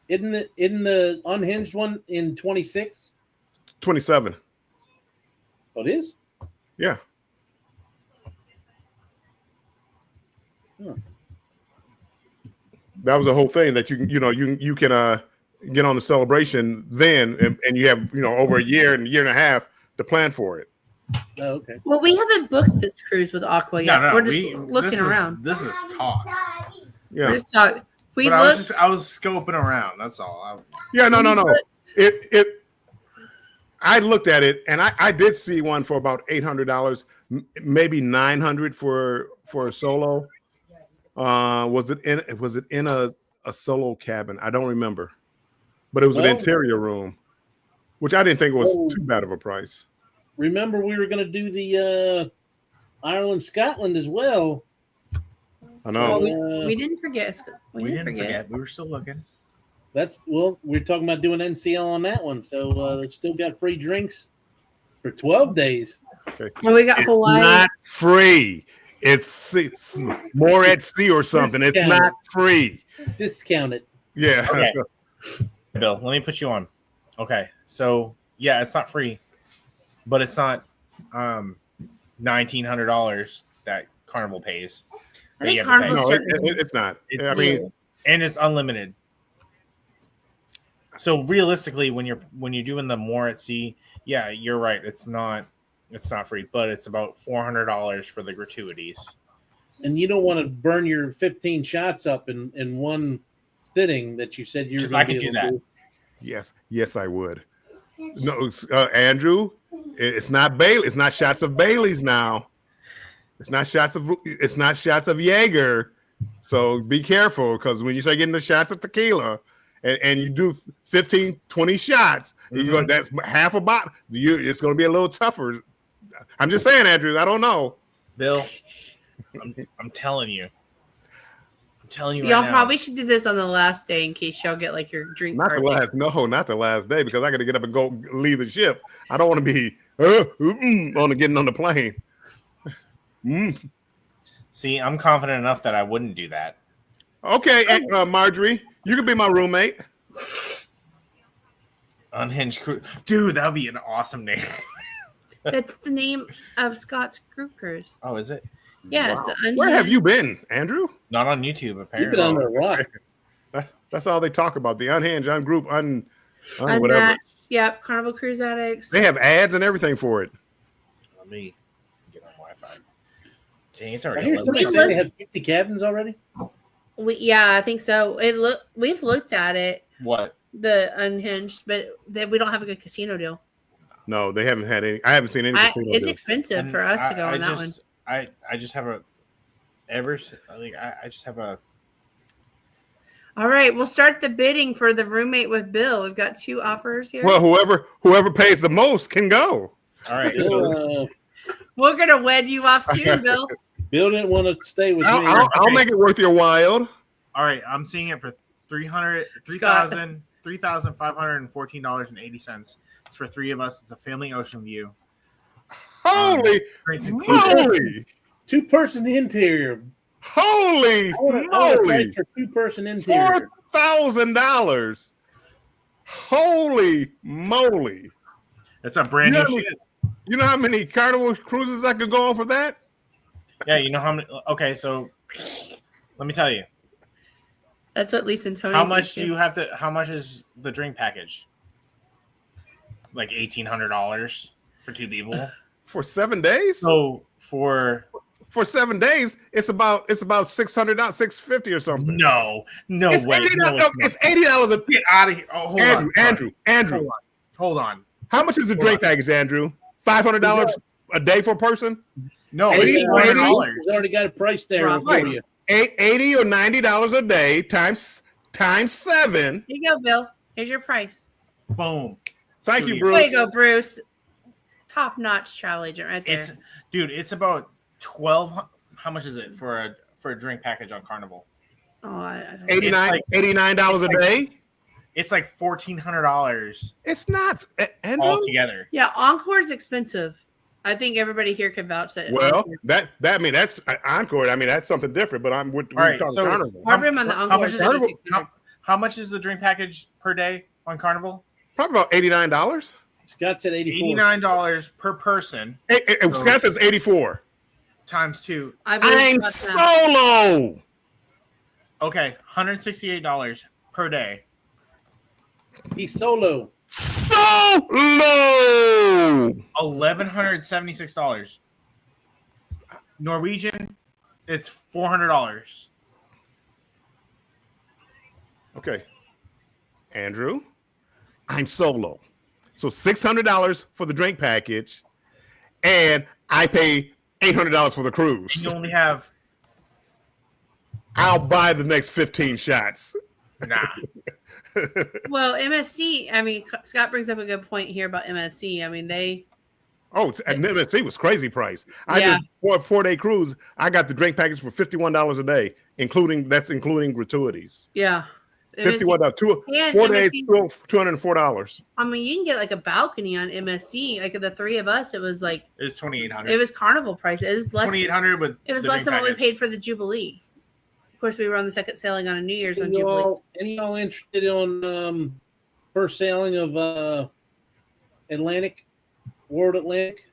Isn't the unhinged one in 26? 27. Oh, it is? Yeah. That was the whole thing that you can get on the celebration then, and you have over a year and a half to plan for it. Oh, okay. Well, we haven't booked this cruise with Aqua yet. No, We're just looking around. This is talks. We're Yeah. just talking. We But looked. I was scoping around. That's all. Yeah. No. I looked at it and I did see one for about $800, maybe $900 for a solo. Was it in a solo cabin? I don't remember, but it was an Well- interior room, which I didn't think was Oh. too bad of a price. Remember, we were going to do the Ireland, Scotland as well. I know. We didn't forget. We didn't forget. We were still looking. We're talking about doing NCL on that one. So it's still got free drinks for 12 days. And we got It's Hawaii. not free. It's more at sea or something. It's Discounted. not free. Discounted. Yeah. Okay. Bill, let me put you on. Okay. So yeah, it's not free, but it's not $1,900 that Carnival pays. I that think you have to pay. Carnival's No, it's not. I mean, And it's unlimited. So realistically, when you're doing the more at sea, yeah, you're right. It's not free, but it's about $400 for the gratuities. And you don't want to burn your 15 shots up in one sitting that you said you were 'Cause going I to be could able do to do. yes, I would. No, Andrew, it's not Bailey. It's not shots of Bailey's now. It's not shots of Jaeger. So be careful, because when you start getting the shots of tequila and you do 15, 20 shots, that's half a bottle. It's going to be a little tougher. I'm just saying, Andrew. I don't know. Bill, I'm telling you. I'm telling you Y'all right now. probably should do this on the last day in case y'all get like your drink Not the card. not the last day, because I got to get up and go leave the ship. I don't want to be getting on the plane. See, I'm confident enough that I wouldn't do that. Okay, Marjorie, you can be my roommate. Unhinged crew, dude, that would be an awesome name. That's the name of Scott's group cruise. Oh, is it? Yes. Wow. Yeah, Where have you been, Andrew? Not on YouTube, You've apparently. been under a rock. That's all they talk about. The unhinged, ungroup, whatever. Unmatched. Yep. Carnival Cruise Addicts. They have ads and everything for it. Let me get on Wi-Fi. Dang, it's I already hear 11. somebody We say looked- they have 50 cabins already. Yeah, I think so. We've looked at it, What? the Unhinged, but we don't have a good casino deal. No, they haven't had any. I haven't seen any. casino It's deals. expensive And for us to go I on that just, one. I just have I just have a. All right, we'll start the bidding for the roommate with Bill. We've got 2 offers here. Well, whoever pays the most can go. All right. So Bill, We're gonna wed you off soon, Bill. Bill didn't want to stay with me. I'll make it worth your while. all right, I'm seeing it for Scott. $3,514.80. It's for 3 of us. It's a family ocean view. Holy Drinks included. moly! 2-person interior. Holy I want a moly! price for 2-person interior. $4,000. Holy moly! It's a brand new Yeah. ship. You know how many Carnival cruises I could go on for that? Yeah, you know how many. Okay, so let me tell you. That's what Lisa and Tony. How much think, do you have to? How much is the drink package? Like $1,800 for 2 people. For 7 days? So for For 7 days, it's about $600, $650 or something. no It's way. $80, No, it's $80 a Get out of here. Oh, hold on. Andrew. Hold on. How much is the drink package, Andrew? $500 a day for a person? No, $80, it's $400. He's already got a price there Rob, for you. $80 or $90 a day times 7. Here you go, Bill. Here's your price. Boom. Thank you, Way Bruce. to go, Bruce. top notch travel agent right there. It's about 12. How much is it for a drink package on Carnival? Oh, I don't know. $89 a day. It's like $1,400 It's not, Andrew. all together. Yeah, Encore is expensive. I think everybody here can vouch that. Well, Encore- that I mean that's Encore. I mean that's something different. But we're right, talking so- Carnival. our room on the How Encore much is is it? $8,600. How much is the drink package per day on Carnival? Probably about $89. Scott said 84. $89 per person Scott says 84. I times 2. believe I'm that's that. solo. Okay, $168 per day. He's solo. Solo. $1,176. Norwegian, it's $400. Okay, Andrew, I'm solo. So $600 for the drink package, and I pay $800 for the cruise. You only have I'll buy the next 15 shots. nah. Well, MSC, I mean, Scott brings up a good point here about MSC. I mean, they, Oh, and MSC was crazy price. I Yeah. did for a 4-day cruise. I got the drink package for $51 a day, including gratuities. yeah. $51, And 4 days, MSC $204. I mean, you can get like a balcony on MSC. Like the three of us, it was like, It's $2,800. it was Carnival price. It was less. $2,800 with It was the less drink than what we package. paid for the Jubilee. Of course, we were on the second sailing on a New Year's on Any Jubilee. y'all interested on first sailing of Atlantic, World Atlantic?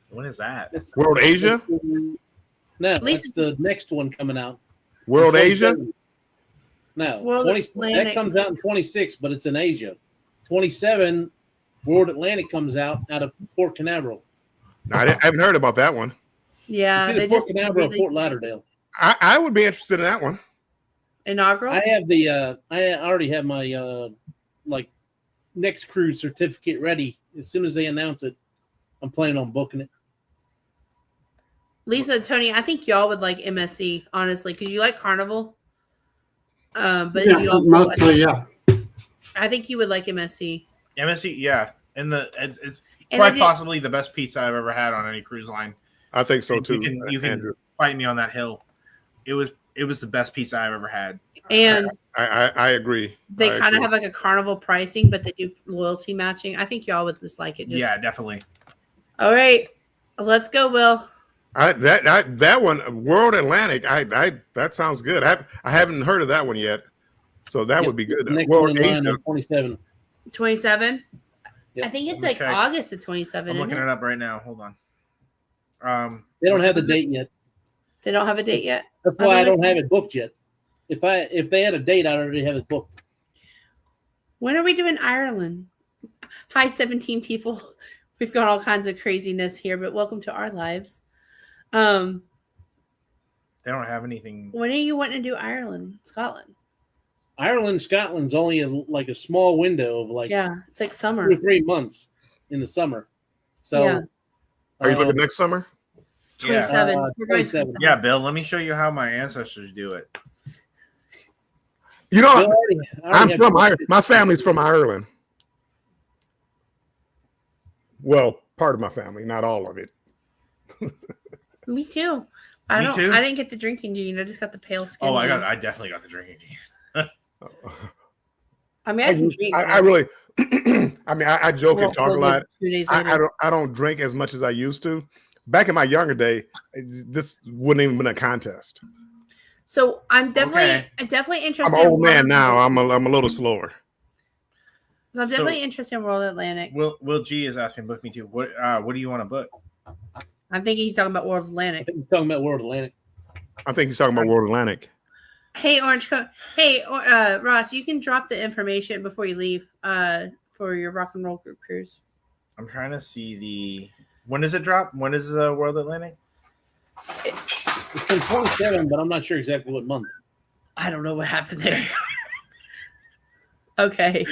When is that? That's- World Asia? No, Lisa- that's the next one coming out. World Asia? 27. No, World 20, Atlantic. that comes out in 26, but it's in Asia. 27, World Atlantic comes out of Port Canaveral. No, I haven't heard about that one. Yeah, It's they either Port just Canaveral or released Fort Lauderdale. I would be interested in that one. inaugural. I have the I already have my like next cruise certificate ready. As soon as they announce it, I'm planning on booking it. Lisa, Tony, I think y'all would like MSC, honestly, because you like Carnival. But Yeah, you also mostly, yeah. I think you would like MSC. MSC, yeah. And it's And quite I did- possibly the best pizza I've ever had on any cruise line. I think so And too. You can Andrew. fight me on that hill. It was the best pizza I've ever had. And I agree. they I kind agree. of have like a Carnival pricing, but they do loyalty matching. I think y'all would just like it. Just, Yeah, definitely. All right, let's go, Will. That one, World Atlantic. That sounds good. I haven't heard of that one yet, so that would be good. The next World one in line Asia. on 27. 27. Yep. I think it's Let me like check. August of 27. I'm isn't looking it? it up right now. Hold on. They don't have the date yet. They don't have a date yet. That's why I don't Otherwise- have it booked yet. If they had a date, I already have it booked. When are we doing Ireland? Hi, 17 people. We've got all kinds of craziness here, but welcome to our lives. They don't have anything. When are you wanting to do Ireland, Scotland? Ireland, Scotland's only like a small window of like Yeah, it's like 2 summer. or 3 months in the summer. So, Yeah. Are you uh, looking next summer? 27. Uh, We're going 27. 27. Yeah, Bill. Let me show you how my ancestors do it. You Bill, I know, already I'm have from booked Ireland. it. My family's from Ireland. Well, part of my family, not all of it. Me too. Me too. I didn't get the drinking gene. I just got the pale skin. Oh, one. I definitely got the drinking gene. I mean, I can drink. I really, I mean, I joke and talk a lot. 2 days later. I don't drink as much as I used to. Back in my younger day, this wouldn't even been a contest. So I'm definitely, Okay. definitely I'm interested. an old in man World now. Atlantic. I'm a little slower. I'm definitely interested in World Atlantic. Will G is asking book me too. What do you want to book? I'm thinking he's talking about World I Atlantic. think we're talking about World Atlantic. I think he's talking about World Atlantic. Hey, Orange Coat. Hey, Ross, you can drop the information before you leave for your rock and roll group cruise. I'm trying to see when does it drop? When is the World Atlantic? It's in 27, but I'm not sure exactly what month. I don't know what happened there. Okay.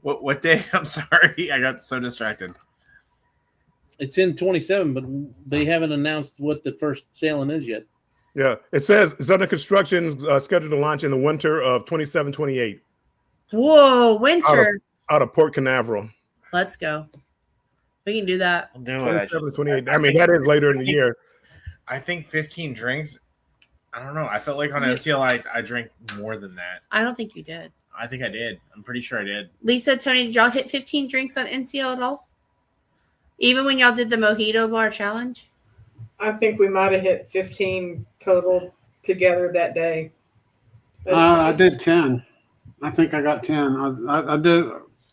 What day? I'm sorry, I got so distracted. It's in 27, but they haven't announced what the first sailing is yet. Yeah, it says it's under construction, scheduled to launch in the winter of 27-28 Whoa, winter. out of Port Canaveral. Let's go. We can do that. I'm doing that. 27 to 28. I mean, that is later in the year. I think 15 drinks. I don't know. I felt like on You- NCL I drank more than that. I don't think you did. I think I did. I'm pretty sure I did. Lisa, Tony, did y'all hit 15 drinks on NCL at all? Even when y'all did the mojito bar challenge? I think we might have hit 15 total together that day. But I did 10. I think I got 10. I did.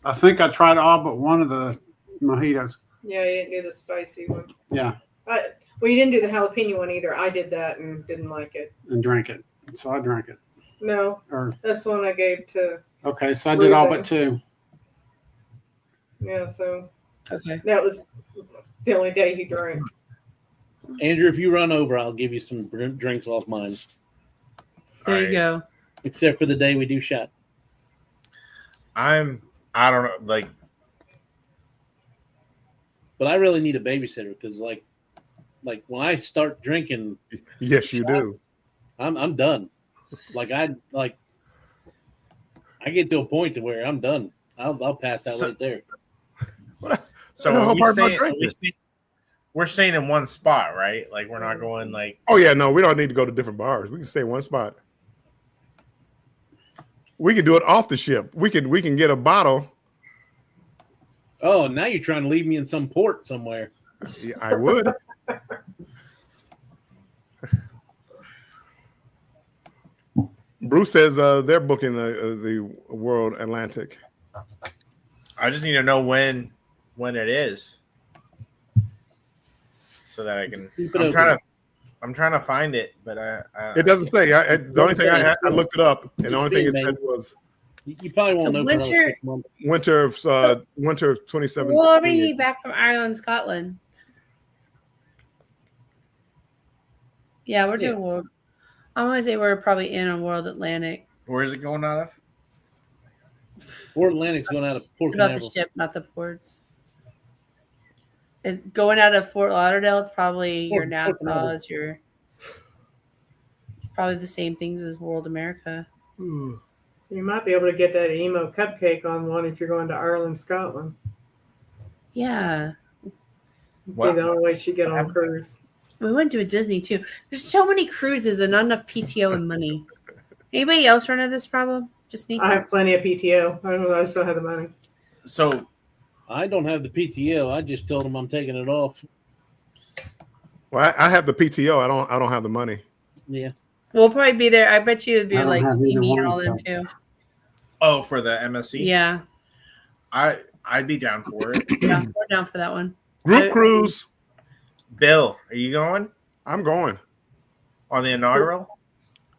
I think I tried all but one of the mojitos. Yeah, you didn't do the spicy one. Yeah, Well, you didn't do the jalapeno one either. I did that and didn't like it. and drank it. So I drank it. No, Or that's the one I gave to. okay, so I did all but two. Yeah, so Okay. that was the only day he drank. Andrew, if you run over, I'll give you some drinks off mine. There you Alright. go. Except for the day we do shot. I don't know. Like, But I really need a babysitter because, like when I start drinking, Yes, you do. I'm done. I get to a point to where I'm done. I'll pass out right there. so The are whole we part about staying, drinking. we're staying in one spot, right? Like, we're not going like. Oh yeah, no, we don't need to go to different bars. We can stay in one spot. We can do it off the ship. We can get a bottle. Oh, now you're trying to leave me in some port somewhere. Yeah, I would. Bruce says they're booking the World Atlantic. I just need to know when it is, so that I can. Keep it I'm trying to find it, but It doesn't say. The only thing I looked it up, and the only thing it said was You probably won't So know for another winter- 6 months. winter of 27. We'll already be back from Ireland, Scotland. Yeah, we're doing world. I'm gonna say we're probably in on World Atlantic. where is it going out of? Port Atlantic's going out of Port About the Canaveral. ship, not the ports. And going out of Fort Lauderdale, it's probably your Port Canaveral. Nassau's, your. It's probably the same things as World America. You might be able to get that emo cupcake on one if you're going to Ireland, Scotland. Yeah, Wow. Be the only way she get on a cruise. we went to a Disney too. There's so many cruises and not enough PTO and money. Anybody else run into this problem? Just me. I have plenty of PTO. I don't know. I just don't have the money. So I don't have the PTO. I just told them I'm taking it off. Well, I have the PTO. I don't have the money. Yeah. We'll probably be there. I bet you it'd be I don't like have either Steamy and one, all them so. too. for the MSC, Yeah, I'd be down for it. yeah, we're down for that one. Group cruise. Bill, are you going I'm going. on the inaugural?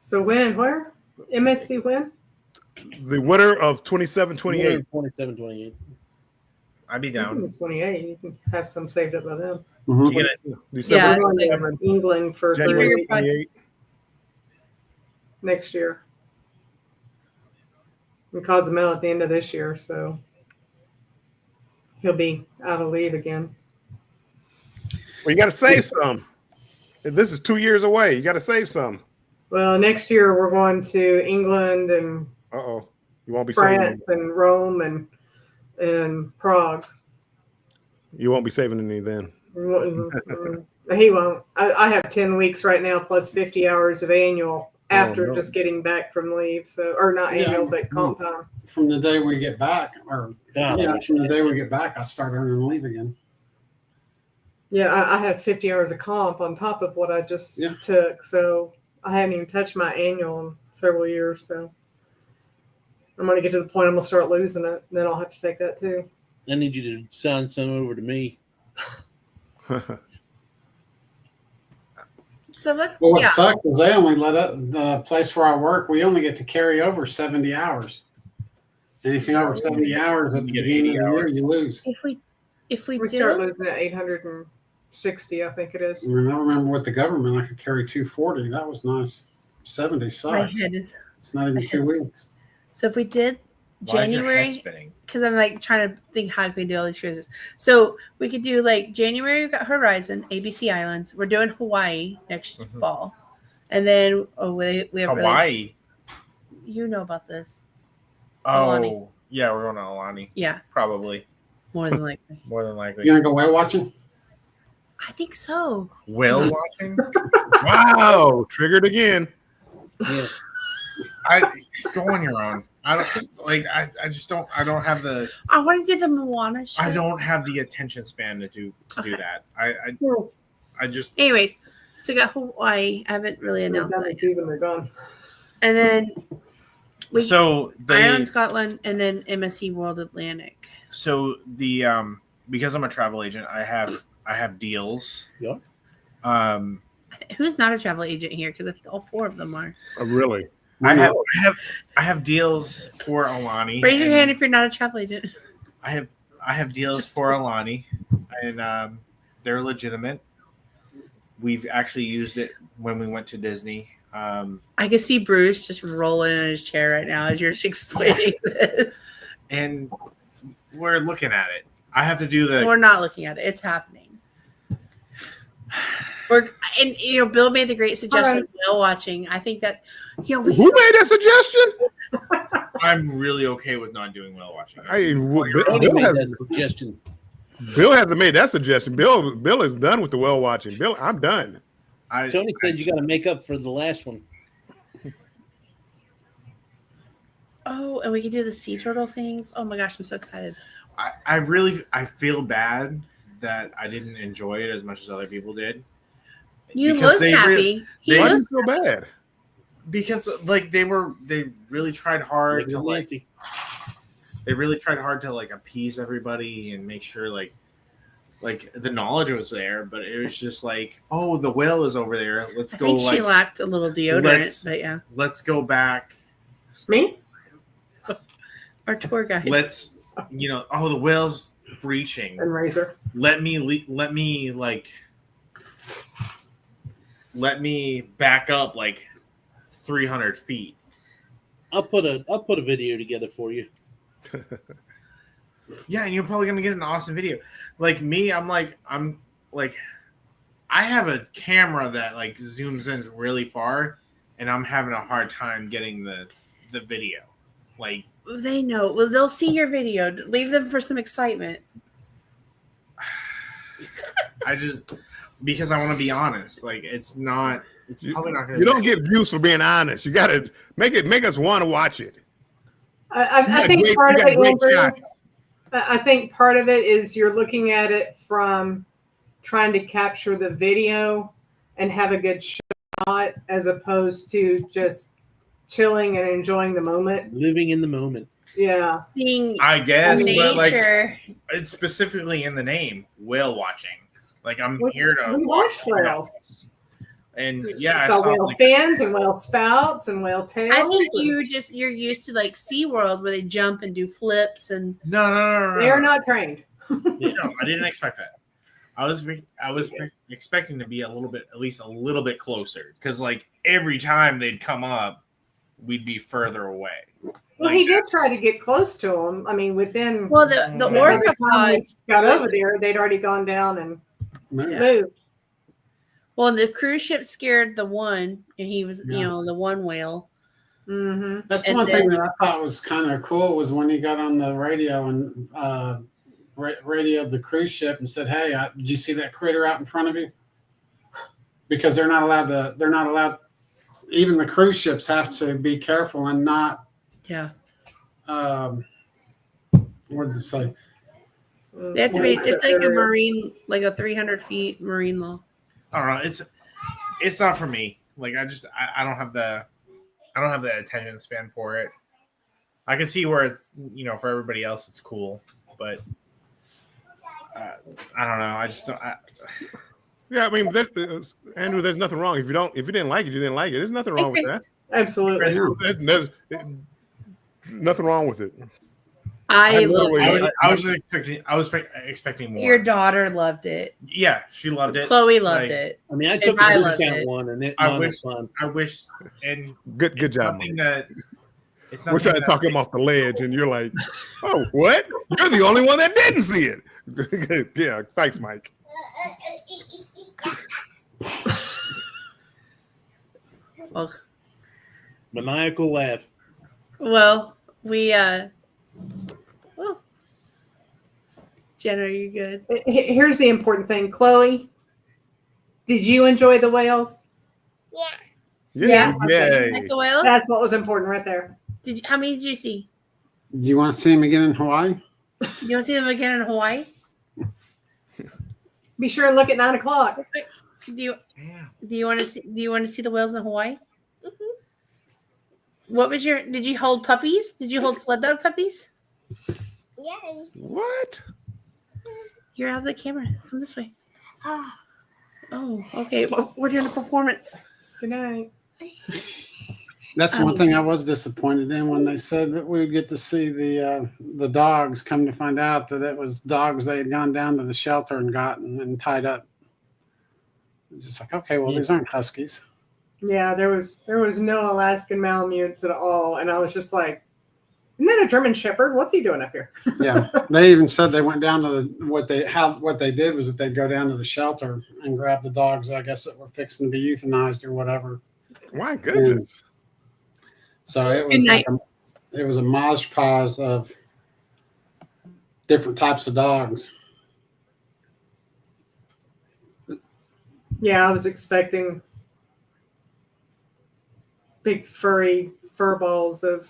So when and where? MSC when? The winter of 27, 28. 27, 28. I'd be down. 28. You can have some saved up by then. Mhm. You gonna, December We're going to England for January Figure probably- 28. next year. And Cozumel at the end of this year, so he'll be out of leave again. Well, you got to save some. This is 2 years away. You got to save some. Well, next year we're going to England and Uh-oh. You won't be saving. France and Rome and Prague. You won't be saving any then. He won't. I have 10 weeks right now plus 50 hours of annual after no. just getting back from leave. So, or not Yeah. annual, but comp time. From the day we get back, or God, I yeah, wish from I the had day we to. get back, I start earning leave again. Yeah, I have 50 hours of comp on top of what I just Yeah. took. So I haven't even touched my annual in several years. So I'm going to get to the point I'm going to start losing it. Then I'll have to take that too. I need you to sign some over to me. So let's. Well, what Yeah, sucks is they only let up the place where I work. We only get to carry over 70 hours. Anything over 70 hours at the You get beginning 80 of the year, you lose. if we We do start it, losing at 860, I think it is. I mean, I remember with the government, I could carry 240. That was nice. 70 my sucks. head is. It's not even 2 weeks. So if we did why is your head January, spinning? because I'm like trying to think how can we do all these cruises. So we could do like January. We've got Horizon, ABC Islands. We're doing Hawaii next Mhm. fall, and then we have Hawaii. you know about this. Oh, Alani. yeah, we're going to Alani. Yeah. Probably. more than likely. More than likely. You gonna go whale watching? I think so. Whale watching? Wow, triggered again. Yeah. I go on your own. I don't like. I just don't. I don't have the. I want to do the Moana show. I don't have the attention span to do Okay. that. I just. Anyways, so we got Hawaii. I haven't really They're announced done that. the season, they're gone. And then we So Ireland, Scotland, and then MSC World Atlantic. So the because I'm a travel agent, I have deals. Yeah. Who's not a travel agent here? Because I think all 4 of them are. Really? I have deals for Alani. Raise your and hand if you're not a travel agent. I have deals for Alani, and they're legitimate. We've actually used it when we went to Disney. I can see Bruce just rolling in his chair right now as you're explaining this. And we're looking at it. I have to do the. We're not looking at it. It's happening. Bill made the great suggestion of whale watching. I think that we Who made that suggestion? I'm really okay with not doing whale watching. Hey, Tony made that suggestion. Bill hasn't made that suggestion. Bill is done with the well watching. Bill, I'm done. Tony said you got to make up for the last one. Oh, and we can do the sea turtle things. Oh my gosh, I'm so excited. I feel bad that I didn't enjoy it as much as other people did. You Because look they happy. they- Why do looked you feel bad? Because like they really tried hard to like Nancy. they really tried hard to like appease everybody and make sure like the knowledge was there, but it was just like, oh, the whale is over there. Let's I go think she like lacked a little deodorant, let's- but yeah. let's go back. Me? Our tour guide. Let's oh, the whale's breaching. And Razor. Let me back up like 300 feet. I'll put a video together for you. Yeah, and you're probably gonna get an awesome video. Like me, I'm like I have a camera that like zooms in really far, and I'm having a hard time getting the video. Like They know. Well, they'll see your video. Leave them for some excitement. I just because I want to be honest. Like it's probably not gonna. You don't get views for being honest. You got to make us want to watch it. I think part of it, Amber, I think part of it is you're looking at it from trying to capture the video and have a good shot as opposed to just chilling and enjoying the moment. Living in the moment. Yeah. Seeing I guess, but like nature. it's specifically in the name, whale watching. Like I'm We- here to we watch watched whales. And yeah, I saw saw whale like, fins and whale spouts and whale tails. I think and you're used to like SeaWorld where they jump and do flips and no. they are not trained. No, I didn't expect that. I was expecting to be at least a little bit closer because like every time they'd come up, we'd be further away. Well, he did try to get close to them. I mean, within well the By by orca the time we pods. got over there, they'd already gone down and moved. Well, the cruise ship scared the one, and he was Yeah. the one whale. Mm-hmm. That's And one thing then- that I thought was kind of cool was when he got on the radio and radioed the cruise ship and said, "Hey, did you see that critter out in front of you?" Because they're not allowed. Even the cruise ships have to be careful and not. Yeah, What did it say? they have to be. It's like a marine, like a 300 feet marine law. I don't know. It's not for me. Like I don't have the attention span for it. I can see where it's, for everybody else it's cool, but I don't know. I just don't. Yeah, I mean, Andrew, there's nothing wrong. If you didn't like it, you didn't like it. There's nothing wrong with that. Absolutely. There's nothing wrong with it. I literally- I was expecting more. your daughter loved it. Yeah, she loved it. Chloe loved Like, it. I mean, I And took the I loved discount it. one, and it I was wish- fun. I wish, and Good it's job, something Mike. that it's We're trying to talk him off the ledge, and you're like, "Oh, what? You're the only one that didn't see it." Yeah, thanks, Mike. Well, Maniacal laugh. well, we well, Jen, are you good? Here's the important thing, Chloe. Did you enjoy the whales? Yeah. okay. Like Yay. the whales? That's what was important right there. How many did you see? Do you want to see him again in Hawaii? You want to see them again in Hawaii? Be sure and look at 9:00. Do you want to see? Do you want to see the whales in Hawaii? What was your? Did you hold puppies? Did you hold sled dog puppies? Yay. What? You're out of the camera. Come this way. Oh, Oh, okay. Well, we're doing a performance. Good night. That's one thing I was disappointed in when they said that we would get to see the dogs. Come to find out that it was dogs they had gone down to the shelter and gotten and tied up. It's just like, okay, well, these aren't huskies. Yeah, there was no Alaskan Malamutes at all, and I was just like, "Isn't that a German Shepherd? What's he doing up here?" Yeah, they even said they went down to what they did was that they'd go down to the shelter and grab the dogs, I guess, that were fixing to be euthanized or whatever. My goodness. So it Good was night. it was a mosh pause of different types of dogs. Yeah, I was expecting big furry fur balls of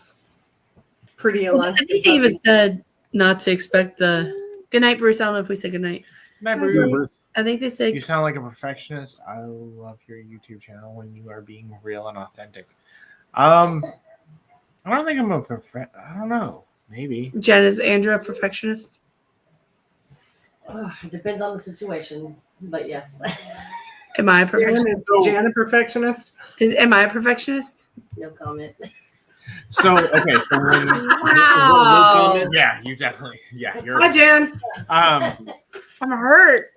pretty I Alaskan. think they even puppies. said not to expect the. Good night, Bruce. I don't know if we said good night. I think they said You sound like a perfectionist. I love your YouTube channel when you are being real and authentic. I don't think I'm a I don't know. Maybe. Jen, is Andrew a perfectionist? It depends on the situation, but yes. Am I a Jan, perfectionist? is Jan a perfectionist? Am I a perfectionist? No comment. So okay. So when, Wow. yeah, you definitely. Yeah, you're. Hi, Jan. Um. I'm hurt.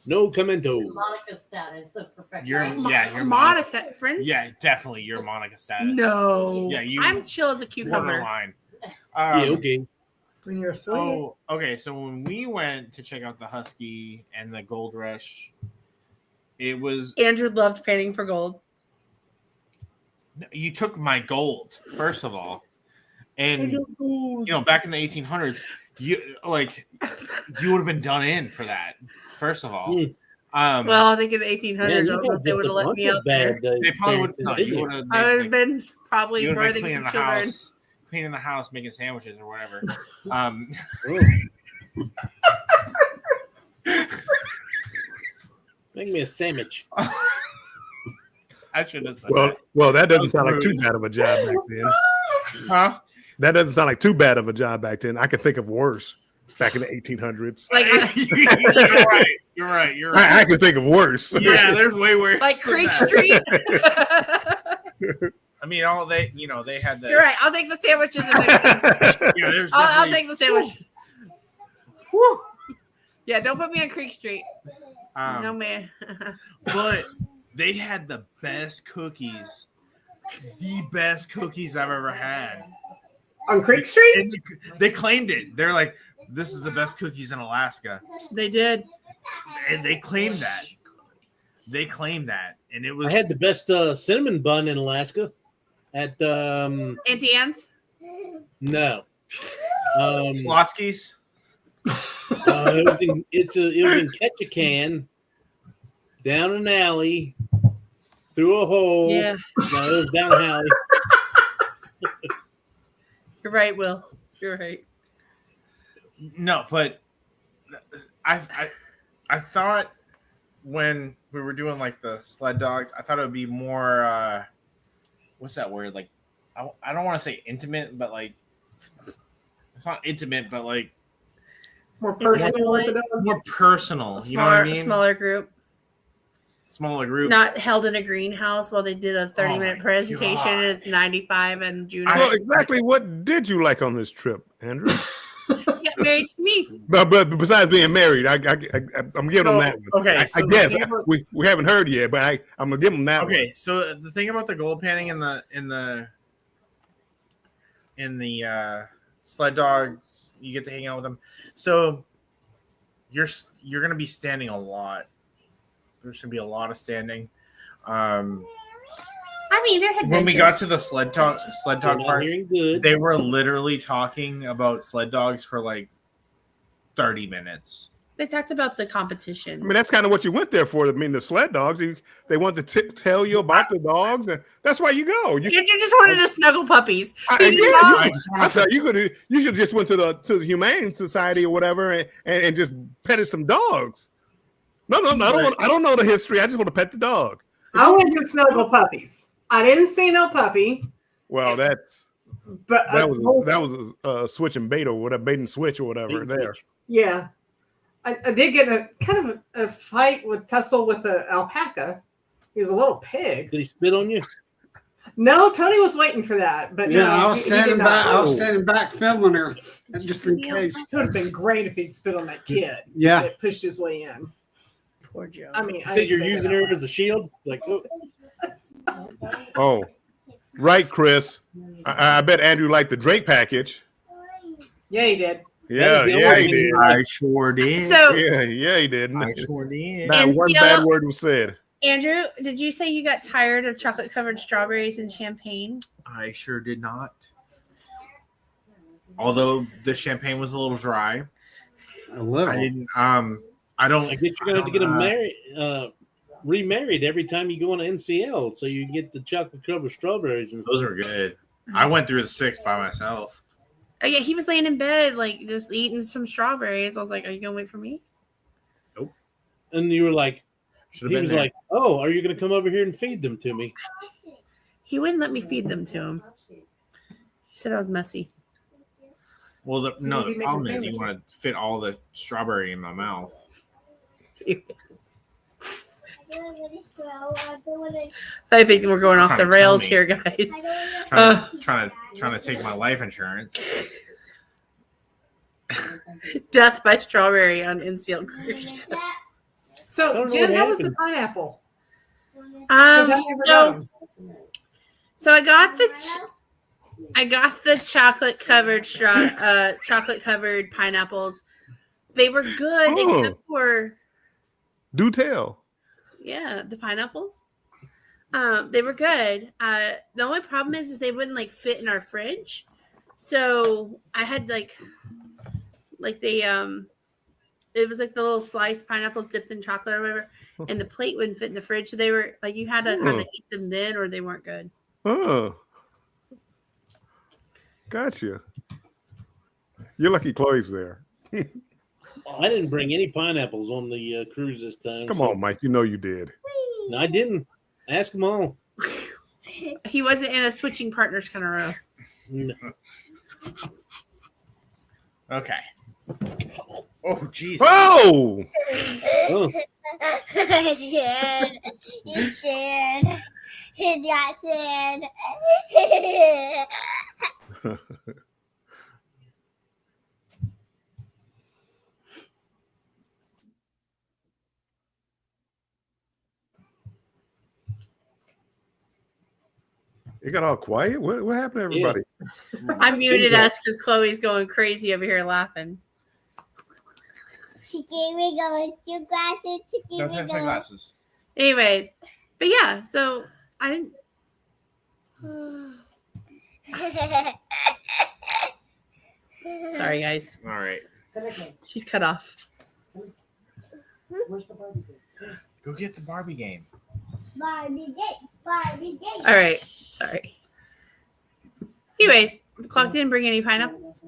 No commento. Monica status of perfection. You're Monica, friends? Yeah, definitely. You're Monica status. No. Yeah, you- I'm chill as a cucumber. Borderline. Yeah, okay. When you're asleep. Oh, okay. So when we went to check out the Husky and the Gold Rush, it was Andrew loved panning for gold. you took my gold first of all, and back in the 1800s, you would have been done in for that. First of all, Well, I think in the 1800s, Man, I you don't know if they got would have a let bunch me of out there. bad, they probably would. No, experiences, you didn't would have. I would have been probably You would have been birthing cleaning some the children. house, cleaning the house, making sandwiches or whatever. you? Make me a sandwich. I should have said that. Well, that doesn't sound like too bad of a job back then. Huh? That doesn't sound like too bad of a job back then. I could think of worse back in the 1800s. Like, You're right. I could think of worse. Yeah, there's way worse. like than Creek that. Street. I mean, all they had the. You're right. I'll take the sandwiches. And the, There's I'll definitely- take the sandwich. Yeah, don't put me on Creek Street. No, man. But they had the best cookies. The best cookies I've ever had. On Creek Street? And they claimed it. They're like, this is the best cookies in Alaska. They did. And they claimed that. They claimed that. And it was I had the best cinnamon bun in Alaska at Auntie Anne's. no. Sloski's. It was in Ketchikan, down an alley, through a hole. Yeah, No, it was down an alley. you're right, Will. You're right. No, but I thought when we were doing like the sled dogs, I thought it would be more what's that word? Like I don't want to say intimate, but like it's not intimate, but like More personal with the dog? more personal. You know what I mean? Smaller group, Smaller group. not held in a greenhouse while they did a 30-minute my presentation. God. It's 95 and June. Well, exactly what did you like on this trip, Andrew? Get married to me. but besides being married, I'm giving them that one. Okay, I so the guess thing about- we haven't heard yet, but I'm gonna give them that one. Okay, so the thing about the gold panning in the sled dogs, you get to hang out with them. So you're gonna be standing a lot. There's gonna be a lot of standing. I mean, there had When we benches. got to the sled dog You're not part, hearing good. they were literally talking about sled dogs for like 30 minutes. They talked about the I competition. mean, that's kind of what you went there for. I mean, the sled dogs. They want to tell you about the dogs, and that's why you go. You just wanted to snuggle puppies. I tell you, you should just went to the Humane Society or whatever, and just petted some dogs. No, I don't know the history. I just want to pet the dog. I went to snuggle puppies. I didn't see no puppy, Well, that but was a switch and bait or whatever, bait and switch or whatever. There. yeah. I did get a kind of a fight with tussle with the alpaca. He was a little pig. Did he spit on you? No, Tony was waiting for that, but Yeah, no, I was he did standing not. back. I was standing back filming her just in case. It would have been great if he'd spit on that kid. Yeah. That pushed his way in. Poor Joe. I mean, You I said didn't you're say using that. her as a shield? Like, oh, Oh, right, Chris. I bet Andrew liked the Drake package. Yeah, he did. Yeah, the yeah, only he did. I sure did. So, Yeah, he did. I sure did. Not one NCL bad word was said. Andrew, did you say you got tired of chocolate covered strawberries and champagne? I sure did not. Although the champagne was a little dry, A little. I didn't. I don't. I guess you're gonna have to get him remarried every time you go on an NCL, so you get the chocolate covered strawberries and Those are good. I went through the 6 by myself. Oh yeah, he was laying in bed like just eating some strawberries. I was like, "Are you gonna wait for me?" And you were like, Should he have been was there. like, "Oh, are you gonna come over here and feed them to me?" He wouldn't let me feed them to him. He said I was messy. Well, So no. was he The making problem is you sandwiches? want to fit all the strawberry in my mouth. I think we're going off Trying the to rails kill me. here, guys. Trying to take my life insurance. Death by strawberry on NCL cruise. I So, don't know Jen, what how was the happened. pineapple? 'Cause I've never done them. So I got the chocolate covered chocolate covered pineapples. They were good Oh. except for Do tell. the pineapples. They were good. The only problem is they wouldn't like fit in our fridge. So I had like they it was like the little sliced pineapples dipped in chocolate or whatever, and the plate wouldn't fit in the fridge. So they were like you had to kind of eat them then or they weren't good. Oh. Gotcha. You're lucky Chloe's there. I didn't bring any pineapples on the cruise this time. Come so- on, Mike. You know you did. No, I didn't. Ask them all. He wasn't in a switching partners kind of row. No. Okay. Oh, jeez. Oh! Oh, Jen, you Jen, you got Jen. It got all quiet. What happened to everybody? I muted us because Chloe's going crazy over here laughing. She gave me those two glasses. She No, gave me take my those. glasses. Anyways, but yeah, so I didn't. Sorry, guys. All right. She's cut off. Where's the Barbie game? Go get the Barbie game. Barbie game, Barbie game. All right. Sorry. Anyways, the clock didn't bring any pineapples.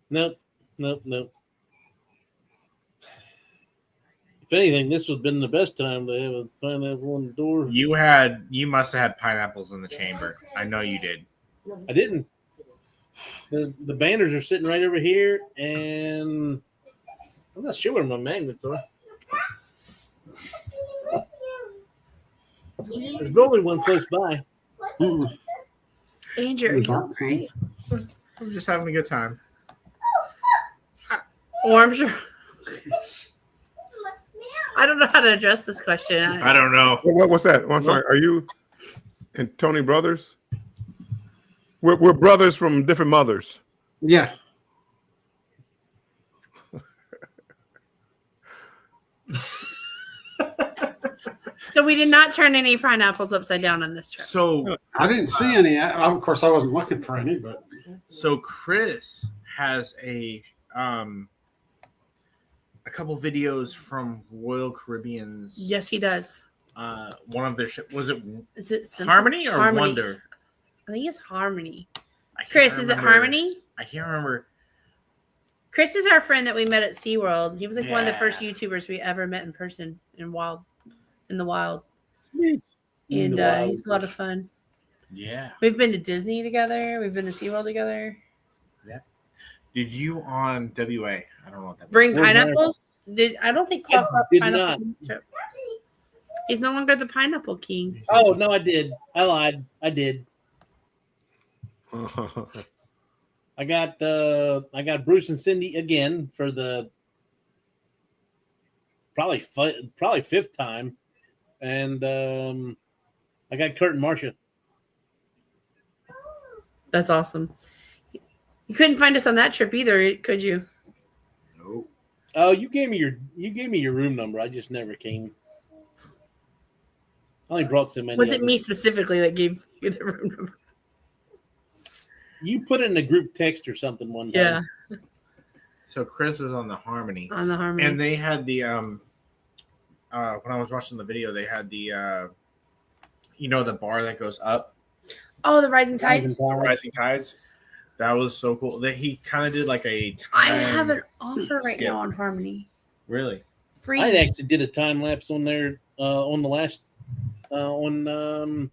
nope. If anything, this would have been the best time to have a pineapple on the door. You must have had pineapples in the chamber. I know you did. I didn't. The banners are sitting right over here, and I'm not sure where my magnets are. There's only one close by. Andrew, are you all right? I'm just having a good time. Arms are. I don't know how to address this question. I don't know. What's that? Oh, I'm sorry. Are you and Tony brothers? We're brothers from different mothers. Yeah. So we did not turn any pineapples upside down on this trip. So I didn't see any. Of course, I wasn't looking for any, but Chris has a a couple videos from Royal Caribbean's. Yes, he does. One of their was it Is it Simple? Harmony or Harmony. Wonder? I think it's Harmony. I can't Chris, is it remember. Harmony? I can't remember. Chris is our friend that we met at SeaWorld. He was like one of the first Yeah. YouTubers we ever met in person in the wild. In And the wild. he's a lot of fun. Yeah. We've been to Disney together. We've been to SeaWorld together. Did you on WA? I don't know what that. Bring Where's pineapple? I don't think I Club brought did pineapple. Trip. He's no longer the pineapple king. Oh no, I did. I lied. I did. I got Bruce and Cindy again for the probably fifth time, and I got Kurt and Marcia. That's awesome. You couldn't find us on that trip either, could you? No. Oh, you gave me your room number. I just never came. I only brought so many. Was of it them. me specifically that gave you the room number? You put it in a group text or something one time. Yeah, So Chris was on the Harmony, on the Harmony. and they had the when I was watching the video, they had the the bar that goes up, Oh, the Rising Tides. the Rising Tides. That was so cool. That he kind of did like a I time. have an offer right skip. now on Harmony. Really? Free. I actually did a time lapse on there on the last on.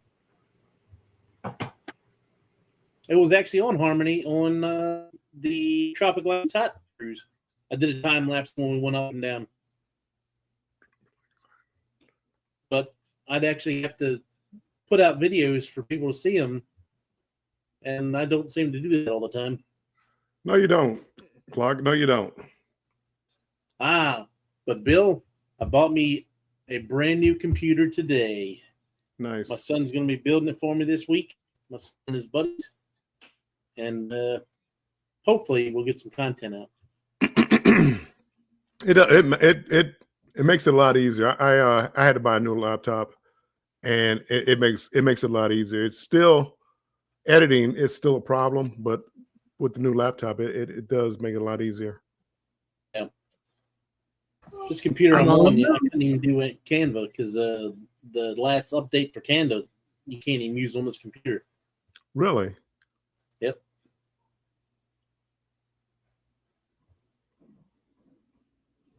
It was actually on Harmony on the Tropic Lights Hot cruise. I did a time lapse when we went up and down, but I'd actually have to put out videos for people to see them, and I don't seem to do that all the time. No, you don't, Clark. No, you don't. But Bill, I bought me a brand new computer today. Nice. My son's going to be building it for me this week. My son and his buddies, and hopefully we'll get some content out. It makes it a lot easier. I had to buy a new laptop, and it makes it a lot easier. It's still editing is still a problem, but with the new laptop, it does make it a lot easier. This computer I'm I'm all on, I couldn't even do it Canva because the last update for Canva you can't even use on this computer. Really? Yep.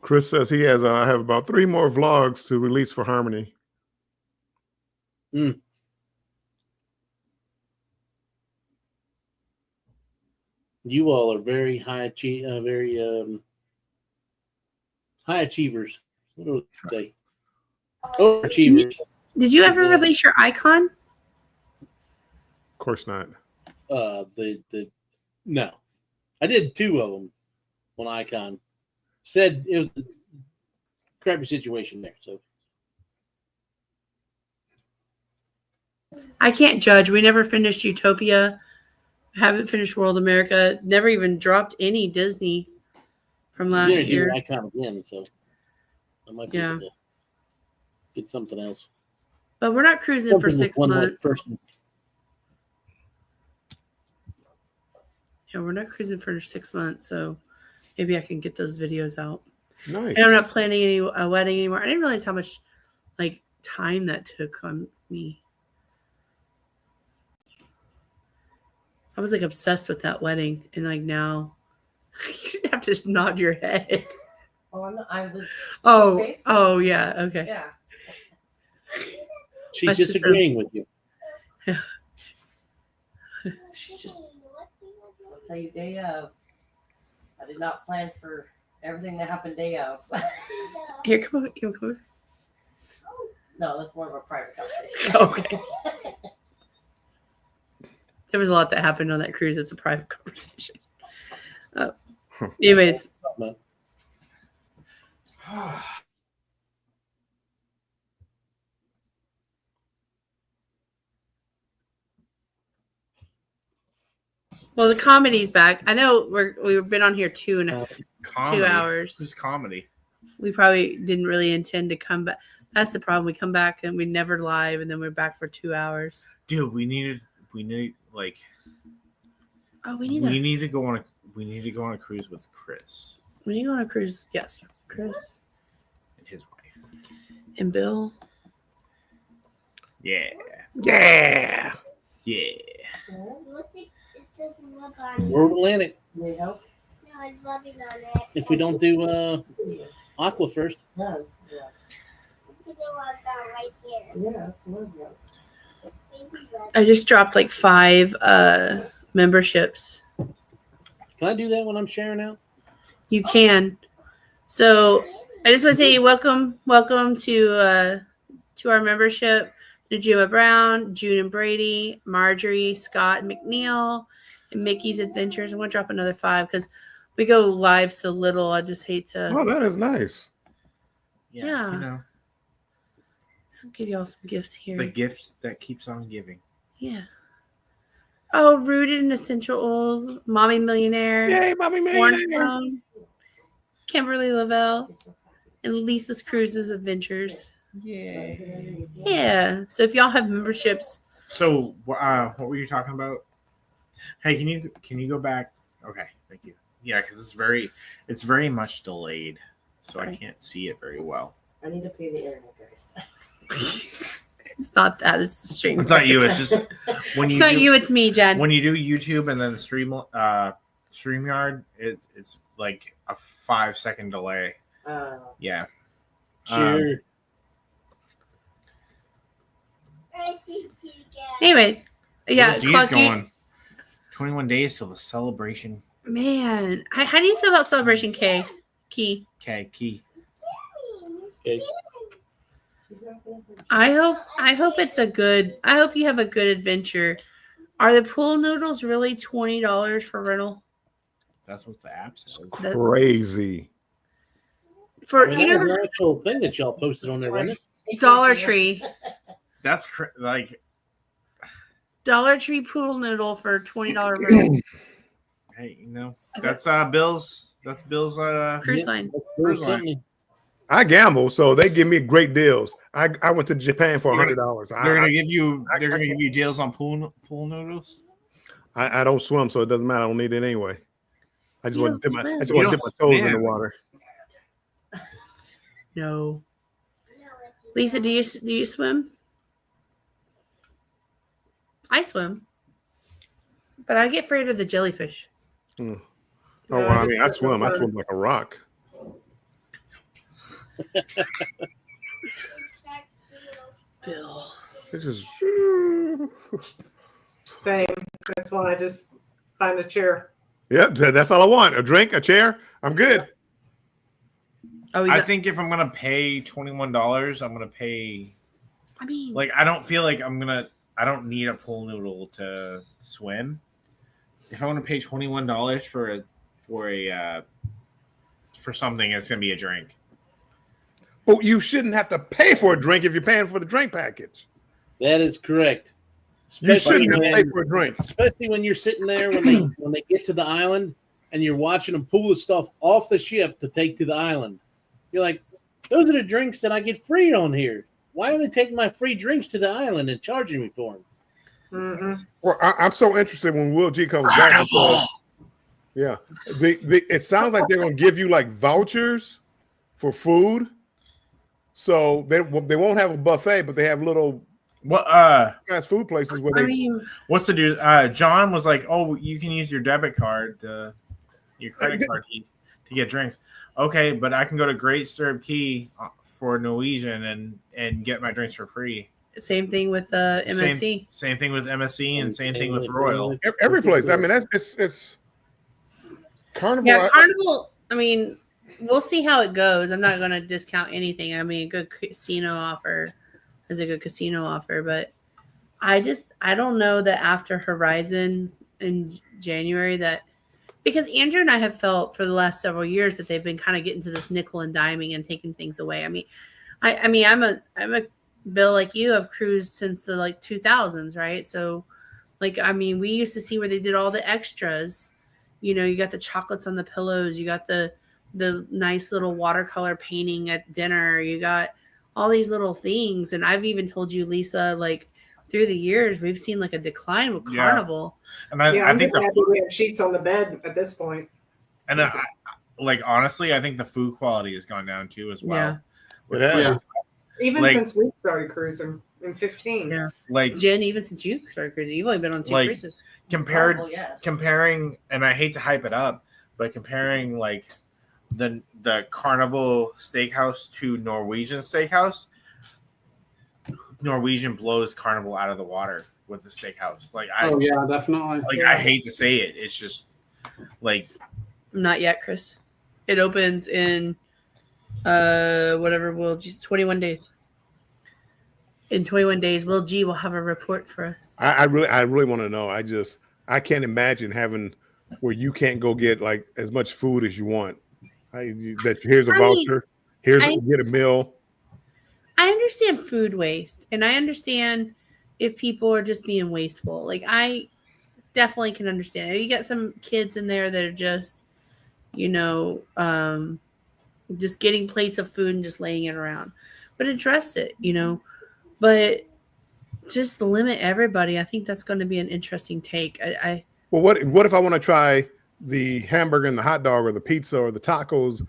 Chris says he has. I have about 3 more vlogs to release for Harmony. You all are very high achievers. What do I say? Overachievers. Did you ever release your icon? Of course not. No, I did 2 of them on Icon. Said it was a crappy situation there. So I can't judge. We never finished Utopia. Haven't finished World America. Never even dropped any Disney from I'm last gonna do year. Icon again. So I might be able to get something else. But we're not cruising for Something with 6 one more months. person. Yeah, we're not cruising for 6 months, so maybe I can get those videos out. Nice. And I'm not planning a wedding anymore. I didn't realize how much time that took on me. I was obsessed with that wedding, and now you have to just nod your head. I was. Oh yeah, okay. Yeah. She's That's just just agreeing with you. She's just I'll tell you, day of. I did not plan for everything that happened day of. here. Come on, come over. No, that's more of a private conversation. Okay. There was a lot that happened on that cruise. It's a private conversation. Anyways, well, the comedy's back. I know we've been on here 2 comedy. hours. Who's comedy? We probably didn't really intend to come back. That's the problem. We come back and we never live, and then we're back for 2 hours. Dude, we need Oh, we we need need to go on a cruise with Chris. to go on a cruise. Yes, Chris and his wife. and Bill. Yeah. Yeah. Yeah. What's it? It doesn't look on it. World Atlantic. Need help? No, it's rubbing on it. If we don't do Aqua first. No. Yeah. You know what about right here? Yeah, it's one of them. Maybe rub I just dropped like 5 memberships. Can I do that when I'm sharing out? You can. So I just want to say welcome to our membership. Najuma Brown, June and Brady, Marjorie, Scott and McNeil, and Mickey's Adventures. I'm gonna drop another 5 because we go live so little. I just hate to Oh, that is nice. Yeah. You know, give y'all some gifts here. the gift that keeps on giving. Yeah. Oh, Rooted in Essential Oils, Mommy Millionaire, Yay, mommy Orange man. Brown, Kimberly Lavelle, and Lisa's Cruises Adventures. Yay. Yeah. So if y'all have memberships, So, what were you talking about? Hey, can you go back? Okay, thank you. Yeah, because it's very much delayed, so I Sorry. can't see it very well. I need to pay the internet, guys. it's not that. It's the stream. It's not you. It's just when It's you not do, you. It's me, Jen. when you do YouTube and then StreamYard. It's like a 5-second delay. Yeah. Sure. I see you guys. Anyways, yeah. Little G's Clucky. going 21 days till the celebration. Man, how do you feel about Celebration K? Key. Okay, key. Okay. I hope it's a good. I hope you have a good adventure. Are the pool noodles really $20 for rental? That's what the app says. That- Crazy. For Well, you that was know an actual thing that y'all posted on there, wasn't it? Dollar Tree. That's like, Dollar Tree pool noodle for $20 rental. hey, that's Bill's. That's Bill's. Cruise Yeah. line. Cruise line. Something. I gamble, so they give me great deals. I went to Japan for $100. They're gonna give you. They're gonna give you deals on pool noodles. I don't swim, so it doesn't matter. I don't need it anyway. I just You want to don't dip my, I swim. just You want to dip my don't toes in the swim. water. No. Lisa, do you swim? I swim, but I get afraid of the jellyfish. Oh, well, I mean, I swim. I swim like a rock. Bill. It's just Same. That's why I just find a chair. yep. That's all I want. A drink, a chair. I'm good. Oh, he's I not- think if I'm gonna pay $21, I'm gonna pay. I mean, Like, I don't feel like I don't need a pool noodle to swim. If I want to pay $21 for something, it's gonna be a drink. But you shouldn't have to pay for a drink if you're paying for the drink package. That is correct. You Especially shouldn't have to when- pay for a drink. especially when you're sitting there when they get to the island and you're watching them pull the stuff off the ship to take to the island. You're like, those are the drinks that I get free on here. Why are they taking my free drinks to the island and charging me for them? Mm-hmm. Well, I'm so interested when Will G comes back. because, yeah, it sounds like they're going to give you like vouchers for food. So they won't have a buffet, but they have little What fast food places where I they. mean, what's the dude? John was like, "Oh, you can use your debit card, your credit card to get drinks." Okay, but I can go to Great Stirrup Key for Norwegian and get my drinks for free. same thing with MSC. Same thing with MSC and same thing with Royal. Every place. I mean, it's Carnival. Yeah, Carnival. I mean, we'll see how it goes. I'm not going to discount anything. I mean, a good casino offer is a good casino offer, but I don't know that after Horizon in January that because Andrew and I have felt for the last several years that they've been kind of getting to this nickel and diming and taking things away. I mean, I'm a Bill like you. I've cruised since the 2000s, right? So, we used to see where they did all the extras. You know, you got the chocolates on the pillows, you got the nice little watercolor painting at dinner, you got all these little things. And I've even told you, Lisa, through the years, we've seen a decline with Yeah. Carnival. And I I'm think just happy we have sheets on the bed at this point. and like honestly, I think the food quality has gone down too as well. It has. Yeah. Even Like- since we started cruising in 15. Yeah. Like Jen, even since you started cruising, you've only been on 2 Like- cruises. compared Well, yes. comparing, and I hate to hype it up, but comparing like the Carnival Steakhouse to Norwegian Steakhouse, Norwegian blows Carnival out of the water with the steakhouse. Like I Oh yeah, definitely. I hate to say it, it's just like Not yet, Chris. It opens in whatever Will G 21 days. In 21 days, Will G will have a report for us. I really want to know. I can't imagine having where you can't go get like as much food as you want. Here's a I mean, voucher. I- Get a meal. I understand food waste, and I understand if people are just being wasteful. Like I definitely can understand. You got some kids in there that are just, just getting plates of food and just laying it around. But address it, But just limit everybody. I think that's going to be an interesting take. Well, what if I want to try the hamburger and the hot dog or the pizza or the tacos?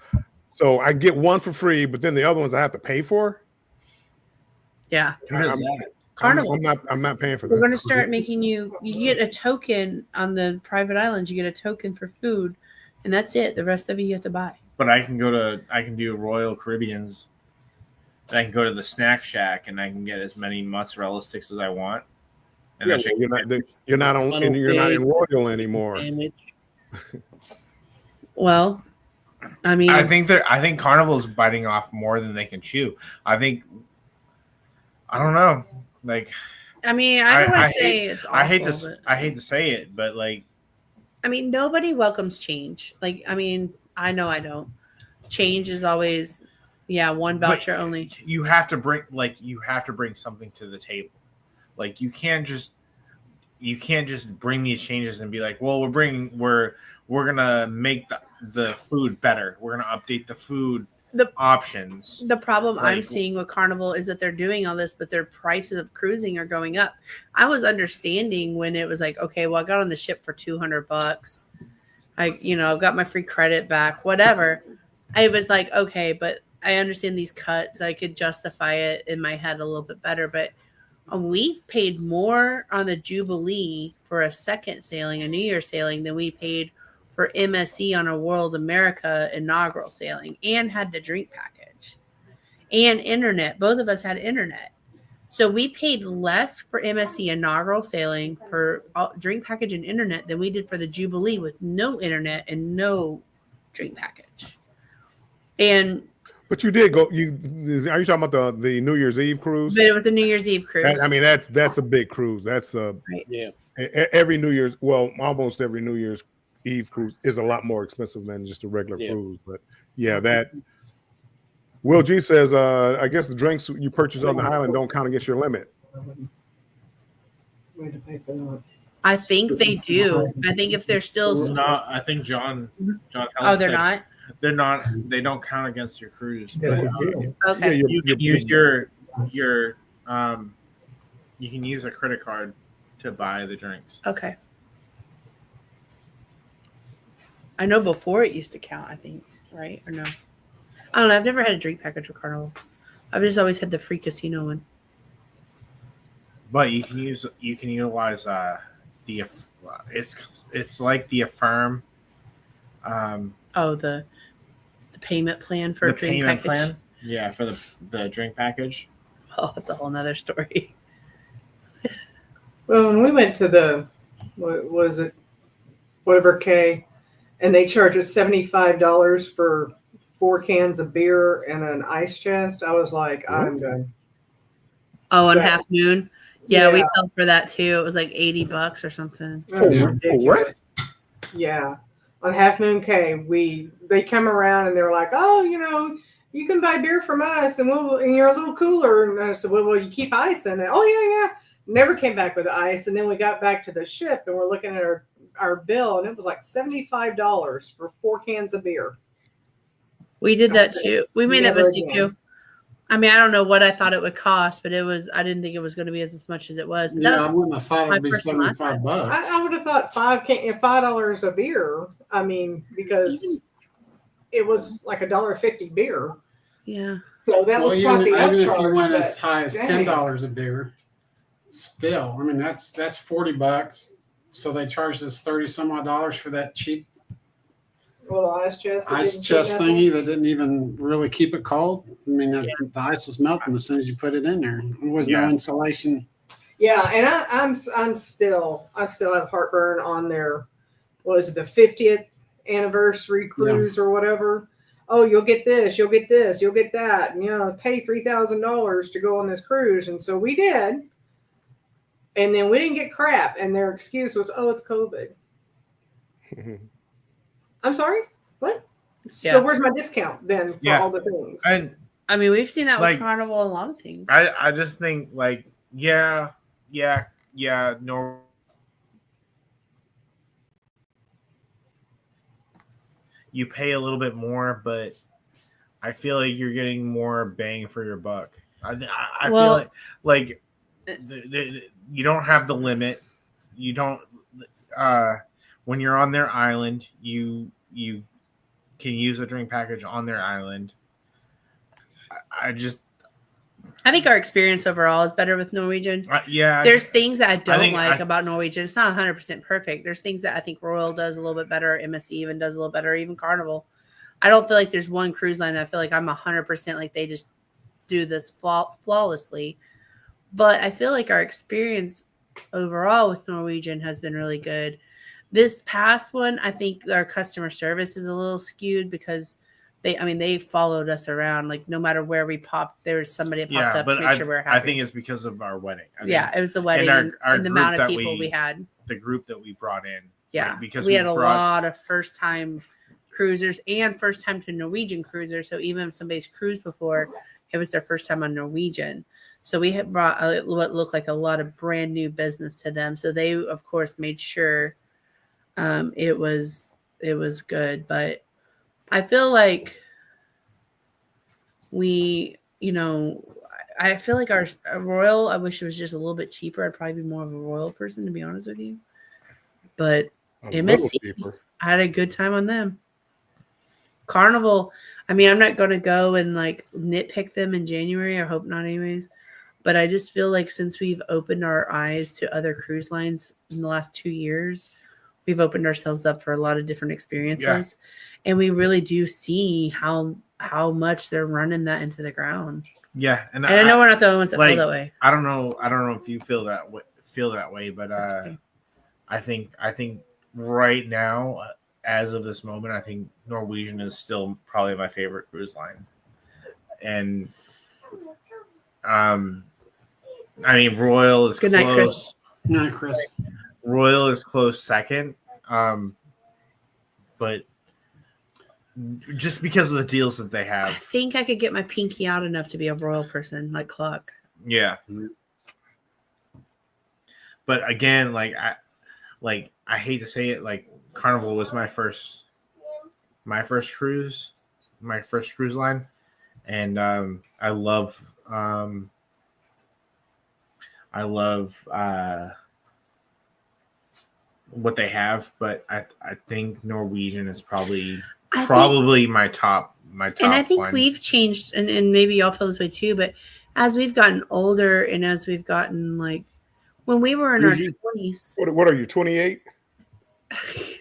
So I get one for free, but then the other ones I have to pay for. Yeah. I'm Carnival. I'm not paying for We're that. going to start making you get a token on the private islands. You get a token for food, and that's it. The rest of it you have to buy. but I can do Royal Caribbean's, and I can go to the Snack Shack and I can get as many mozzarella sticks as I want. And Yeah, that well, you're not in Royal anymore. Sandwich. Well, I mean, I think Carnival is biting off more than they can chew. I don't know. Like I don't want I to say it's awful. I hate to say it, but like nobody welcomes change. Like, I know I don't. Change is always, one voucher only. you have to bring something to the table. Like you can't just bring these changes and be like, well, we're gonna make the food better. We're gonna update the food options. The problem I'm Like- seeing with Carnival is that they're doing all this, but their prices of cruising are going up. I was understanding when it was like, okay, well, I got on the ship for $200. I've got my free credit back, whatever. I was like, okay, but I understand these cuts. I could justify it in my head a little bit better, but we paid more on the Jubilee for a second sailing, a New Year's sailing, than we paid for MSC on a World America inaugural sailing, and had the drink package and internet. Both of us had internet. So we paid less for MSC inaugural sailing for drink package and internet than we did for the Jubilee with no internet and no drink package. And But you did go. Are you talking about the New Year's Eve cruise? but it was a New Year's Eve cruise. That's a big cruise. That's Yeah. every New Year's. Well, almost every New Year's Eve cruise is a lot more expensive than just a regular Yeah. cruise. But yeah, that. Will G says, I guess the drinks you purchase on the island don't count against your limit. We had to pay for that. I think they do. I think if they're still, Not. I think John. oh, they're not. They're not. They don't count against your cruise. Yeah, But they do. Okay. Yeah, you can use your you can use a credit card to buy the drinks. Okay. I know before it used to count, I think, right? Or no? I don't know. I've never had a drink package for Carnival. I've just always had the free casino one. But you can utilize it's like the Affirm Oh, the payment plan for the a drink payment package. plan. Yeah, for the drink package. Oh, that's a whole nother story. Well, when we went to the, what was it, whatever K, and they charge us $75 for 4 cans of beer and an ice chest, I was like, I'm done. Oh, on Yeah. Half Moon. Yeah, we Yeah. fell for that too. It was like $80 or something. That's For ridiculous. Yeah. On Half Moon K, they come around and they're like, oh, you can buy beer from us and we'll in your little cooler. And I said, well, you keep ice in it. Oh, yeah. Never came back with ice. And then we got back to the ship and we're looking at our bill and it was like $75 for 4 cans of beer. We did that too. We made that Never mistake again. too. I don't know what I thought it would cost, but I didn't think it was going to be as much as it was. But Yeah, that I was, wouldn't have thought my it'd be first and last $75. I would have thought $5 a beer. I mean, because Even- it was like $1.50 beer. Yeah. So that was Well, quite the even if you upcharge. went as but high as dang. $10 a beer, still, I mean, that's $40. So they charged us 30 some odd dollars for that cheap Little ice chest. that ice didn't do chest nothing. thingy that didn't even really keep it cold. I mean, the ice was melting as soon as you put it in there. There was no Yeah. insulation. Yeah, and I still have heartburn on their, what was it, the 50th anniversary cruise or whatever. Oh, you'll get this, you'll get this, you'll get that, and pay $3,000 to go on this cruise, and so we did. And then we didn't get crap, and their excuse was, "Oh, it's COVID." I'm sorry, what? Yeah. So where's my discount then for Yeah. all the things? And I mean, we've seen that Like- with Carnival and a lot of things. I just think like yeah, no. You pay a little bit more, but I feel like you're getting more bang for your buck. I Well- feel like you don't have the limit. You don't. When you're on their island, you can use a drink package on their island. I think our experience overall is better with Norwegian. Yeah. There's things that I don't think like about Norwegian. It's not 100% perfect. There's things that I think Royal does a little bit better. MSC even does a little better. Even Carnival. I don't feel like there's one cruise line that I feel like I'm 100% like they just do this flawlessly. But I feel like our experience overall with Norwegian has been really good. This past one, I think our customer service is a little skewed because they followed us around. Like no matter where we popped, there was somebody that popped up but to make sure we're happy. I think it's because of our wedding. It was the wedding our and the amount group of that people we had. The group that we brought in. Yeah, like, because we had a brought- lot of first time cruisers and first time to Norwegian cruisers. So even if somebody's cruised before, it was their first time on Norwegian. So we had brought what looked like a lot of brand new business to them. So they, of course, made sure it was good. But I feel like I feel like our Royal, I wish it was just a little bit cheaper. I'd probably be more of a Royal person, to be honest with you. But A little MSC, cheaper. I had a good time on them. Carnival, I mean, I'm not going to go and like nitpick them in January. I hope not, anyways. But I just feel like since we've opened our eyes to other cruise lines in the last 2 years, we've opened ourselves up for a lot of different experiences. And we really do see how much they're running that into the ground. Yeah, and I know we're not the only ones that like, feel that way. I don't know if you feel that way, but I think right now, as of this moment, I think Norwegian is still probably my favorite cruise line, and I mean Royal is Good close. night, Chris. No, Chris. Royal is close second, but just because of the deals that they I have, think I could get my pinky out enough to be a Royal person, like Cluck. yeah. But again, I hate to say it, like Carnival was my first cruise line, and I love what they have, but I think Norwegian is probably my top. And I think one. we've changed, and maybe y'all feel this way too, but as we've gotten older and as we've gotten like when we were in our Usually- 20s. What are you, 28?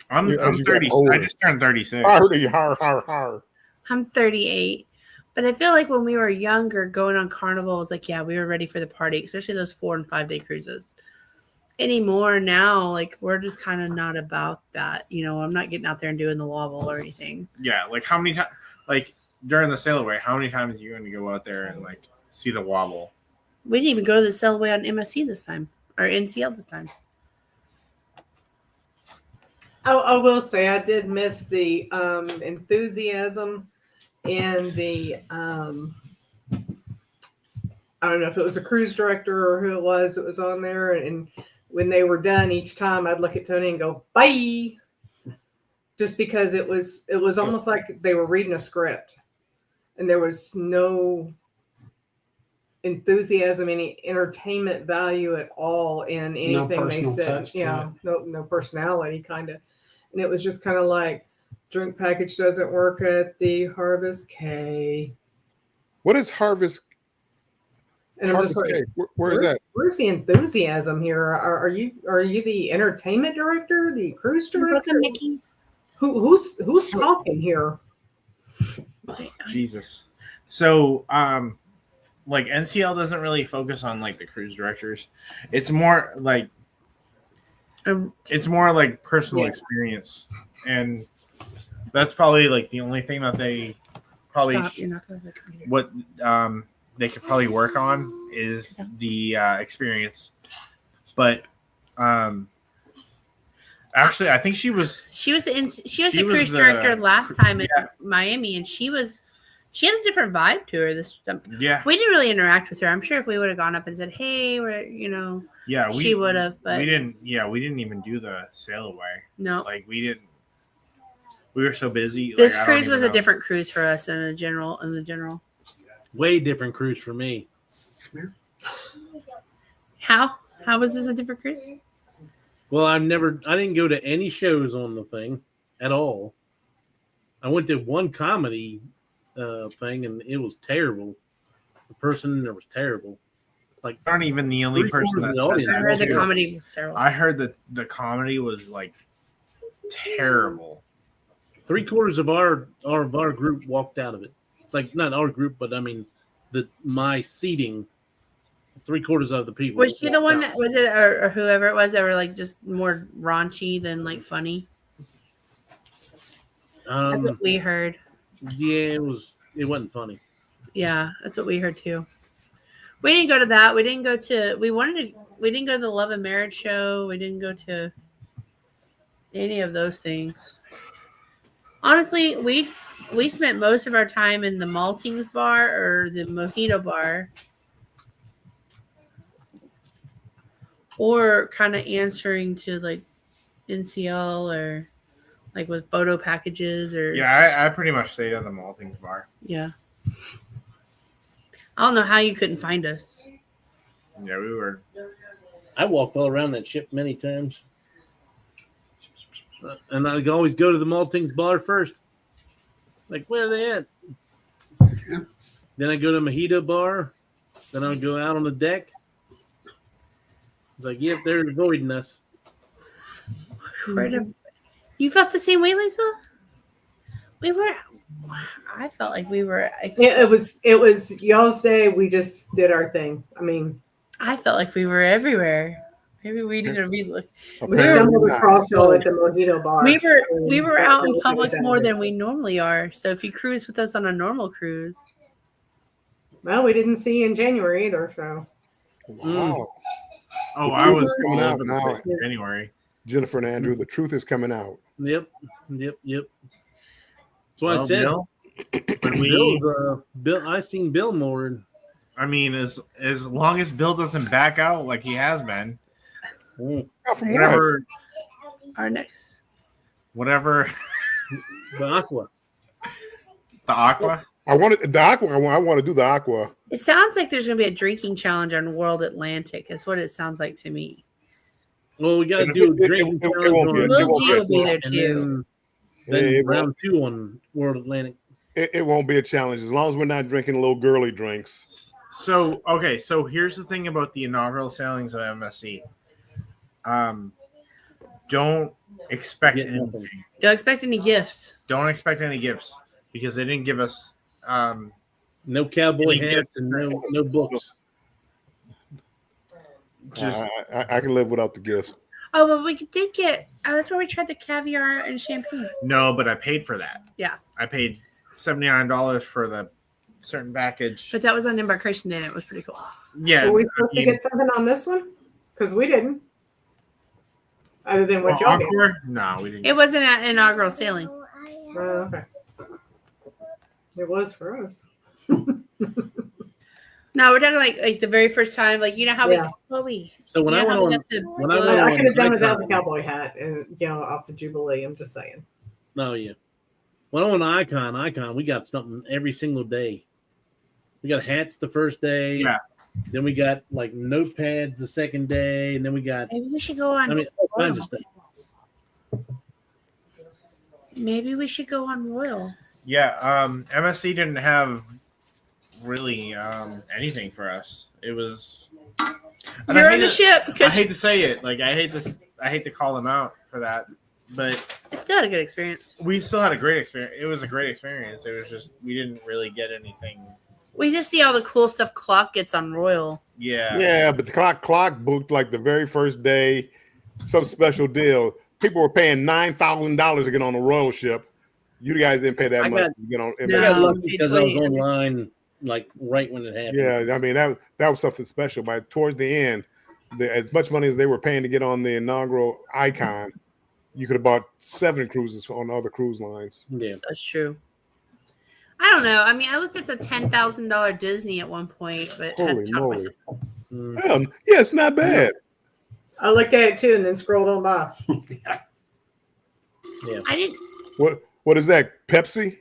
I'm you got 30. older. I just turned 36. Har. I'm 38. But I feel like when we were younger, going on Carnival was like, yeah, we were ready for the party, especially those 4 and 5 day cruises. Anymore now, like we're just kind of not about that. I'm not getting out there and doing the wobble or anything. Yeah, like how many times, like during the sail away, how many times are you going to go out there and like see the wobble? We didn't even go to the sail away on MSC this time or NCL this time. I will say I did miss the enthusiasm and the I don't know if it was a cruise director or who it was on there, and when they were done each time I'd look at Tony and go bye, just because it was almost like they were reading a script and there was no enthusiasm, any entertainment value at all in anything they personal said. touch to Yeah, no personality kind of. And it was just kind of like, drink package doesn't work at the Harvest K. What is Harvest? And I'm just Harvest like, Cake? Where is that? where's the enthusiasm here? Are you the entertainment director, the cruise director? Welcome, Mickey. Who's talking here? Jesus. So, like NCL doesn't really focus on like the cruise directors. It's more like personal Yes. experience, and that's probably like the only thing that they probably Stop, you're not gonna look at me. what they could probably work on is the experience. But actually, I think she was She was the She was cruise the- director last time in Miami, and she had a different vibe to her. yeah We didn't really interact with her. I'm sure if we would have gone up and said, "Hey, yeah she would have." But we didn't even do the sail away. no, Like we didn't. We were so busy. this like, I don't cruise even was a know. different cruise for us in the general. Way different cruise for me. How was this a different cruise? Well, I didn't go to any shows on the thing at all. I went to one comedy thing, and it was terrible. The person in there was terrible. Like, Aren't even the only person that Three-quarters of the said audience I that. heard the too. comedy was terrible. I heard that the comedy was like terrible. 3/4 of our group walked out of it. Like, not our group, but I mean, my seating. 3/4 of the people. Was she the walked one out. that was it, or whoever it was that were like just more raunchy than like funny? That's what we heard. Yeah, it wasn't funny. Yeah, that's what we heard too. We didn't go to that. We didn't go to. We didn't go to the Love and Marriage show. We didn't go to any of those things. Honestly, we spent most of our time in the Maltings bar or the Mojito bar, or kind of answering to like NCL or like with photo packages or Yeah, I pretty much stayed at the Maltings bar. yeah. I don't know how you couldn't find us. Yeah, we were. I walked all around that ship many times. And I'd always go to the Maltings bar first. Like, where are they at? Then I go to Mojito bar. Then I'll go out on the deck. It's like, yep, they're avoiding us. You felt the same way, Lisa? We were. I felt like we were. It was y'all's day. We just did our thing. I mean, I felt like we were everywhere. Maybe we need to relook. we Apparently stumbled not. across y'all at the Mojito bar. We were That's out in what we public did more that than we normally are. So if you cruise with us on a normal cruise, Well, we didn't see you in January either, so Wow. Oh, I was Coming all out over the now. place in January. Jennifer and Andrew, the truth is coming out. Yep. That's why I said Bill, when Bill. I seen Bill more. I mean, as long as Bill doesn't back out like he has been, Out from what? whatever, our next. whatever, The Aqua. the Aqua. I wanted the aqua. I want to do the aqua. It sounds like there's going to be a drinking challenge on World Atlantic. Is what it sounds like to me. Well, we got to It- do a it- drinking it challenge won't be- on it Lil won't G be- will be there and too. then It won't- round 2 on World Atlantic. It won't be a challenge as long as we're not drinking little girly drinks. So okay, so here's the thing about the inaugural sailings of MSC. Don't expect Get nothing. anything. Don't expect any gifts. Don't expect any gifts because they didn't give us. No cowboy Any hats and no books. Just I can live without the gifts. Oh, but we did get. That's where we tried the caviar and champagne. no, but I paid for that. Yeah. I paid $79 for the certain package. But that was on Embarkation Day. And it was pretty cool. Yeah, were we I supposed to mean, get something on this one? Because we didn't. Other than what well, y'all did. Encore? No, we didn't. It wasn't an inaugural sailing. Okay. It was for us. No, we're talking like the very first time. Like, you know how Yeah. we. So when you I know went how we on, got the- when I the- went I on could have done without the Icon- cowboy hat and off the Jubilee. I'm just saying. Oh yeah. When I went on Icon, we got something every single day. We got hats the first day. Yeah. Then we got like notepads the second day, and then we got Maybe we should go on. all kinds of stuff. Maybe we should go on Royal. Yeah, MSC didn't have really anything for us. It was. and I You're hate on the to- ship I because hate to say it. Like I hate to call them out for that, but I still had a good experience. we still had a great experience. It was a great experience. It was just we didn't really get anything. We just see all the cool stuff Clock gets on Royal. Yeah. Yeah, but the clock booked like the very first day, some special deal. People were paying $9,000 to get on a Royal ship. You guys didn't pay that I much got- to get on. I No. got lucky because I was 20. online like right when it happened. Yeah, I mean that was something special. But towards the end, as much money as they were paying to get on the inaugural Icon, you could have bought 7 cruises on other cruise lines. Yeah. That's true. I don't know. I mean, I looked at the $10,000 Disney at one point, but had to Holy talk moly! myself- Mm. Hell, yeah, it's not bad. I looked at it too and then scrolled on by. I didn't. What is that? Pepsi?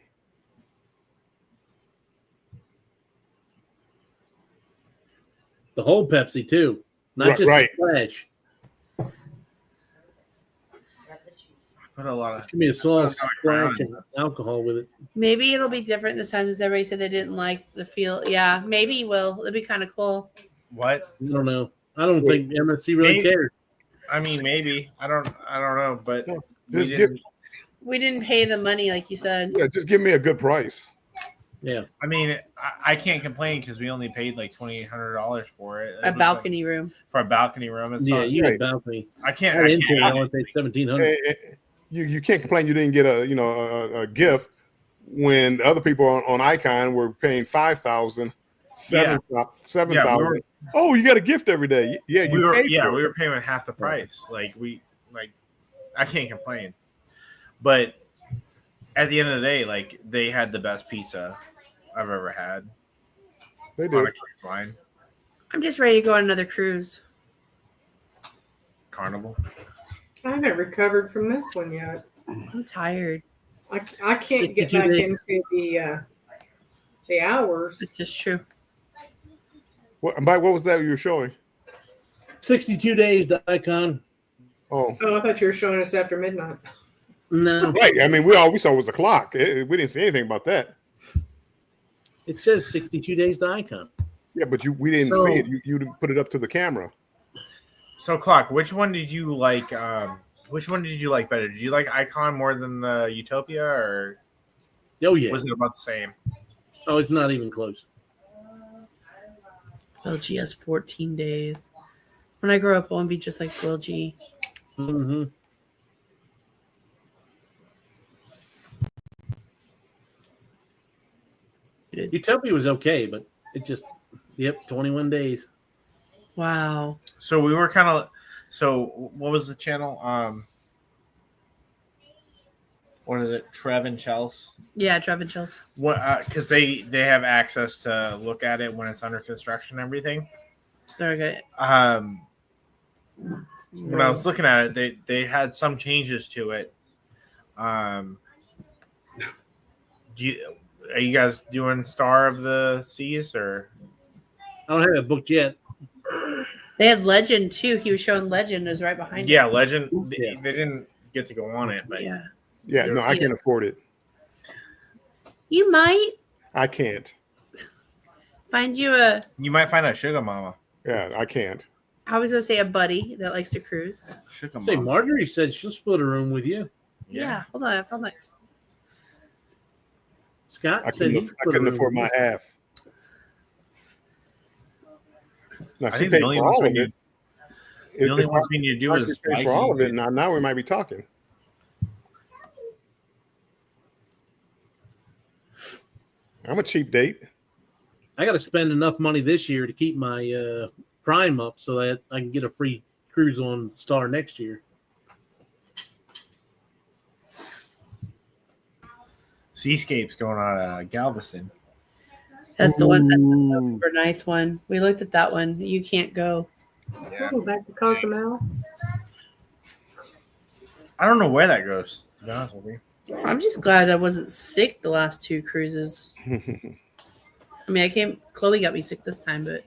The whole Pepsi too, not Right, just right. the Flash. Put a lot It's of. gonna be a small That's how I splash found of alcohol with it. Maybe it'll be different this time since everybody said they didn't like the feel. Yeah, maybe it will. It'll be kind of cool. What? I don't know. I don't think MSC really Maybe. cares. I mean, maybe. I don't know, but No, we Just give, didn't. We didn't pay the money like you said. yeah, just give me a good price. Yeah. I mean, I can't complain because we only paid like $2,800 for it. It A was balcony room. for a balcony room. It's Yeah, not, you right. had balcony. I can't. I I didn't pay. I can't only paid $1,700. You can't complain you didn't get a gift when the other people on Icon were paying 5,000, 7,000. Yeah, we were- Oh, you got a gift every day. Yeah, you we were paid for we it. were paying half the price. I can't complain. But at the end of the day, like they had the best pizza I've ever had They on did. a cruise line. I'm just ready to go on another cruise. Carnival. I haven't recovered from this one yet. I'm tired. I can't get 62 back days. into the hours. It's just true. Mike, what was that you were showing? 62 days to Icon. Oh, Oh, I thought you were showing us after midnight. No, right. I mean, all we saw was the clock. We didn't see anything about that. it says 62 days to Icon. Yeah, but we didn't So- see it. You didn't put it up to the camera. So, Clock, which one did you like? Which one did you like better? Did you like Icon more than the Utopia, or Oh yeah. was it about the same? Oh, it's not even close. Will G has 14 days. When I grow up, I want to be just like Will G. hmm Utopia was okay, but it just 21 days. Wow. So we were kind of. So what was the channel? What is it? Trev and Chels. Yeah, Trevin Chills. What? Because they have access to look at it when it's under construction and everything. Very good. When I was looking at it, they had some changes to it. Are you guys doing Star of the Seas or? I don't have it booked yet. They had Legend too. He was showing Legend is right behind Yeah, Legend. Yeah. They didn't get to go on it, him. but Yeah. Yeah, no, I can't afford it. You might I can't. find you a, you might find a Sugar Mama. Yeah, I can't. I was going to say a buddy that likes to cruise. Sugar Say, Marjorie said she'll split a room with you. Yeah. Hold on. I found that. Scott I said couldn't, he'd I split a couldn't room afford with my you. half. Now, I she think the paid only for ones all we of need, it. the only If ones we need to do Marjorie is pays for all of it. Now we might be talking. I'm a cheap date. I got to spend enough money this year to keep my Prime up so that I can get a free cruise on Star next year. Seascape's going on Galveston. That's the one. That's the November 9th one. We looked at that one. You can't go. Yeah. Oh, back to Cozumel. I don't know where that goes. To be honest with you. I'm just glad I wasn't sick the last 2 cruises. I mean, Chloe got me sick this time, but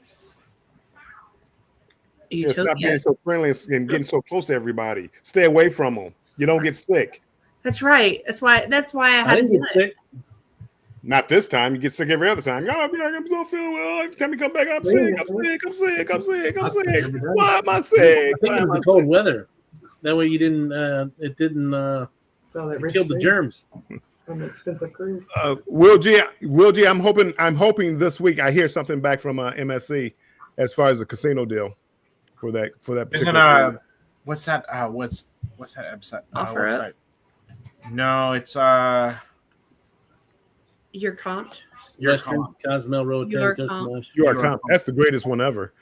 Yeah, stop Utopia. being so friendly and getting so close to everybody. Stay away from them. You don't get sick. That's right. That's why I I had to didn't do get it. sick. Not this time. You get sick every other time. Oh, I'm not feel well. Every time you come back, I'm sick. I'm sick. Why am I sick? I think it was the cold weather. That way you didn't. It didn't So that kill the germs. on the expensive cruise. Will G, I'm hoping this week I hear something back from MSC as far as the casino deal for that Isn't particular. what's that? What's that website? Offer Up? Website? No, it's Your comp. your Western Cosmel Road. Your 10, comp. You are comp. That's the greatest one ever.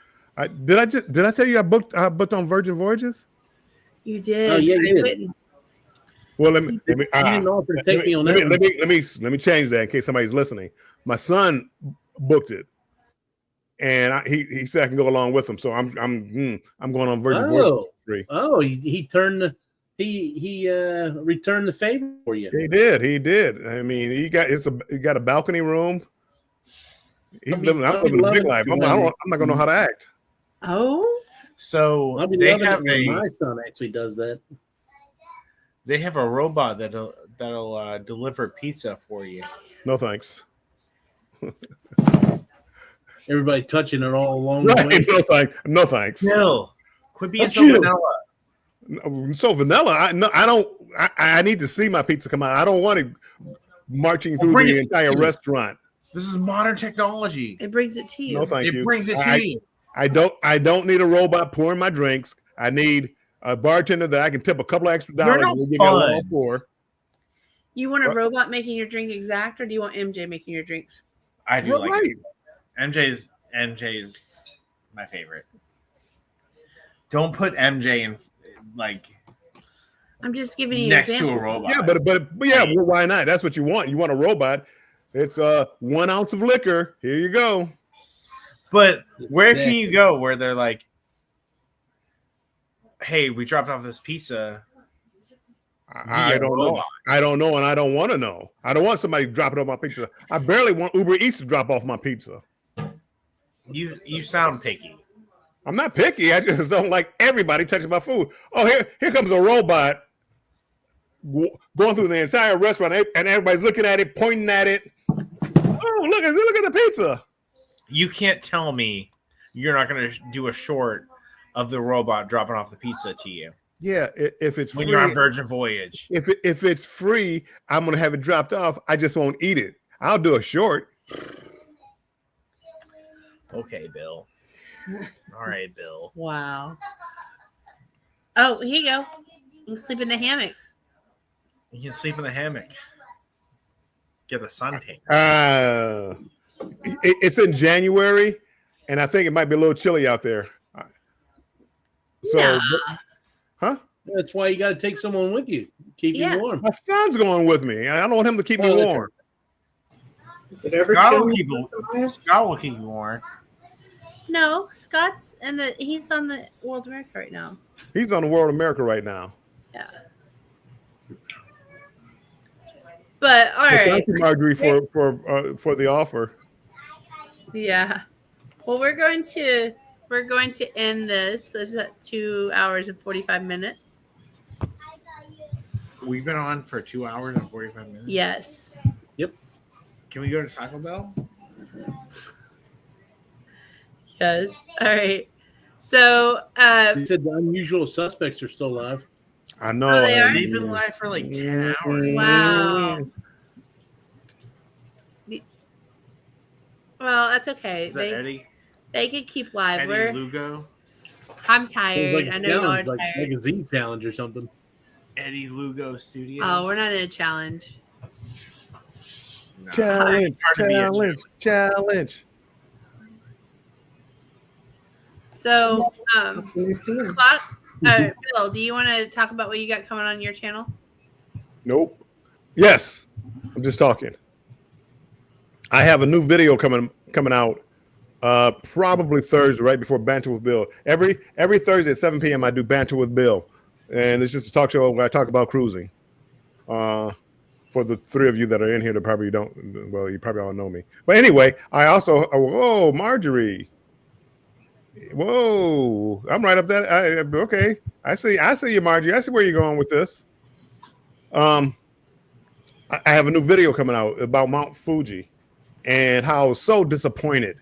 Did I tell you I booked on Virgin Voyages? You did. Oh, yeah, you I did. wouldn't- Well, let me You didn't offer to take me on that. let me change that in case somebody's listening. My son booked it, and he said I can go along with him. So I'm going on Virgin Voyages for free. Oh, he turned he returned the favor for you. He did. I mean, he got a balcony room. I'm living a big life. I'm not gonna know how to act. Oh, So I'll be they loving have it when a my son actually does that. robot that'll deliver pizza for you. No thanks. Everybody touching it all along the way. Right. No thanks. Bill, quit being That's so you. vanilla. So vanilla. I don't. I need to see my pizza come out. I don't want it marching through bring the it. entire restaurant. This is modern technology. it brings it to you. No, thank It you. brings it to you. I don't need a robot pouring my drinks. I need a bartender that I can tip a couple of extra You're dollars. not and we'll give you a fun. long pour. You want a What? robot making your drink exact, or do you want MJ making your drinks? I do like Right. it. MJ's my favorite. Don't put MJ in like I'm just giving you an next example. to a robot. Yeah, but yeah, well, why not? That's what you want. You want a robot. It's 1 ounce of liquor. Here you go. But where can you go where they're like, hey, we dropped off this pizza. I via don't know. robot. I don't know, and I don't want to know. I don't want somebody dropping off my pizza. I barely want Uber Eats to drop off my pizza. You sound picky. I'm not picky. I just don't like everybody touching my food. Oh, here comes a robot going through the entire restaurant, and everybody's looking at it, pointing at it. Oh, look at the pizza. You can't tell me you're not going to do a short of the robot dropping off the pizza to you Yeah, if it's when free, you're on Virgin Voyage. if it's free, I'm gonna have it dropped off. I just won't eat it. I'll do a short. Okay, Bill. All right, Bill. Wow. Oh, here you go. You can sleep in the hammock. You can sleep in the hammock. Get a sun tan. It's in January, and I think it might be a little chilly out there. So, Yeah. huh? That's why you got to take someone with you, keep Yeah. you warm. My son's going with me. I don't want him to keep me Oh, that's warm. Is it ever Scott will chilly? keep you. Scott will keep you warm. No, Scott's he's on the World America right now. He's on the World America right now. Yeah. But all Well, right. thank you, Marjorie, for the offer. Yeah. Well, we're going to end this. It's at 2 hours and 45 minutes. We've been on for 2 hours and 45 minutes. Yes. Can we go to Taco Bell? Yes. All right. So, He said the unusual suspects are still alive. I know. Oh, they are? They've been live for like 10 hours. wow. Well, that's okay. Is that Eddie? They could keep live. Eddie Lugo? I'm It tired. was like I a know y'all are challenge, like tired. a Z challenge or something. Eddie Lugo Studio? Oh, we're not in a challenge. No. Challenge, It's hard to be a challenge. So, clock. Bill, do you want to talk about what you got coming on your channel? Nope. Yes, I'm just talking. I have a new video coming out probably Thursday, right before Banter with Bill. Every Thursday at 7 p.m. I do Banter with Bill, and it's just a talk show where I talk about cruising. For the three of you that are in here that probably don't, well, you probably all know me. But anyway, I also, whoa, Marjorie. Whoa, I'm right up that. Okay, I see you, Marjorie. I see where you're going with this. I have a new video coming out about Mount Fuji and how I was so disappointed.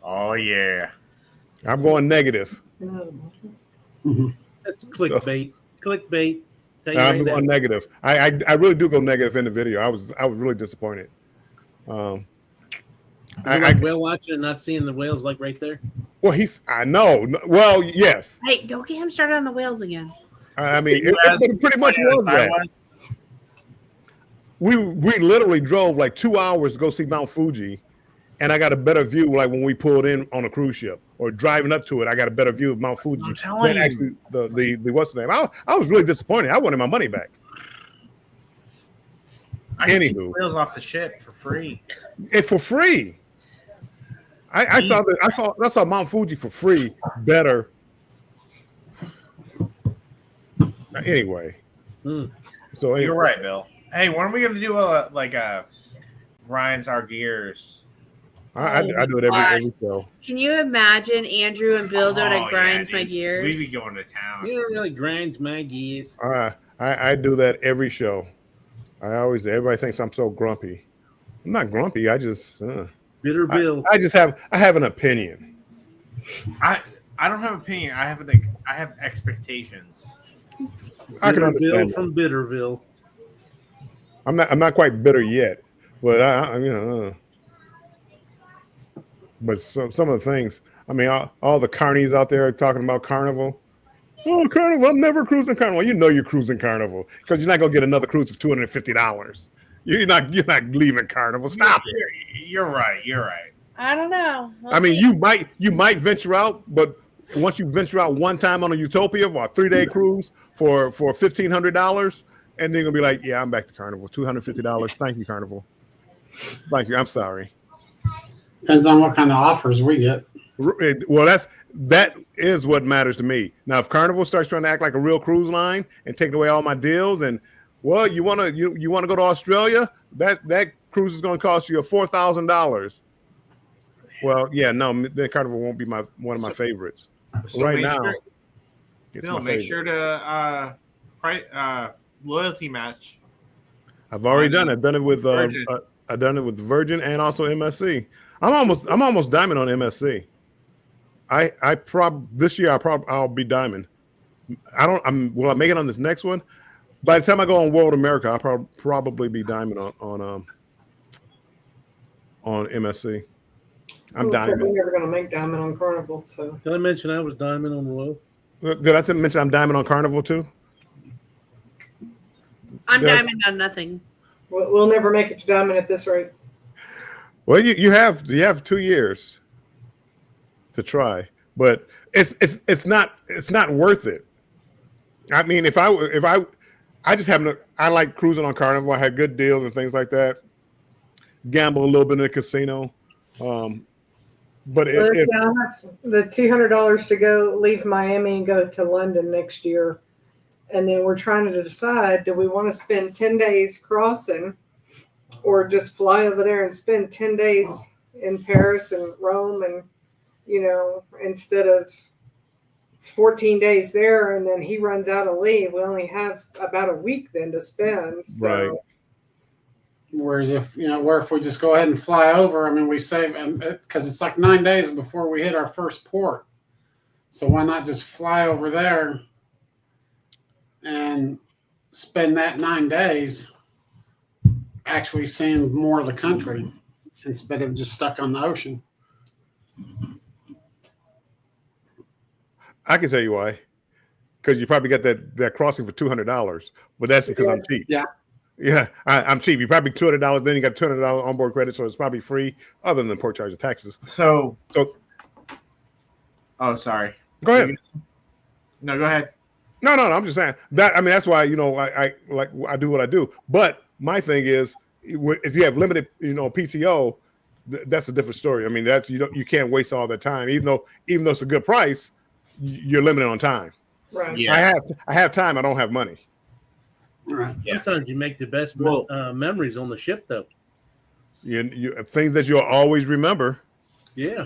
Oh yeah. I'm going negative. That's clickbait. Clickbait. Tell you I'm right going now. negative. I really do go negative in the video. I was really disappointed. Is it like whale watching and not seeing the whales like right there? Well, I know. Well, yes. Hey, don't get him started on the whales again. I mean, it pretty much was that. We literally drove like 2 hours to go see Mount Fuji, and I got a better view like when we pulled in on a cruise ship or driving up to it. I got a better view of Mount Fuji I'm telling than you. actually the what's the name. I was really disappointed. I wanted my money back. I can see Anywho. whales off the ship for free. For free. I saw Mount Fuji for free better. Anyway. Hmm. So anyway. You're right, Bill. Hey, when are we gonna do a Ryan's Our Gears? I do it every show. Can you imagine Andrew and Bill doing Oh, a grinds yeah, my dude. gears? We'd be going to town. You know, really grinds my gears. I do that every show. Everybody thinks I'm so grumpy. I'm not grumpy. I just Bitter Bill. I have an opinion. I don't have an opinion. I have expectations. I can Bitter Bill understand that. from Bitterville. I'm not quite bitter yet, but but some of the things. I mean, all the carnies out there talking about Carnival. Oh, Carnival! I'm never cruising Carnival. You know you're cruising Carnival because you're not gonna get another cruise for $250. You're not leaving Carnival. Stop it. You're right. You're right. I don't know. We'll I mean, see. you might venture out, but once you venture out one time on a Utopia or a 3-day cruise for $1,500, and then you're gonna be like, yeah, I'm back to Carnival. $250. Thank you, Carnival. Thank you. I'm sorry. Depends on what kind of offers we get. Well, that is what matters to me. Now, if Carnival starts trying to act like a real cruise line and take away all my deals, and well, you want to go to Australia, that cruise is going to cost you $4,000. Well, yeah, no, then Carnival won't be one of my favorites. So Right make now, sure, it's Bill, my make favorite. sure to loyalty match. I've already done it. I've done it with Virgin. I've done it with Virgin and also MSC. I'm almost diamond on MSC. This year I'll be diamond. Will I make it on this next one? By the time I go on World America, I'll probably be diamond on MSC. I'm diamond. We're never going to make diamond on Carnival. So Did I mention I was diamond on Royal? Did I mention I'm diamond on Carnival too? I'm Yeah. diamond on nothing. we'll never make it to diamond at this rate. Well, you have 2 years to try, but it's not worth it. I mean, if I just happen to, I like cruising on Carnival. I had good deals and things like that. Gamble a little bit in the casino, but Well, if yeah, I'll have the $200 to go leave Miami and go to London next year, and then we're trying to decide: do we want to spend 10 days crossing, or just fly over there and spend 10 days in Paris and Rome, and instead of it's 14 days there, and then he runs out of leave. We only have about a week then to spend. So. Right. Whereas if we just go ahead and fly over, I mean, we save, because it's like 9 days before we hit our first port. So why not just fly over there and spend that 9 days actually seeing more of the country instead of just stuck on the ocean? I can tell you why, because you probably got that crossing for $200, but that's because I'm cheap. Yeah, I'm cheap. You probably $200. Then you got $200 onboard credit, so it's probably free, other than the port charge of taxes. So, oh, sorry. Go ahead. No, go ahead. No. I'm just saying that. I mean, that's why I do what I do. But my thing is, if you have limited, PTO, that's a different story. I mean, that's you can't waste all that time, even though it's a good price, you're limited on time. Right. Yeah. I have time. I don't have money. Right. Yeah. Sometimes you make the best memories on the ship, though. You things that you'll always remember. Yeah.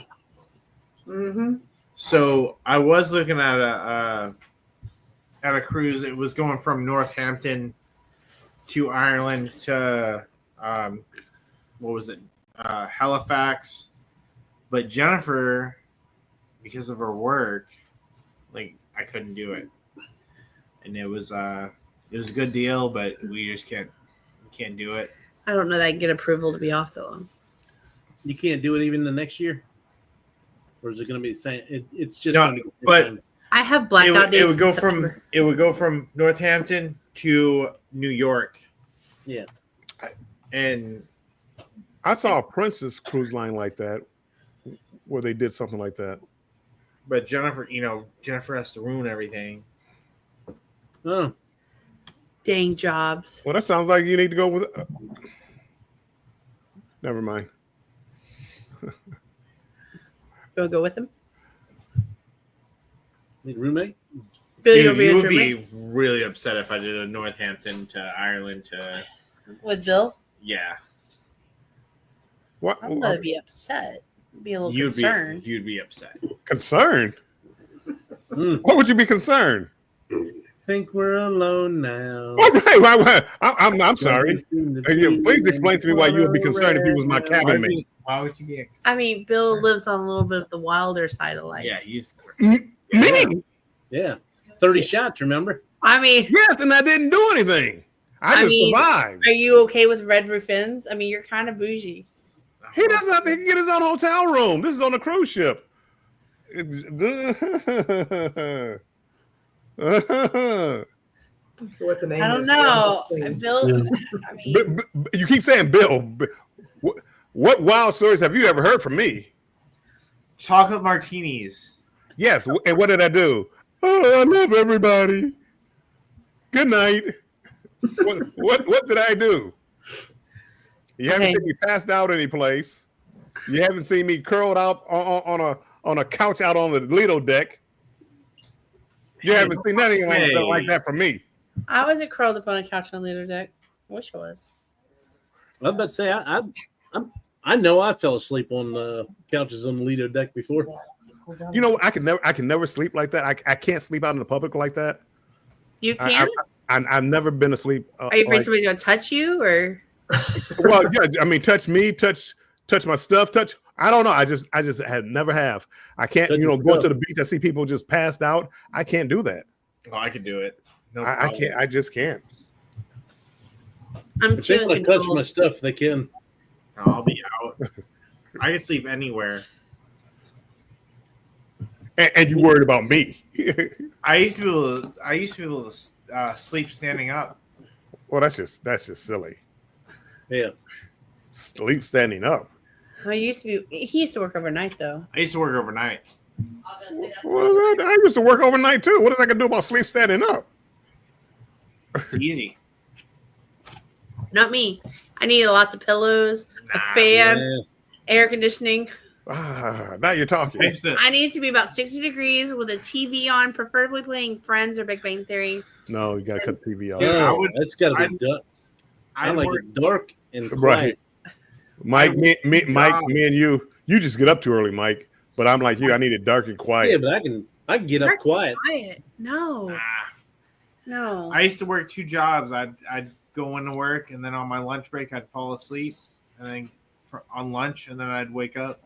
Mm-hmm. So I was looking at a cruise. It was going from Northampton to Ireland to what was it? Halifax. But Jennifer, because of her work, like I couldn't do it. And it was a good deal, but we just can't do it. I don't know that I can get approval to be off so long. You can't do it even the next year, or is it going to be the same? It's just No, gonna be the but- same. I have blackout dates. It would go in September. from Northampton to New York. Yeah. And I saw a Princess cruise line like that, where they did something like that. but Jennifer has to ruin everything. Oh, Dang jobs. Well, that sounds like you need to go with. Never mind. You want to go with him? need a roommate. Bill, Dude, you'll be you a would roommate be really upset if I did a Northampton to Ireland to with Bill? yeah. What? I'm gonna be upset. Be a little You'd concerned. you'd be upset. Concerned? Mm. What would you be concerned? Think we're alone now. All right, I'm sorry. Please explain to me why you would be concerned if he was my cabin mate. Why would you be upset? I mean, Bill lives on a little bit of the wilder side of life. Yeah, he's Me? Yeah, 30 shots. Remember? I mean, Yes, and I didn't do anything. I just survived. are you okay with Red Roof Inns? I mean, you're kind of bougie. He doesn't have to get his own hotel room. This is on a cruise ship. What the name I don't is. know, Yeah. Bill. I mean, You keep saying Bill. What wild stories have you ever heard from me? chocolate martinis. Yes, and what did I do? Oh, I love everybody. Good night. What did I do? You haven't Okay. seen me passed out any place. You haven't seen me curled out on a couch out on the Lido deck. You haven't seen anything like that from me. I wasn't curled up on a couch on the other deck. I wish I was. I was about to say I know I fell asleep on couches on the Lido deck before. You know, I can never sleep like that. I can't sleep out in the public like that. You can? I've never been asleep. Are you afraid somebody's gonna touch you, or Well, yeah, I mean, touch me, touch my stuff, touch. I don't know. I just had never have. I can't, Touch your go stuff. to the beach. I see people just passed out. I can't do that. Oh, I could do it. No I problem. can't. I just can't. I'm If too they in want to touch control. my stuff, they can. No, I'll be out. I can sleep anywhere. And you worried about me? I used to be able to sleep standing up. Well, that's just silly. Yeah. Sleep standing up. He used to work overnight though. I used to work overnight. What is that? I used to work overnight too. What is I gonna do about sleep standing up? It's easy. Not me. I needed lots of pillows, a Nah. fan, Yeah. air conditioning. Now you're talking. I used to, I need it to be about 60 degrees with a TV on, preferably playing Friends or Big Bang Theory. No, you gotta cut the TV off. Yeah. I Oh, would- that's got to be I'd- dark. I I'd like work, it dark and quiet. Right. Mike, Mike, job. me and you just get up too early, Mike. But I'm like you. I need it dark and Yeah, quiet. but I can get up Dark- quiet. Quiet. No. nah. No. I used to work 2 jobs. I'd go into work, and then on my lunch break, I'd fall asleep, and then on lunch, and then I'd wake up.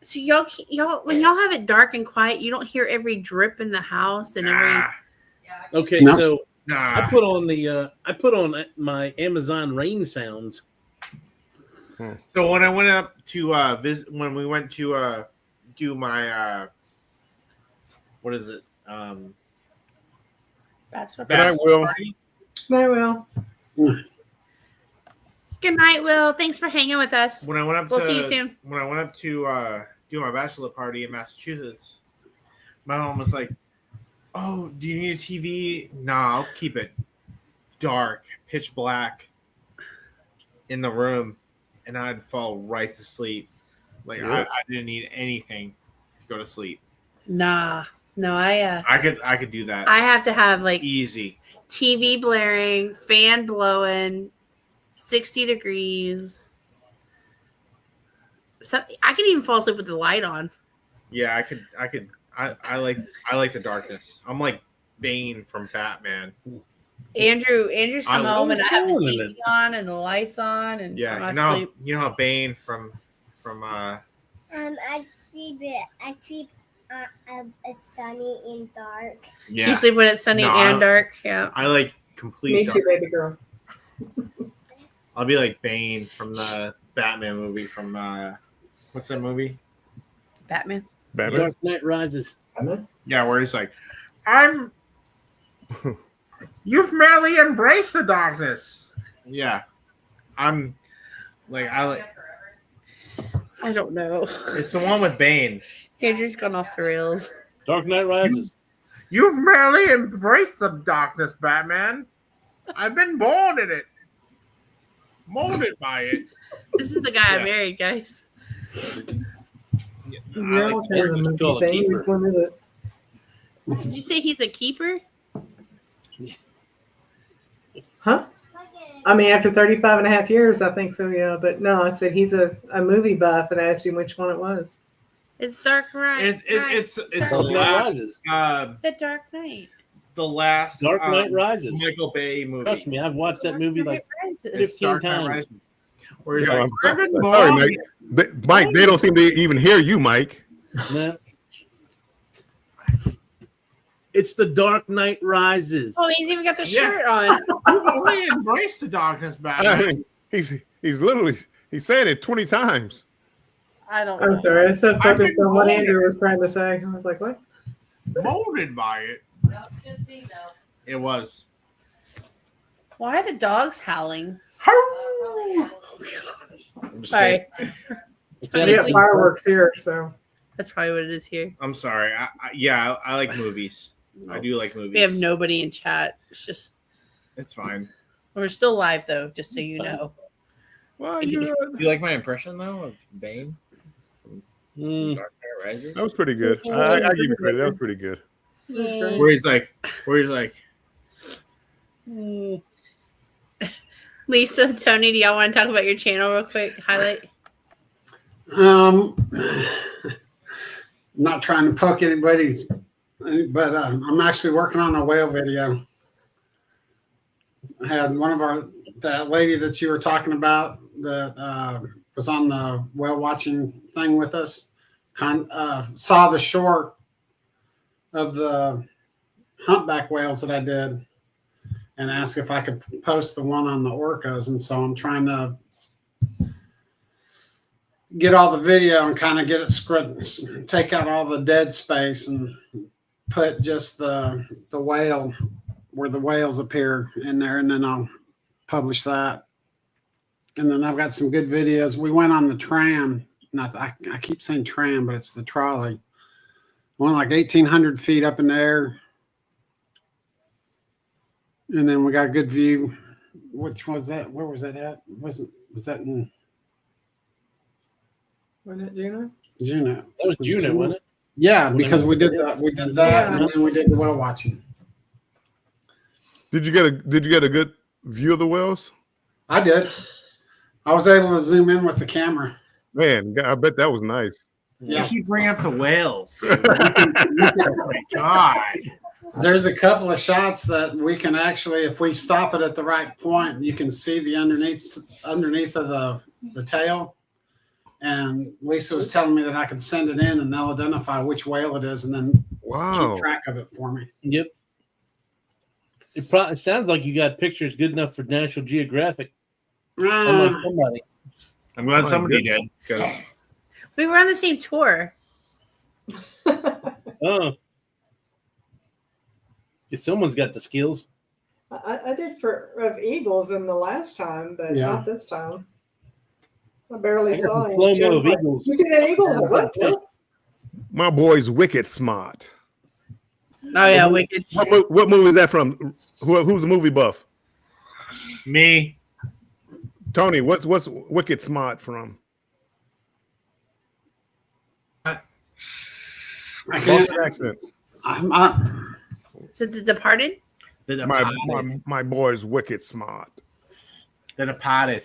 So y'all, when y'all have it dark and quiet, you don't hear every drip in the house and every. Nah, Okay, No. so I nah. put on my Amazon rain sounds. So when I went up to visit, when we went to do my what is it? Bachelor Good night, bachelor Will. party? Very well. Good night, Will. Thanks for hanging with us. When I went up We'll to see you soon. when I went up to do my bachelor party in Massachusetts, my mom was like, "Oh, do you need a TV? Nah, I'll keep it dark, pitch black in the room," and I'd fall right to sleep. Like Yeah. I didn't need anything to go to sleep. Nah. No, I could do that I have to have like easy. TV blaring, fan blowing, 60 degrees. So I can even fall asleep with the light on. Yeah, I could. I like the darkness. I'm like Bane from Batman. Andrew's come I home and I have the was TV doing on and the lights on and Yeah, I'm you know, asleep. you know how Bane from I sleep a sunny in dark. yeah. You sleep when it's sunny No, and dark. Yeah. I like complete. Me dark. too, baby girl. I'll be like Bane from the Batman movie from what's that movie? Batman. Batman. Dark Knight Rises. Yeah, where he's like, you've merely embraced the darkness. Yeah. I'm like I don't know. it's the one with Bane. Andrew's gone off the rails. Dark Knight Rises. You've merely embraced the darkness, Batman. I've been born in it. Molded by it. This is the guy I Yeah. married, guys. Yeah, Yeah, I like- what kind of It's movie called a thing? keeper. Which one is it? Did you say he's a keeper? Huh? I mean, after 35 and a half years, I think so, yeah. But no, I said he's a movie buff and I asked him which one it was. It's Dark Knight. it's the Dark Knight last Rises. the Dark Knight. the last Dark Knight Rises. Michael Bay movie. Trust me, I've watched that movie like Rises. It's 15 Dark Knight times. Rises. Where he's Yeah, like, I've been sorry, born. Mike. Mike, they don't seem to even hear you, Mike. nah. It's the Dark Knight Rises. Oh, he's even got the Yeah. shirt on. You've only embraced the darkness, Batman. He's literally he's saying it 20 times. I don't I'm know. sorry, I was so I've focused been on what molded. Andrew was trying to say. I was like, what? Molded by it. That was good scene, though. It was. Why are the dogs howling? I'm just Sorry. It's We Adam got Sandler. fireworks here, so. That's probably what it is here. I'm sorry. I like movies. I do like movies. We have nobody in chat. It's just It's fine. we're still live though, just so you know. Well, Do you like my impression though of Bane from Mm. Dark Knight Rises? that was pretty good. I give you credit. That was pretty good. Where he's like, Mm. Lisa, Tony, do y'all want to talk about your channel real quick? Highlight. Not trying to poke anybody's, but I'm actually working on a whale video. I had that lady that you were talking about that was on the whale watching thing with us, saw the short of the humpback whales that I did and asked if I could post the one on the orcas. And so I'm trying to get all the video and kind of get it scripted, take out all the dead space and put just the whale where the whales appear in there, and then I'll publish that. And then I've got some good videos. We went on the tram. I keep saying tram, but it's the trolley. Went like 1,800 feet up in the air. And then we got a good view. Which was that? Where was that at? Was that in Wasn't it Juno? Juneau? That was Juno, wasn't it? Yeah, because we did that, and then we did the whale watching. Did you get a good view of the whales? I did. I was able to zoom in with the camera. Man, I bet that was nice. you keep bringing up the whales. Oh my god. There's a couple of shots that we can actually, if we stop it at the right point, you can see the underneath of the tail. And Lisa was telling me that I could send it in and they'll identify which whale it is and then Wow. keep track of it for me. Yep. It sounds like you got pictures good enough for National Geographic. Unlike somebody. I'm glad My somebody did because We were on the same tour. Oh. Yeah, someone's got the skills. I did of eagles in the last time, but Yeah. not this time. I barely I got saw some any. slow-mo of eagles. You see that eagle? What? What? My boy's wicked smart. Oh yeah, Wicked. What movie is that from? Who's the movie buff? me. Tony, what's Wicked Smart from? I can't. Boston accent. Is it The Departed? The My, Departed. my boy's wicked smart. The Departed.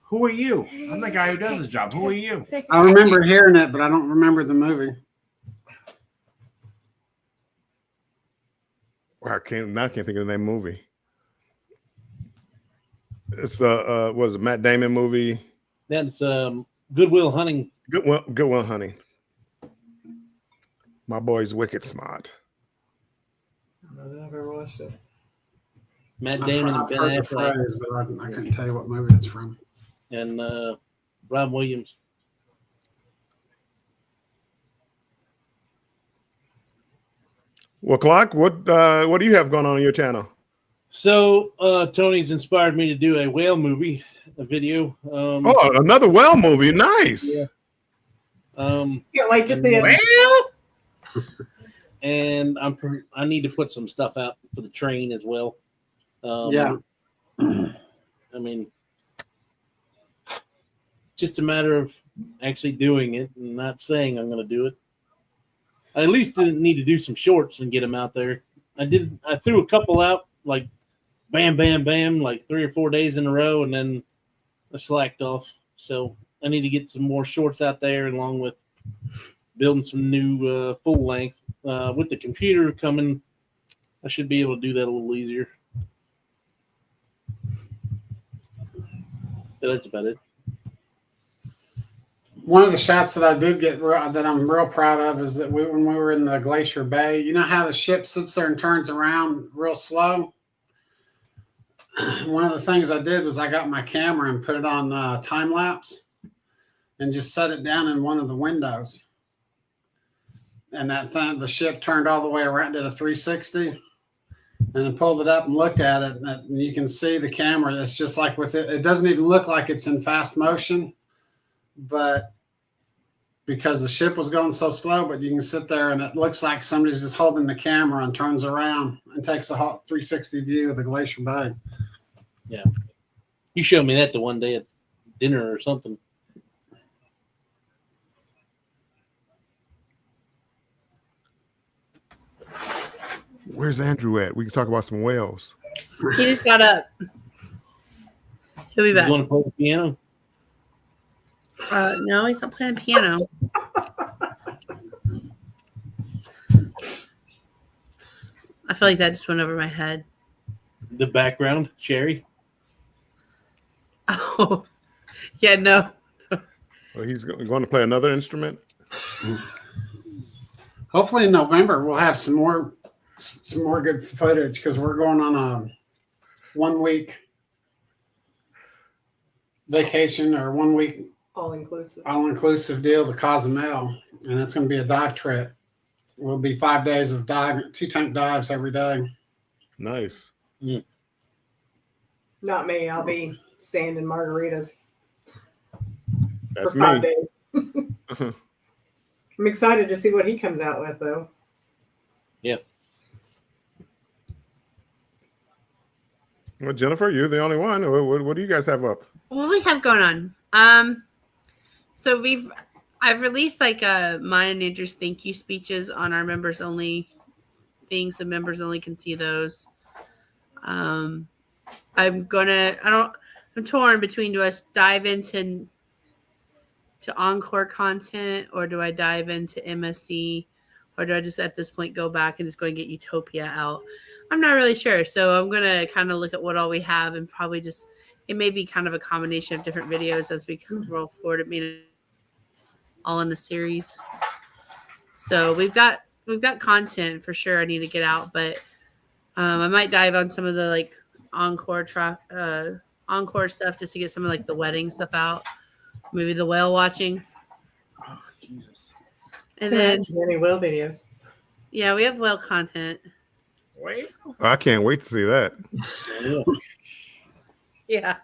Who are you? I'm the guy who does this job. Who are you? I remember hearing it, but I don't remember the movie. I can't think of the name of the movie. It's was it Matt Damon movie? That's Goodwill Hunting. Good one, honey. My boy's wicked smart. I don't know that I've ever watched it. Matt Damon and I've Ben heard the Affleck phrase, but I couldn't tell you what movie it's from. and Rob Williams. Well, Clock, what do you have going on your channel? So Tony's inspired me to do a whale movie, a video. Oh, another whale movie. Nice. Yeah. Yeah, like just the And I need to put some stuff out for the train as well. Yeah. I mean, just a matter of actually doing it and not saying I'm going to do it. I at least didn't need to do some shorts and get them out there. I threw a couple out, like bam, bam, bam, like 3 or 4 days in a row, and then I slacked off. So I need to get some more shorts out there, along with building some new full length. With the computer coming, I should be able to do that a little easier. But that's about it. One of the shots that I did get that I'm real proud of is that when we were in the Glacier Bay, you know how the ship sits there and turns around real slow? One of the things I did was I got my camera and put it on time lapse and just set it down in one of the windows. And the ship turned all the way around, did a 360, and then pulled it up and looked at it. And you can see the camera. It's just like with it. It doesn't even look like it's in fast motion, but because the ship was going so slow, but you can sit there and it looks like somebody's just holding the camera and turns around and takes a 360 view of the Glacier Bay. Yeah. You showed me that the one day at dinner or something. Where's Andrew at? We can talk about some whales. He just got up. He'll be You back. want to play the piano? No, he's not playing the piano. I feel like that just went over my head. The background, Sherry. Oh, yeah, no. Well, he's going to play another instrument. Hopefully in November we'll have some more good footage because we're going on a 1 week vacation or 1 week all inclusive. all-inclusive deal to Cozumel, and it's going to be a dive trip. We'll be 5 days of dive, 2 tank dives every day. Nice. Not me. I'll be sanding margaritas That's for 5 me. days. I'm excited to see what he comes out with, though. Yeah. Well, Jennifer, you're the only one. What do you guys have up? What do we have going on? So I've released like mine and Andrew's thank you speeches on our members only thing, so members only can see those. I'm torn between, do I dive into Encore content, or do I dive into MSC, or do I just at this point go back and just go and get Utopia out? I'm not really sure. So I'm going to kind of look at what all we have and probably just, it may be kind of a combination of different videos as we roll forward. It may all in the series. So we've got content for sure I need to get out, but I might dive on some of the like Encore stuff just to get some of like the wedding stuff out. Maybe the whale watching. Oh, Jesus. And then Any whale videos. yeah, we have whale content. Wait. I can't wait to see that. Yeah.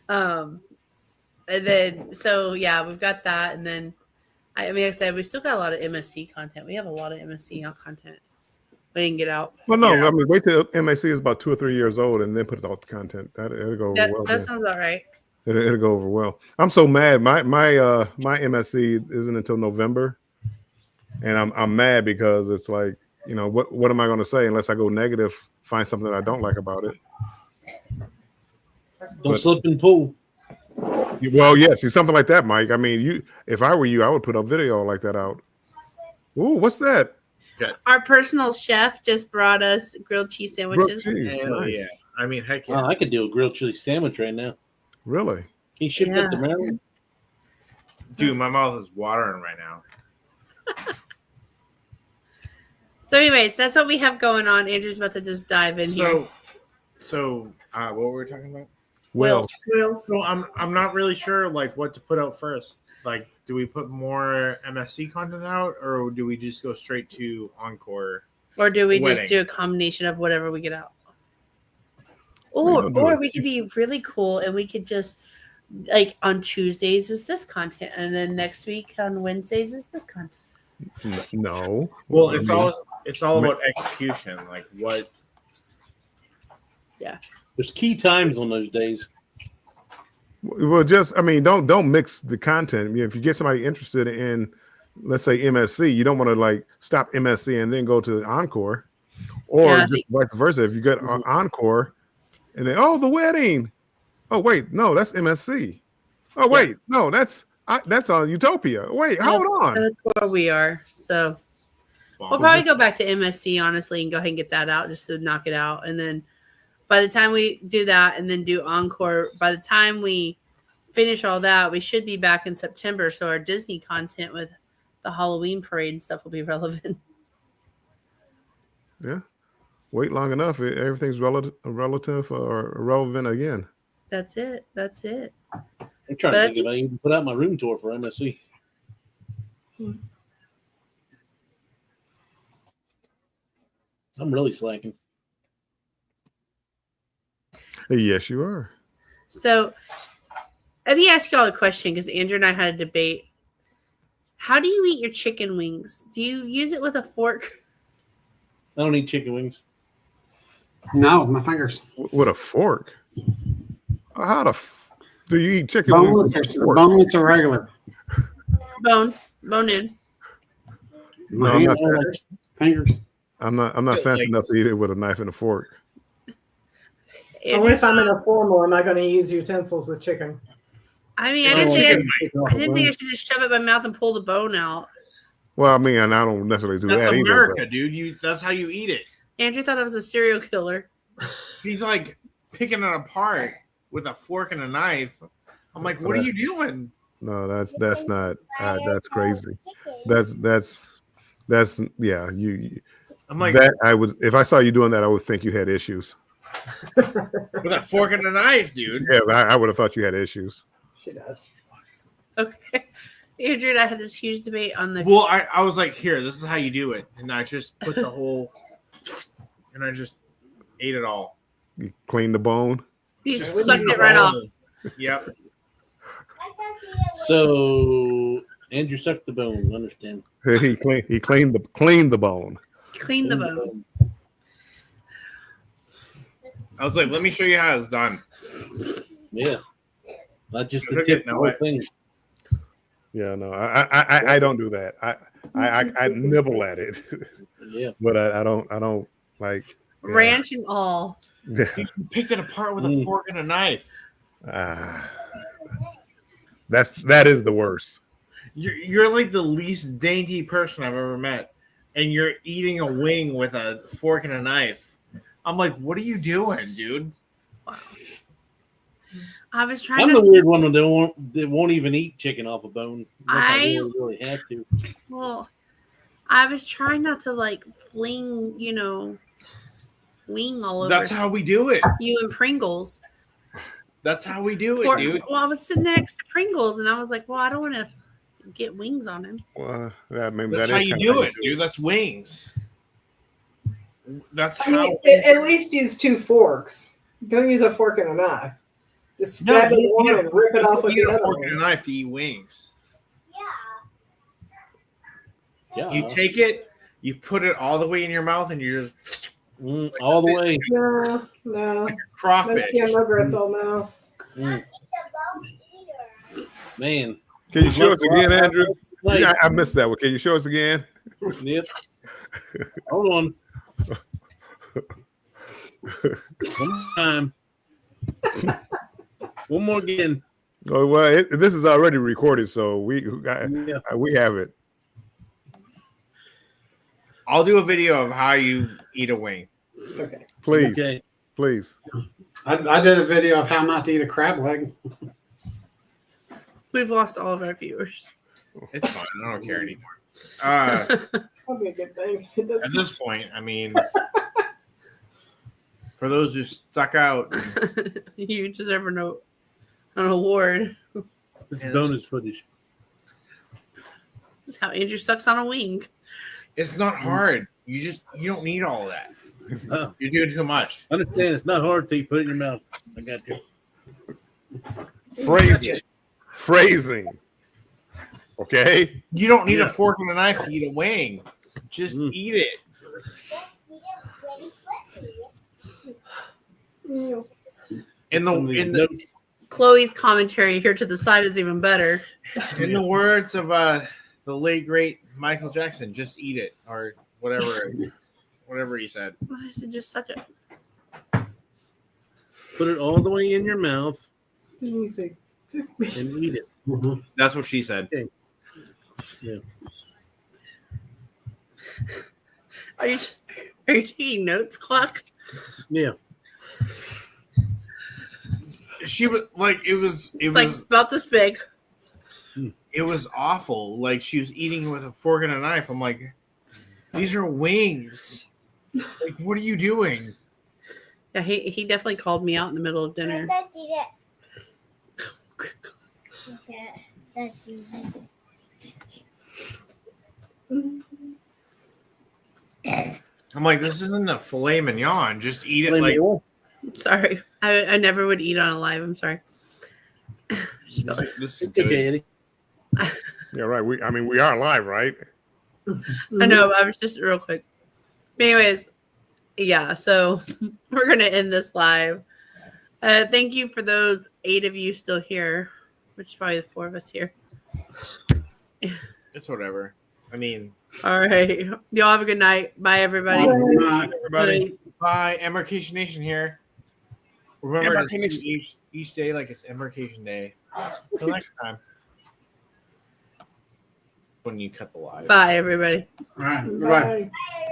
And then so yeah, we've got that, and then I mean, like I said, we still got a lot of MSC content. We have a lot of MSC content we didn't get out. Well, no, Yeah. I mean, wait till MAC is about 2 or 3 years old and then put out the content. It'll go over well. That sounds all right. It'll go over well. I'm so mad. My MSC isn't until November, and I'm mad because it's like, you know, what am I going to say unless I go negative, find something I don't like about it? Don't But- slip and pull. Well, yes, it's something like that, Mike. I mean, if I were you, I would put a video like that out. Ooh, what's that? Our personal chef just brought us grilled cheese Grilled sandwiches. cheese. Hell Nice. yeah. I mean, heck Wow, yeah. I could do a grilled chili sandwich right now. Really? Can you ship that to Yeah. Maryland? Dude, my mouth is watering right now. So, anyways, that's what we have going on. Andrew's about to just dive in here. So, what were we talking about? Well, Wheels. So I'm not really sure like what to put out first. Like, do we put more MSC content out, or do we just go straight to Encore? Or do we Wedding. just do a combination of whatever we get out? We Or don't do or it. we could be really cool and we could just like on Tuesdays is this content and then next week on Wednesdays is this content. no. Well, I it's mean, all about execution. Like what? There's key times on those days. Well, just I mean, don't mix the content. I mean, if you get somebody interested in, let's say MSC, you don't want to like stop MSC and then go to Encore, or Yeah, I just vice versa. If you get Encore, and then the wedding. Oh wait, no, that's MSC. Oh wait, no, that's on Utopia. Wait, hold on. That's where we are. So we'll probably go back to MSC honestly and go ahead and get that out just to knock it out. And then by the time we do that and then do Encore, by the time we finish all that, we should be back in September. So our Disney content with the Halloween parade and stuff will be relevant. Yeah, wait long enough, everything's relative or irrelevant again. That's it. That's it. I'm trying But I to think if I even put out my room tour for MSC. I'm really slacking. Yes, you are. So let me ask y'all a question because Andrew and I had a debate. How do you eat your chicken wings? Do you use it with a fork? I don't eat chicken wings. No, with my fingers. With a fork. How the do you eat chicken wings Boneless with a or, fork? boneless or regular? Bone in. No, My I'm hands, not Like, fingers. I'm not fancy enough to eat it with a knife and a fork. Only if I'm in a formal am I going to use utensils with chicken. I mean, I I didn't don't think like I, chicken off I a didn't think I bone. should just shove it in my mouth and pull the bone out. Well, I mean, and I don't necessarily do That's that America, either. dude. That's how you eat it. Andrew thought I was a serial killer. He's like picking it apart with a fork and a knife. I'm like, what are you doing? No, that's not that's crazy. That's yeah. You I'm like, that I would if I saw you doing that, I would think you had issues. with a fork and a knife, dude. Yeah, I would have thought you had issues. She does. Okay. Andrew and I had this huge debate on the. Well, I was like, here, this is how you do it. And I just put the whole, and I just ate it all. You clean the bone. You Just sucked eat it right off. all. Yep. So Andrew sucked the bone. Understand? He cleaned the bone. Clean the bone. I was like, let me show you how it's done. Yeah. Not just the Look tip. at- The no, whole wait. thing. Yeah, no, I don't do that. I nibble at it, Yeah. but I don't like yeah. Ranch and all. Yeah. You picked it apart with a Mm. fork and a knife. That is the worst. You're like the least dainty person I've ever met. And you're eating a wing with a fork and a knife. I'm like, what are you doing, dude? I was trying I'm to. the weird one that won't even eat chicken off a bone. Unless I really have to. Well, I was trying not to like fling, wing all over That's how we do it. you and Pringles. That's how we do it, Or- dude. well, I was sitting next to Pringles and I was like, well, I don't want to get wings on him. Well, I mean, That's that how is you kinda do it, dude. That's wings. That's I mean, how. at least use two forks. Don't use a fork and a knife. Just No, stab it you one need a- and rip it off with You the need a other fork and a one. knife to eat wings. Yeah. You take it, you put it all the way in your mouth, and you just All the way. No. crawfish. That's Gristle, no. Mm. Man. Can you show us again, Andrew? Like, Yeah, I missed that one. Can you show us again? Yep. Hold on. One more time. One more again. Oh well, this is already recorded, so we Yeah. have it. I'll do a video of how you eat a wing. Okay. Please, Okay. please. I did a video of how not to eat a crab leg. We've lost all of our viewers. It's fine. I don't care anymore. That'll be a good thing. It At doesn't. this point, I mean, for those who stuck out, You deserve an award. This Yeah, is bonus footage. This is how Andrew sucks on a wing. it's not hard. You don't need all of that. Oh, You're doing too much. understand it's not hard till you put it in your mouth. I got you. Phrasing. Okay. You don't need Yeah. a fork and a knife to eat a wing. Just Mm. eat it. In Some of these notes. Chloe's commentary here to the side is even better. the words of the late great Michael Jackson, just eat it or whatever he said. I said just suck it. Put it all the way in your mouth Easy. and eat it. That's what she said. Are you taking notes, Clock? Yeah. She was like, it was It's like about this big. it was awful. Like she was eating with a fork and a knife. I'm like, these are wings. Like, what are you doing? Yeah, he definitely called me out in the middle of dinner. That's it. That's it. I'm like, this isn't a filet mignon. Just eat it Blame like it all. Sorry. I never would eat on a live. I'm sorry. I just felt like- this is It's okay, good. Eddie. Yeah, right. We are live, right? I know, but I was just real quick. But anyways, yeah, so we're going to end this live. Thank you for those 8 of you still here, which is probably the 4 of us here. It's whatever. I mean, All right. Y'all have a good night. Bye, everybody. Everybody. bye. Embarkation Nation here. Remember to Embarkation. treat each day like it's Embarkation Day. Till next time. When you cut the live. Bye, everybody. All right. Bye. Bye.